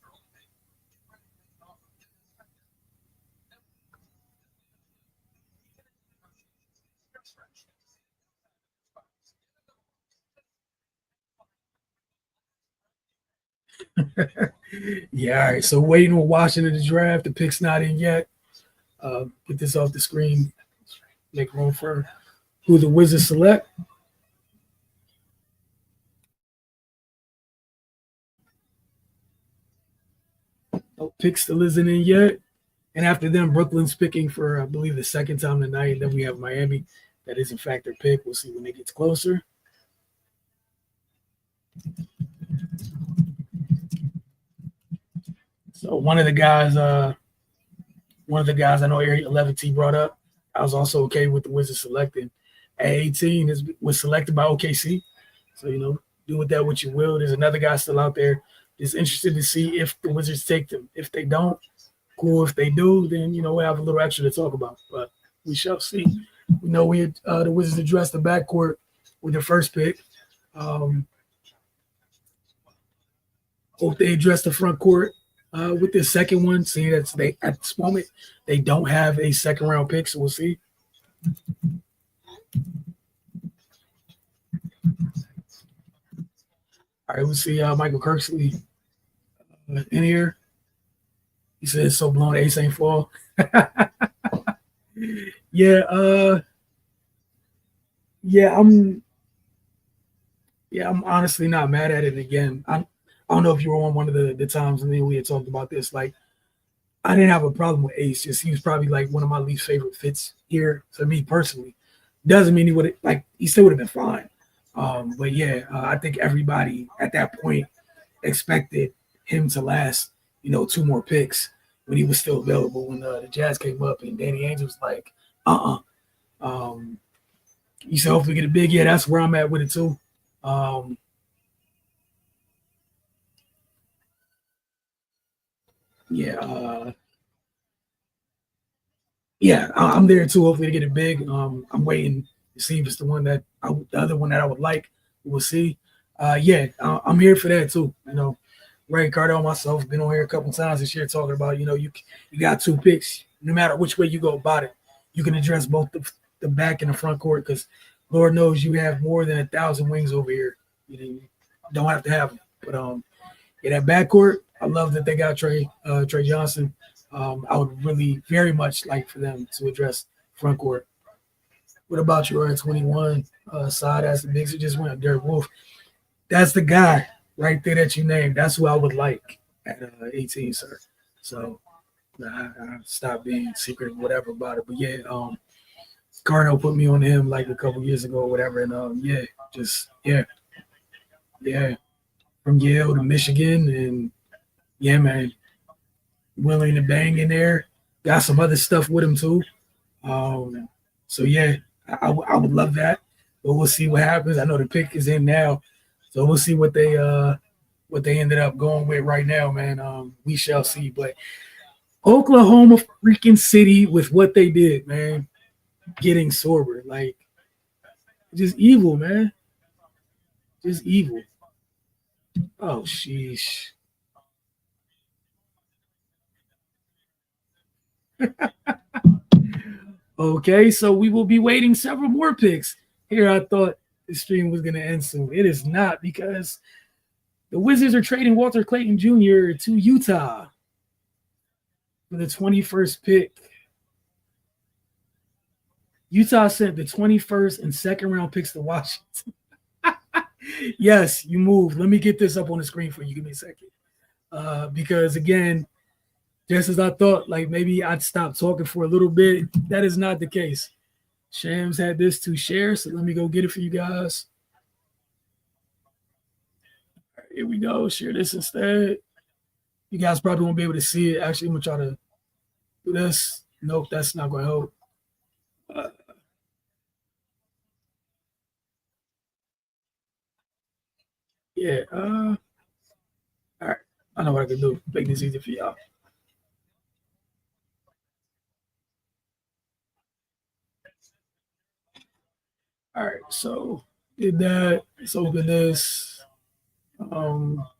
Yeah, all right. So waiting on Washington to draft. The pick's not in yet. Get this off the screen. Make room for who the Wizards select. No pick still isn't in yet. And after them, Brooklyn's picking for, I believe, the second time tonight. And then we have Miami. That is, in fact, their pick. We'll see when it gets closer. So one of the guys I know Area 11T brought up, I was also okay with the Wizards selecting. At 18 was selected by OKC. So, do with that what you will. There's another guy still out there that's interested to see if the Wizards take them. If they don't, cool. If they do, then, we'll have a little extra to talk about. But we shall see. We know the Wizards addressed the backcourt with their first pick. Hope they address the front court with the second one, seeing that at this moment they don't have a second round pick, so we'll see. All right, we'll see Michael Kirksley in here. He says so blown ace ain't fall. Yeah, I'm honestly not mad at it again. I don't know if you were on one of the times and then we had talked about this. Like, I didn't have a problem with Ace. Just he was probably like one of my least favorite fits here for me personally. Doesn't mean he still would have been fine. But yeah, I think everybody at that point expected him to last, 2 more picks when he was still available. When the Jazz came up and Danny Ainge was like, you said hopefully get a big. Yeah, that's where I'm at with it too. yeah, I'm there too. Hopefully to get it big. I'm waiting to see if it's the other one that I would like. We'll see. I'm here for that too. Ray Cardell, myself, been on here a couple times this year talking about, you got two picks. No matter which way you go about it, you can address both the back and the front court because Lord knows you have more than 1,000 wings over here. You don't have to have them. But that backcourt, I love that they got Trey Johnson. I would really very much like for them to address front court. What about you, at 21? Side as the bigs, it just went Derek Wolf. That's the guy right there that you named. That's who I would like at 18, sir. So I stopped being secret, whatever about it. But yeah, Cardinal put me on him like a couple years ago or whatever. And from Yale to Michigan. And yeah, man, willing to bang in there. Got some other stuff with him too. So yeah, I would love that. But we'll see what happens. I know the pick is in now. So we'll see what they ended up going with right now, man. We shall see. But Oklahoma freaking City with what they did, man. Getting Sorber. Like, just evil, man. Just evil. Oh, sheesh. Okay, so we will be waiting several more picks. Here I thought the stream was going to end soon. It is not because the Wizards are trading Walter Clayton Jr. to Utah for the 21st pick. Utah sent the 21st and second round picks to Washington. Yes, you moved. Let me get this up on the screen for you. Give me a second. Because again, just as I thought, like maybe I'd stop talking for a little bit. That is not the case. Shams had this to share, so let me go get it for you guys. Right, here we go. Share this instead. You guys probably won't be able to see it. Actually, I'm going to try to do this. Nope, that's not going to help. All right. I know what I can do. Make this easy for y'all. All right, so did that. Let's open this. All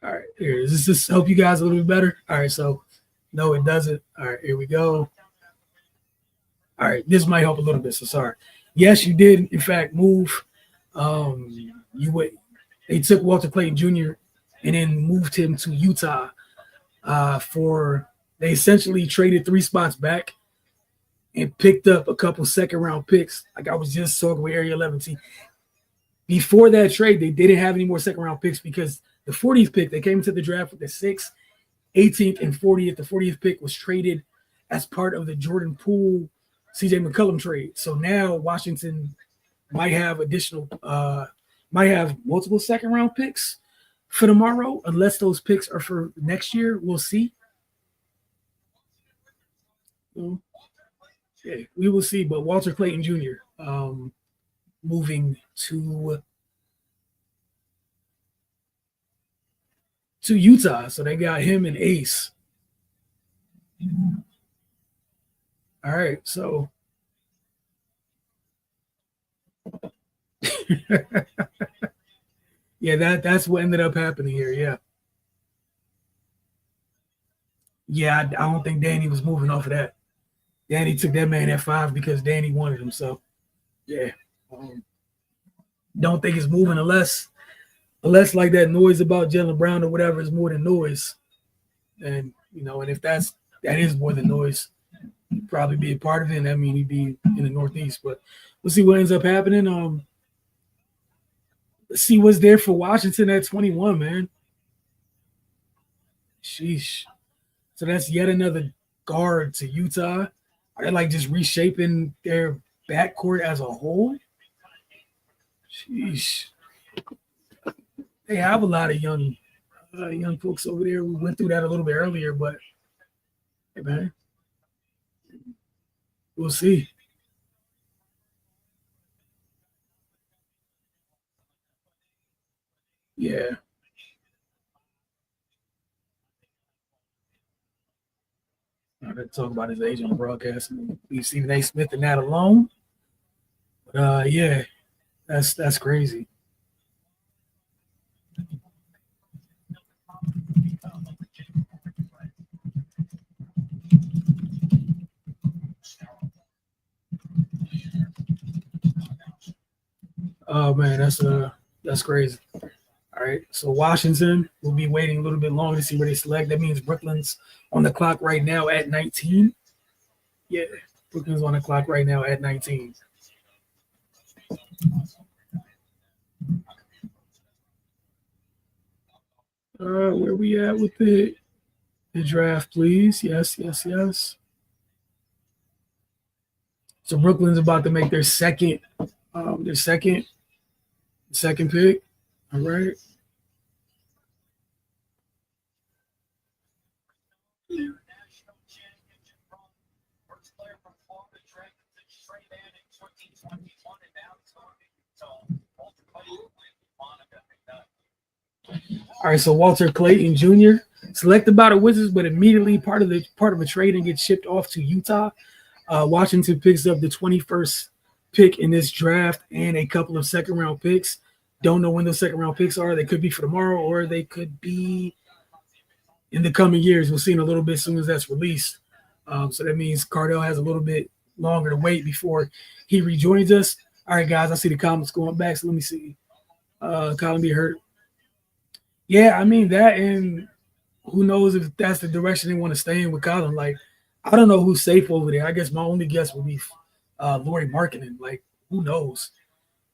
right, here. Does this help you guys a little bit better? All right, so no, it doesn't. All right, here we go. All right, this might help a little bit. So sorry. Yes, you did, in fact, move. They took Walter Clayton Jr. and then moved him to Utah they essentially traded 3 spots back and picked up a couple second round picks. Like I was just talking with Area 11 team. Before that trade, they didn't have any more second round picks because the 40th pick, they came into the draft with the 6th, 18th, and 40th. The 40th pick was traded as part of the Jordan Poole, CJ McCollum trade. So now Washington might have multiple second round picks for tomorrow, unless those picks are for next year. We'll see. Yeah, we will see. But Walter Clayton Jr. Moving to Utah, so they got him and Ace. All right, so yeah, that's what ended up happening here. Yeah, I don't think Danny was moving off of that. Danny took that man at 5 because Danny wanted him. So yeah, don't think it's moving unless like that noise about Jaylen Brown or whatever is more than noise. And and if that is more than noise, he'd probably be a part of it. And that mean he'd be in the Northeast. But we'll see what ends up happening. Let's see what's there for Washington at 21, man. Sheesh. So that's yet another guard to Utah. Are they like just reshaping their backcourt as a whole? Sheesh. They have a lot of young folks over there. We went through that a little bit earlier, but hey, man, we'll see. Yeah. I got to talk about his age on the broadcast. Leave Stephen A. Smith and that alone. But yeah, that's crazy. Oh man, that's crazy. All right, so Washington will be waiting a little bit longer to see where they select. That means Brooklyn's on the clock right now at 19. Yeah, Brooklyn's on the clock right now at 19. Where we at with the draft, please? Yes, yes, yes. So Brooklyn's about to make their second pick. All right. All right, so Walter Clayton Jr. selected by the Wizards, but immediately part of a trade and gets shipped off to Utah. Washington picks up the 21st pick in this draft and a couple of second round picks. Don't know when those second round picks are. They could be for tomorrow or they could be in the coming years. We'll see in a little bit as soon as that's released. So that means Cardell has a little bit longer to wait before he rejoins us. All right, guys, I see the comments going back. So let me see. Colin B. Hurt. Yeah, I mean that, and who knows if that's the direction they want to stay in with Colin. Like, I don't know who's safe over there. I guess my only guess would be Lauri Markkanen. Like, who knows?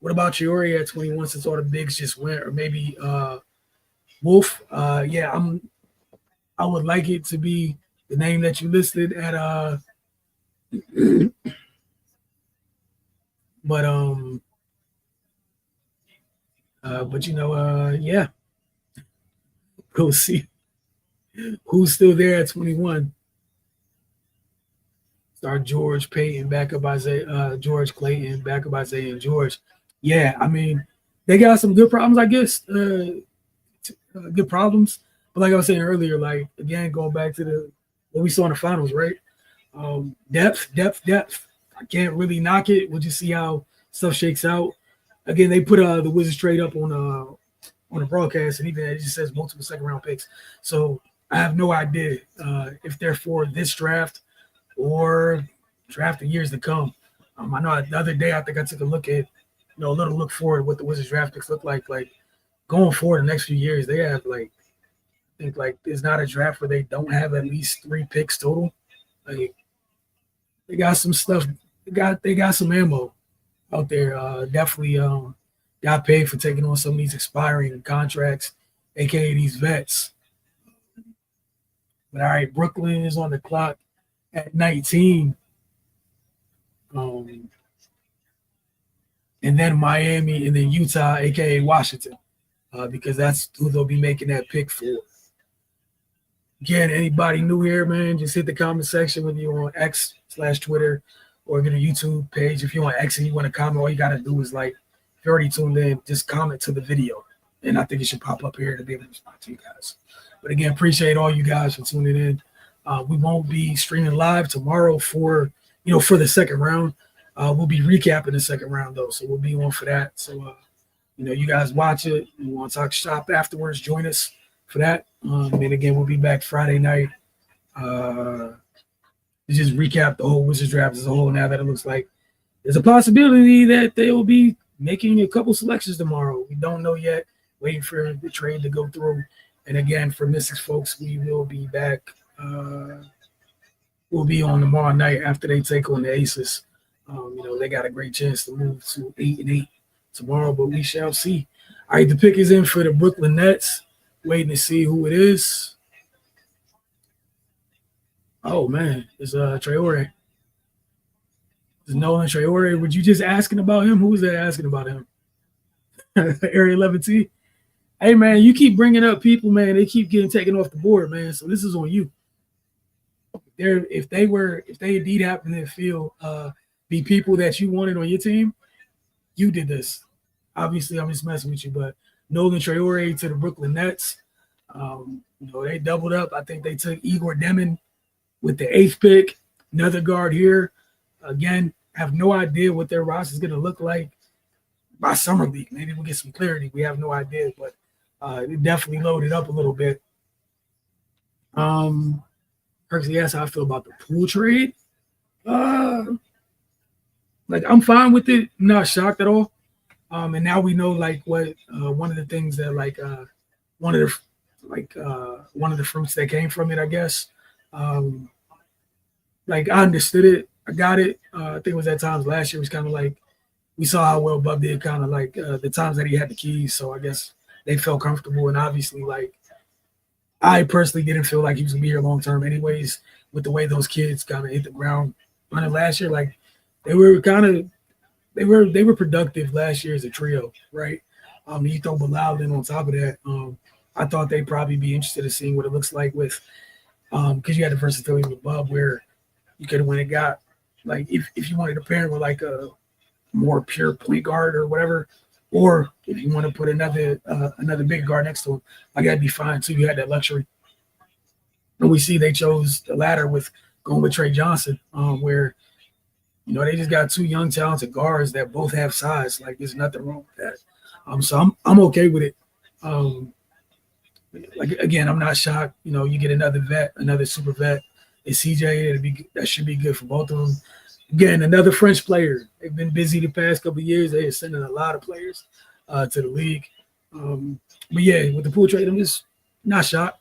What about Traore at 21 since all the bigs just went, or maybe Wolf? Yeah, I would like it to be the name that you listed at but yeah. Go see who's still there at 21. Start George Payton, backup Isaiah, George Clayton, backup Isaiah and George. Yeah, I mean, they got some good problems, I guess. Good problems. But like I was saying earlier, like again, going back to what we saw in the finals, right? Depth. I can't really knock it. We'll just see how stuff shakes out. Again, they put the Wizards trade up on the broadcast, and even it just says multiple second round picks. So I have no idea if they're for this draft or draft in years to come. I know the other day I think I took a look at, a little look forward what the Wizards draft picks look like. Like going forward the next few years, they have I think there's not a draft where they don't have at least 3 picks total. Like they got some stuff. They got some ammo out there. Definitely got paid for taking on some of these expiring contracts, aka these vets. But all right, Brooklyn is on the clock at 19. And then Miami, and then Utah, aka Washington, because that's who they'll be making that pick for. Again, anybody new here, man, just hit the comment section whether you're on X/Twitter or get a YouTube page. If you're on X and you want to comment, all you got to do is if you're already tuned in, just comment to the video. And I think it should pop up here to be able to respond to you guys. But again, appreciate all you guys for tuning in. We won't be streaming live tomorrow for the second round. We'll be recapping the second round though, so we'll be on for that. So you guys watch it. You want to talk shop afterwards? Join us for that. And again, we'll be back Friday night. To just recap the whole Wizards draft as a whole. Now that it looks like there's a possibility that they will be making a couple selections tomorrow. We don't know yet. Waiting for the trade to go through. And again, for Mystics folks, we will be back. We'll be on tomorrow night after they take on the Aces. They got a great chance to move to 8-8 tomorrow, but we shall see. All right, the pick is in for the Brooklyn Nets. Waiting to see who it is. Oh man, it's Traore. It's Nolan Traore. Were you just asking about him? Who was that asking about him? Area 11T. Hey man, you keep bringing up people, man. They keep getting taken off the board, man. So this is on you. If they indeed happen to feel be people that you wanted on your team, you did this. Obviously, I'm just messing with you, but Nolan Traore to the Brooklyn Nets. They doubled up. I think they took Igor Demon with the 8th pick, another guard here. Again, have no idea what their roster is going to look like by summer league. Maybe we'll get some clarity. We have no idea, but it definitely loaded up a little bit. Percy asked how I feel about the Poole trade. I'm fine with it. I'm not shocked at all. And now we know what one of the things that one of the fruits that came from it, I guess. I understood it. I got it. I think it was at times last year. It was kind of like we saw how well Bub did kind of the times that he had the keys. So I guess they felt comfortable. And obviously, I personally didn't feel like he was going to be here long term anyways with the way those kids kind of hit the ground running last year. They were productive last year as a trio, right? You throw Bilal in on top of that. I thought they'd probably be interested in seeing what it looks like with because you had the versatility with Bub where you could have went and got if you wanted to pair with a more pure point guard or whatever, or if you want to put another big guard next to him, that'd be fine too. You had that luxury. And we see they chose the latter with going with Trey Johnson, where they just got 2 young, talented guards that both have size. There's nothing wrong with that. So I'm okay with it. Again, I'm not shocked. You get another vet, another super vet. It's CJ. That should be good for both of them. Again, another French player. They've been busy the past couple of years. They are sending a lot of players to the league. But yeah, with the Poole trade, I'm just not shocked.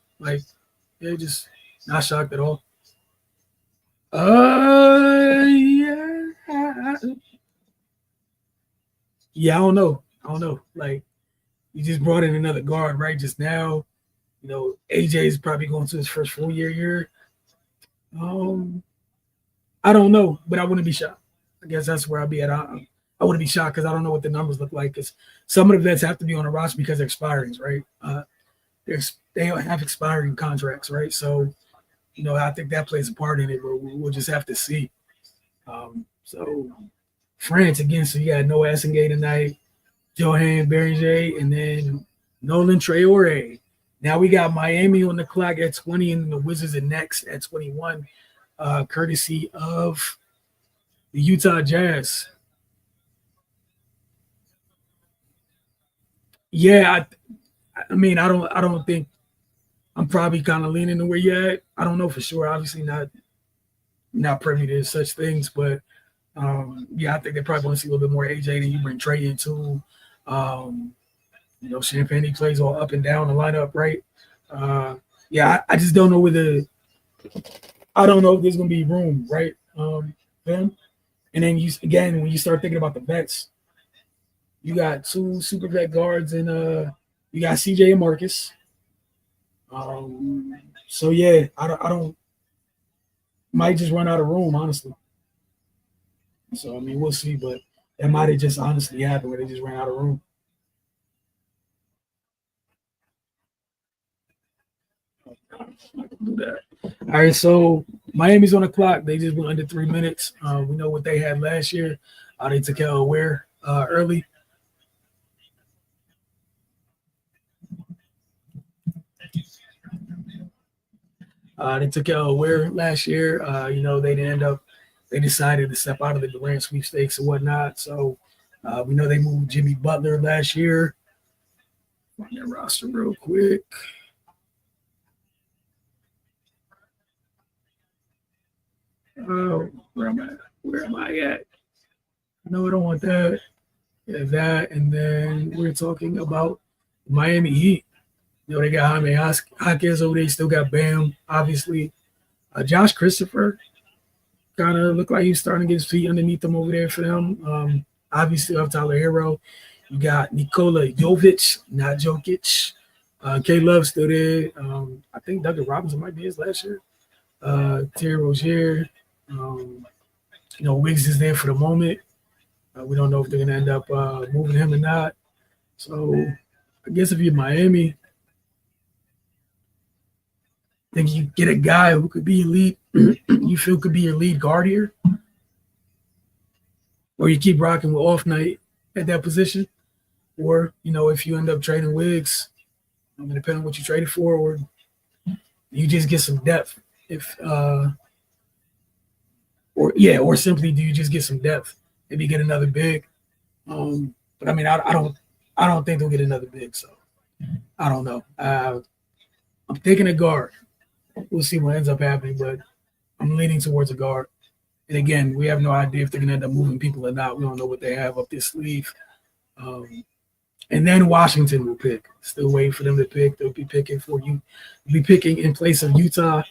Just not shocked at all. Yeah. Yeah, I don't know. You just brought in another guard right just now. AJ is probably going to his first full year. I don't know, but I wouldn't be shocked. I guess that's where I'll be at. I wouldn't be shocked because I don't know what the numbers look like. Because some of the vets have to be on the roster because they're expiring, right? They have expiring contracts, right? So, I think that plays a part in it, but we'll just have to see. So, France again. So you got Noah Essengate tonight, Johan Berger, and then Nolan Traore. Now we got Miami on the clock at 20 and the Wizards are next at 21, courtesy of the Utah Jazz. Yeah, I don't think I'm probably kind of leaning to where you're at. I don't know for sure. Obviously not privy to such things, but I think they probably want to see a little bit more AJ than you bring Trey into. Champagne plays all up and down the lineup, right? I just don't know I don't know if there's gonna be room, right? Them. And then when you start thinking about the vets, you got 2 super vet guards and you got CJ and Marcus. So yeah, I don't might just run out of room, honestly. So we'll see, but that might have just honestly happened where they just ran out of room. Do that. All right, so Miami's on the clock. They just went under 3 minutes. We know what they had last year. They took Kelly Ware early. They took Kelly Ware last year. They didn't end up. They decided to step out of the Durant sweepstakes and whatnot. So we know they moved Jimmy Butler last year. On their roster real quick. Oh, where am I? Where am I at? No, I don't want that. Yeah, that, and then we're talking about Miami Heat. They got Jaime Jaquez over there. Still got Bam, obviously. Josh Christopher kind of looked like he's starting to get his feet underneath them over there for them. Obviously, of Tyler Hero. You got Nikola Jovic, not Jokic. K Love still there. I think Duncan Robinson might be his last year. Terry Rozier. Wiggs is there for the moment. We don't know if they're going to end up moving him or not. So I guess if you're Miami, I think you get a guy who could be elite, you feel could be your lead guard here, or you keep rocking with Off Night at that position. or if you end up trading Wiggs, depending on what you traded for, or you just get some depth. If or simply do you just get some depth? Maybe get another big. But I mean, I don't think they'll get another big. So I don't know. I'm thinking a guard. We'll see what ends up happening, but I'm leaning towards a guard. And again, we have no idea if they're gonna end up moving people or not. We don't know what they have up their sleeve. And then Washington will pick. Still waiting for them to pick. They'll be picking for you. They'll be picking in place of Utah.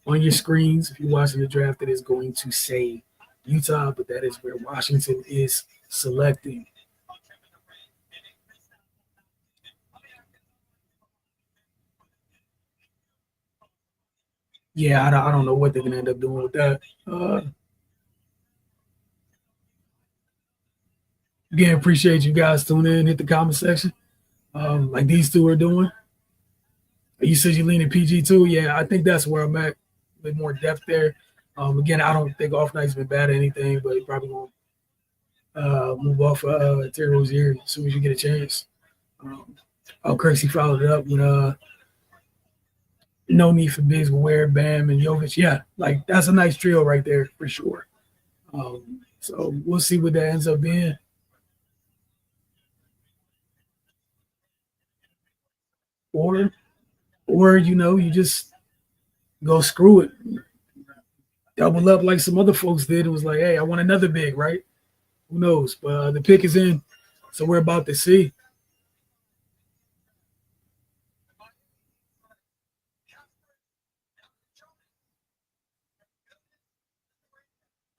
On your screens, if you're watching the draft, it is going to say Utah, but that is where Washington is selecting. Yeah, I don't know what they're going to end up doing with that. Again, appreciate you guys tuning in. Hit the comment section like these two are doing. You said you're leaning PG too. Yeah, I think that's where I'm at. A bit more depth there. Again, I don't think Off Night's been bad at anything, but he probably won't move off Terry Rozier as soon as you get a chance. Kirksey followed it up with no need for bigs with Ware, Bam, and Jovic. Yeah, like that's a nice trio right there for sure. So we'll see what that ends up being. Or you just go screw it, double up like some other folks did. It was like, hey, I want another big, right? Who knows? But the pick is in, so we're about to see.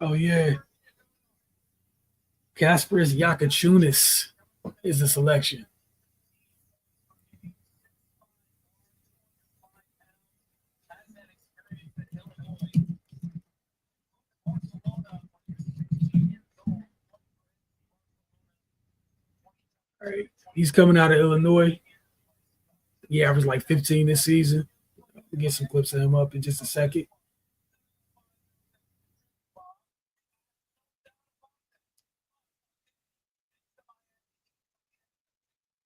Oh yeah, Kasparas Yakachunas is the selection. All right, he's coming out of Illinois. He averaged like 15 this season. We'll get some clips of him up in just a second.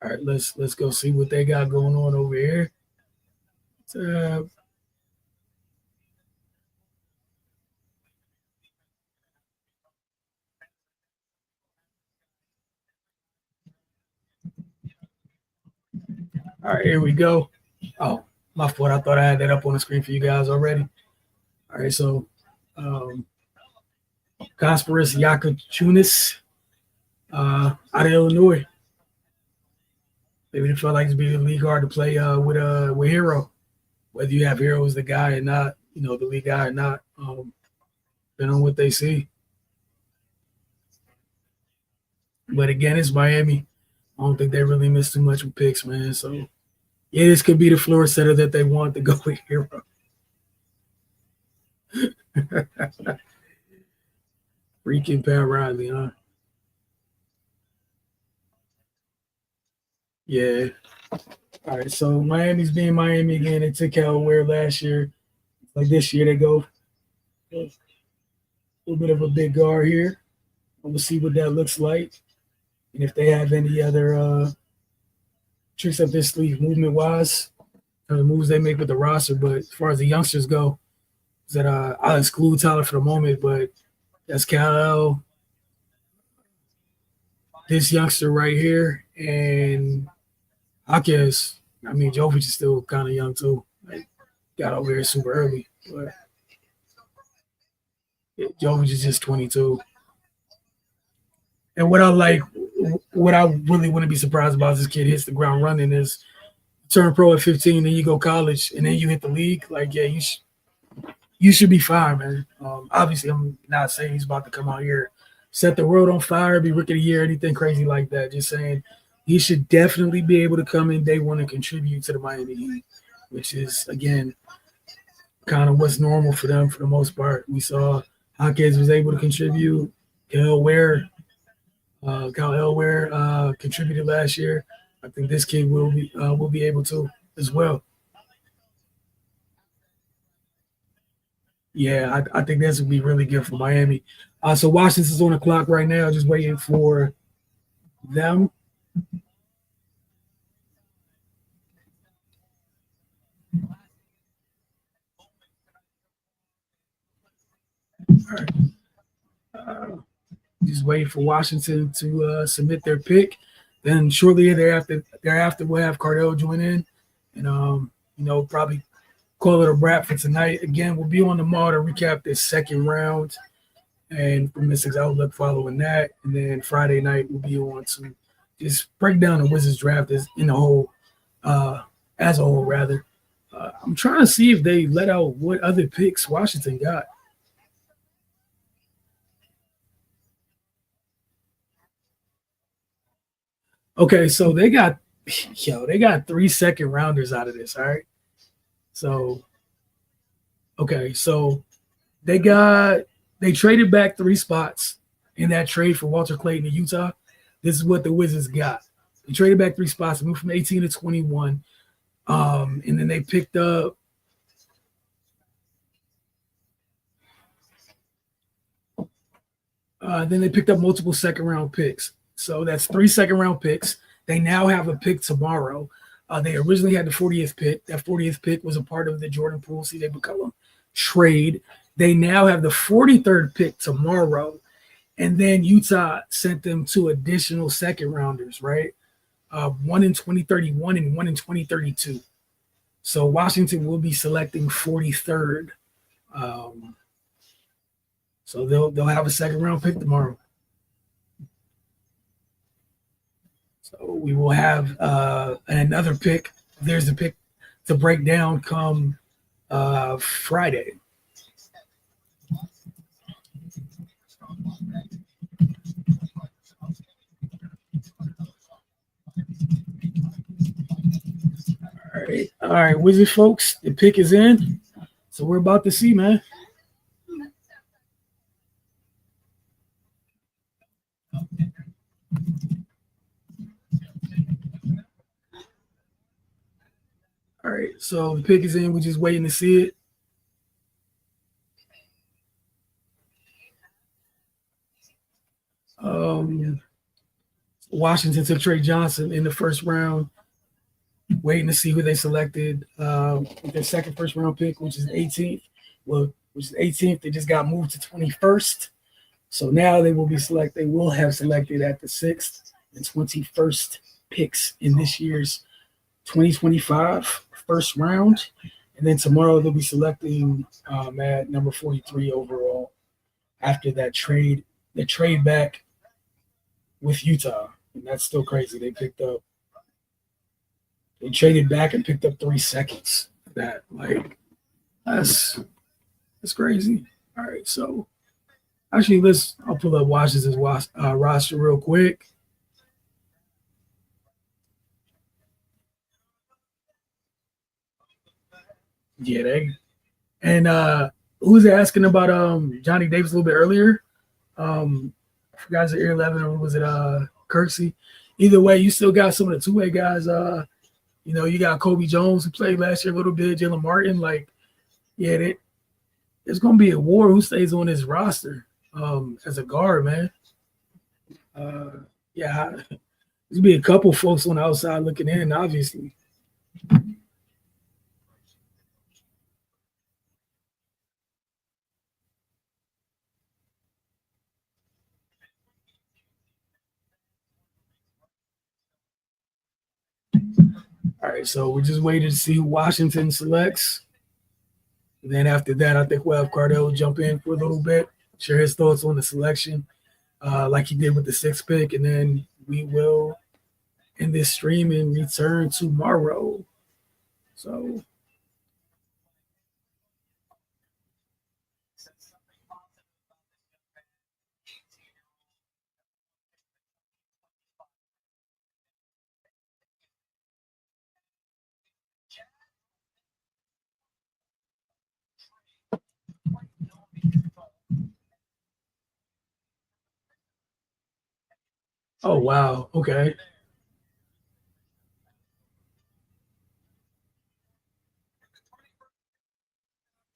All right, let's go see what they got going on over here. All right, here we go. Oh, my fault. I thought I had that up on the screen for you guys already. All right, so Kasparas Yakachunas out of Illinois. Maybe they felt like it's being league hard to play with Hero. Whether you have Hero as the guy or not, the league guy or not, depending on what they see. But again, it's Miami. I don't think they really missed too much with picks, man. So yeah, this could be the floor setter that they want to go with Hero. Freaking Pat Riley, huh? Yeah. All right. So Miami's being Miami again. They took Cal Ware last year. Like this year, they go a little bit of a big guard here. We'll see what that looks like, and if they have any other tricks up their sleeve, movement wise, the moves they make with the roster. But as far as the youngsters go, is that I'll exclude Tyler for the moment, but that's Cal, this youngster right here, and Jaquez. I mean, Jovic is still kind of young too. Like, got over here super early, but Jovic is just 22. And what I really wouldn't be surprised about this kid hits the ground running is turn pro at 15, then you go college, and then you hit the league. Like, yeah, you should be fine, man. Obviously, I'm not saying he's about to come out here, set the world on fire, be rookie of the year, anything crazy like that. Just saying he should definitely be able to come in day one and contribute to the Miami Heat, which is, again, kind of what's normal for them for the most part. We saw Hawkins was able to contribute. Kyle Elware contributed last year. I think this kid will be able to as well. Yeah, I think this would be really good for Miami. So Washington's on the clock right now, just waiting for them. All right. Uh, just waiting for Washington to submit their pick. Then shortly thereafter we'll have Cardell join in, and probably call it a wrap for tonight. Again, we'll be on tomorrow to recap this second round and for Mystics Outlook following that. And then Friday night we'll be on to just break down the Wizards draft as a whole rather. I'm trying to see if they let out what other picks Washington got. Okay, so they got 3 second rounders out of this. All right. So they traded back 3 spots in that trade for Walter Clayton to Utah. This is what the Wizards got. They traded back 3 spots, moved from 18 to 21. And then they picked up multiple second round picks. So that's 3 second round picks. They now have a pick tomorrow. They originally had the 40th pick. That 40th pick was a part of the Jordan Poole, CJ McCollum trade. They now have the 43rd pick tomorrow. And then Utah sent them 2 additional second rounders, right? One in 2031 and one in 2032. So Washington will be selecting 43rd. So they'll have a second round pick tomorrow. So we will have another pick. There's a pick to break down come Friday. All right, Wizard folks, the pick is in. So we're about to see, man. All right, so the pick is in. We're just waiting to see it. Washington took Trey Johnson in the first round. Waiting to see who they selected. Their second first round pick, which is 18th. Which is 18th. They just got moved to 21st. So now they will have selected at the 6th and 21st picks in this year's 2025 first round. And then tomorrow they'll be selecting at number 43 overall after that trade back with Utah. And that's still crazy. They traded back and picked up 3 seconds. That's crazy. All right, so actually I'll pull up Washington's roster real quick. Yeah, who was asking about Johnny Davis a little bit earlier? I forgot, is it Air 11 or was it Kirksey? Either way, you still got some of the two-way guys. You got Kobe Jones who played last year a little bit, Jalen Martin. There's gonna be a war who stays on this roster as a guard, man. There's gonna be a couple folks on the outside looking in, obviously. All right, so we're just waiting to see who Washington selects. And then after that, I think we'll have Cardell jump in for a little bit, share his thoughts on the selection, like he did with the 6th pick. And then we will end this stream and return tomorrow. So oh, wow. Okay.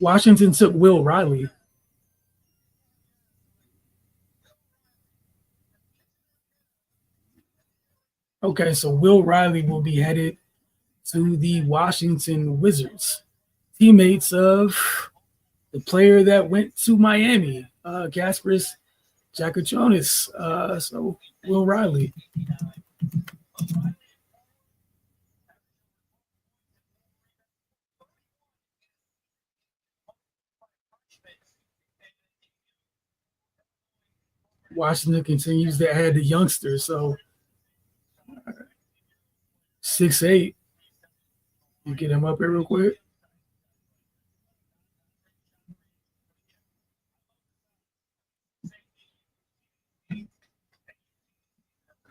Washington took Will Riley. Okay, so Will Riley will be headed to the Washington Wizards, teammates of the player that went to Miami, Gasparis Jakuchonis. So Will Riley. Washington continues to add the youngsters. So 6'8". You get him up here real quick.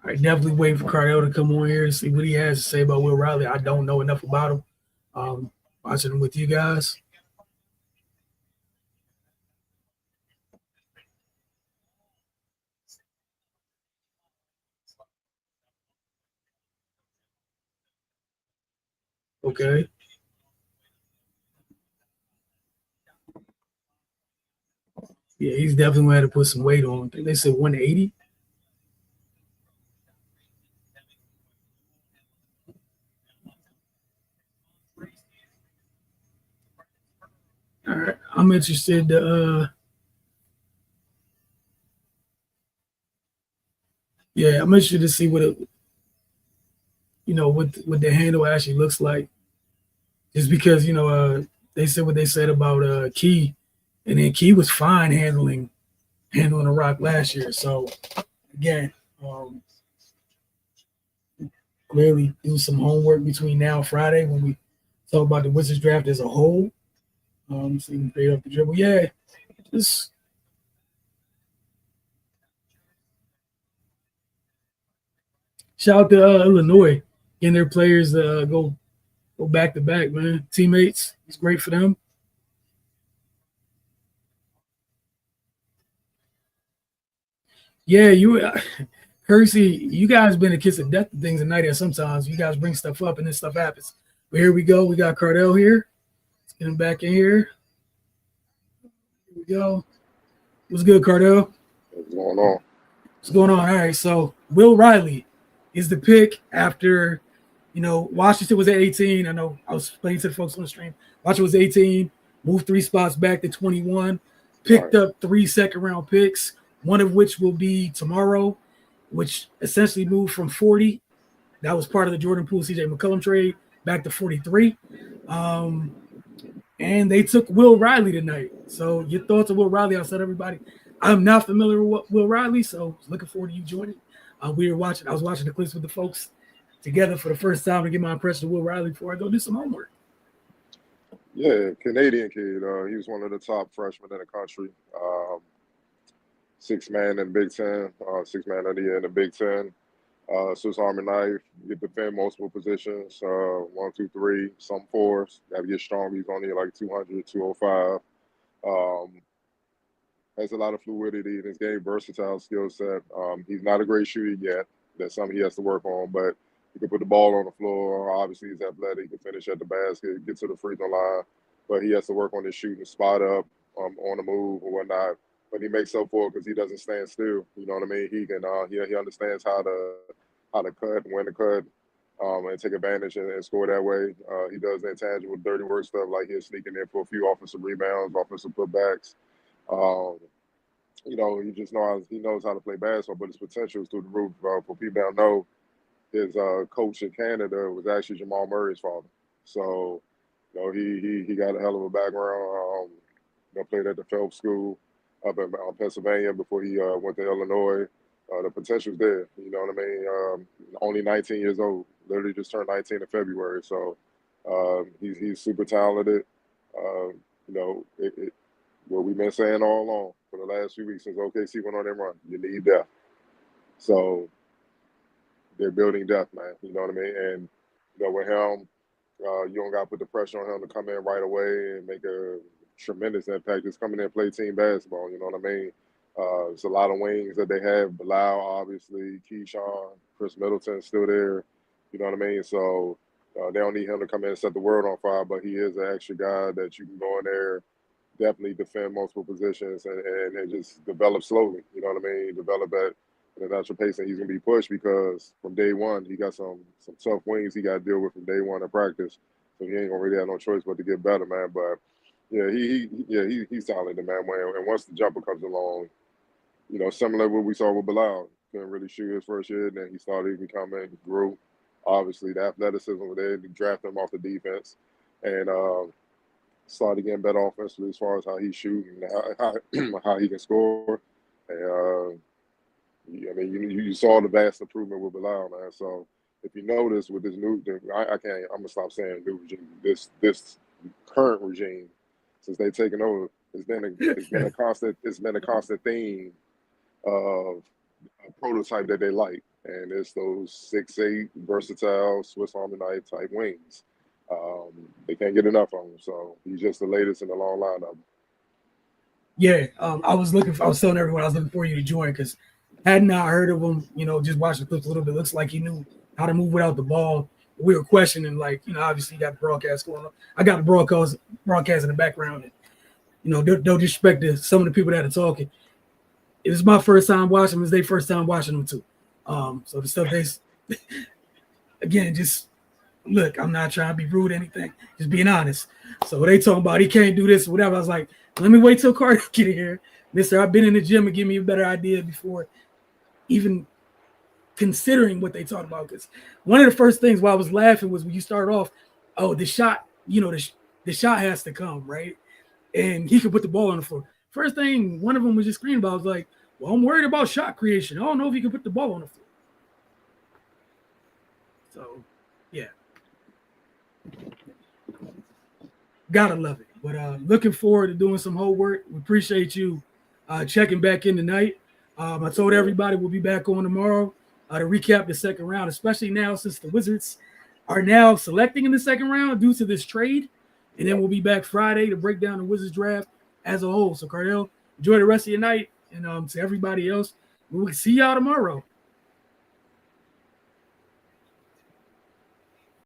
I definitely wait for Cardell to come on here to see what he has to say about Will Riley. I don't know enough about him. Watching him with you guys. Okay. Yeah, he's definitely going to have to put some weight on. I think they said 180. All right. I'm interested to I'm interested to see what what the handle actually looks like. Just because, they said what they said about Key, and then Key was fine handling the rock last year. So again, clearly do some homework between now and Friday when we talk about the Wizards draft as a whole. So you can fade up the dribble. Yeah, just shout out to Illinois getting their players go back to back, man. Teammates, it's great for them. Yeah, Kersey, you guys been a kiss of death to things tonight. And sometimes you guys bring stuff up and this stuff happens. But here we go. We got Cardell here. Let's get him back in here. Here we go. What's good, Cardell? What's going on? What's going on? All right. So Will Riley is the pick after, Washington was at 18. I know I was explaining to the folks on the stream. Washington was 18, moved 3 spots back to 21, picked up 3 second-round picks, one of which will be tomorrow, which essentially moved from 40. That was part of the Jordan Poole, CJ McCollum trade back to 43. And they took Will Riley tonight. So your thoughts on Will Riley? I said everybody, I'm not familiar with Will Riley, so looking forward to you joining. I was watching the clips with the folks together for the first time to get my impression of Will Riley before I go do some homework. Yeah, Canadian kid. He was one of the top freshmen in the country. 6 man in the Big Ten, 6 man of the year in the Big Ten. Swiss Army knife. You defend multiple positions. 1, 2, 3, some fours. Got to get strong. He's only like 200, 205. Has a lot of fluidity in his game, versatile skill set. He's not a great shooter yet. That's something he has to work on, but he can put the ball on the floor. Obviously, he's athletic. He can finish at the basket, get to the free throw line, but he has to work on his shooting, spot up, on the move or whatnot. But he makes up for it because he doesn't stand still. You know what I mean? He can. He understands how to cut, when to cut, and take advantage and score that way. He does the intangible, dirty work stuff like he's sneaking in for a few offensive rebounds, offensive putbacks. Um, he just knows how to play basketball, but his potential is through the roof. For people that know, his coach in Canada was actually Jamal Murray's father. So, he got a hell of a background. Played at the Phelps School up in Pennsylvania before he went to Illinois. The potential's there. You know what I mean? Only 19 years old. Literally just turned 19 in February. So he's super talented. What we've been saying all along for the last few weeks since OKC went on their run, you need depth. So they're building depth, man. You know what I mean? And with him, you don't got to put the pressure on him to come in right away and make a tremendous impact. Just come in and play team basketball. You know what I mean? It's a lot of wings that they have. Bilal, obviously, Keyshawn, Chris Middleton still there. You know what I mean? So they don't need him to come in and set the world on fire, but he is an extra guy that you can go in there, definitely defend multiple positions and just develop slowly. You know what I mean? Develop at a natural pace, and he's gonna be pushed because from day one he got some tough wings he got to deal with from day one in practice. So he ain't gonna really have no choice but to get better, man. But Yeah, he's solid, the man. And once the jumper comes along, you know, similar to what we saw with Bilal, couldn't really shoot his first year, then he started becoming, grew. Obviously, the athleticism was there. They drafted him off the defense, and started getting better offensively as far as how he shoot and how he can score. And I mean, you saw the vast improvement with Bilal, man. So if you notice with this new, I can't. I'm gonna stop saying new regime. This current regime, since they've taken over, it's been a constant theme of a prototype that they like, and it's those 6'8" versatile Swiss Army knife type wings. They can't get enough of him, so he's just the latest in the long line of them. Yeah, I was telling everyone I was looking for you to join because had not heard of him, you know, just watching the clips a little bit. Looks like he knew how to move without the ball. We were questioning, like, you know, obviously you got the broadcast going on. I got the broadcast in the background. And, you know, don't disrespect some of the people that are talking. It was my first time watching them. It was their first time watching them too. So the stuff again, just look, I'm not trying to be rude or anything. Just being honest. So they talking about he can't do this or whatever. I was like, let me wait till Carter get in here. Mister, I've been in the gym and give me a better idea before even considering what they talked about. Because one of the first things why I was laughing was when you started off, oh, the shot, you know, the shot has to come, right? And he could put the ball on the floor. First thing one of them was just screaming about was like, well, I'm worried about shot creation. I don't know if he can put the ball on the floor. So, yeah. Gotta love it. But looking forward to doing some whole work. We appreciate you checking back in tonight. I told everybody we'll be back on tomorrow to recap the second round, especially now since the Wizards are now selecting in the second round due to this trade. And then we'll be back Friday to break down the Wizards draft as a whole. So, Cardell, enjoy the rest of your night. And to everybody else, we'll see y'all tomorrow.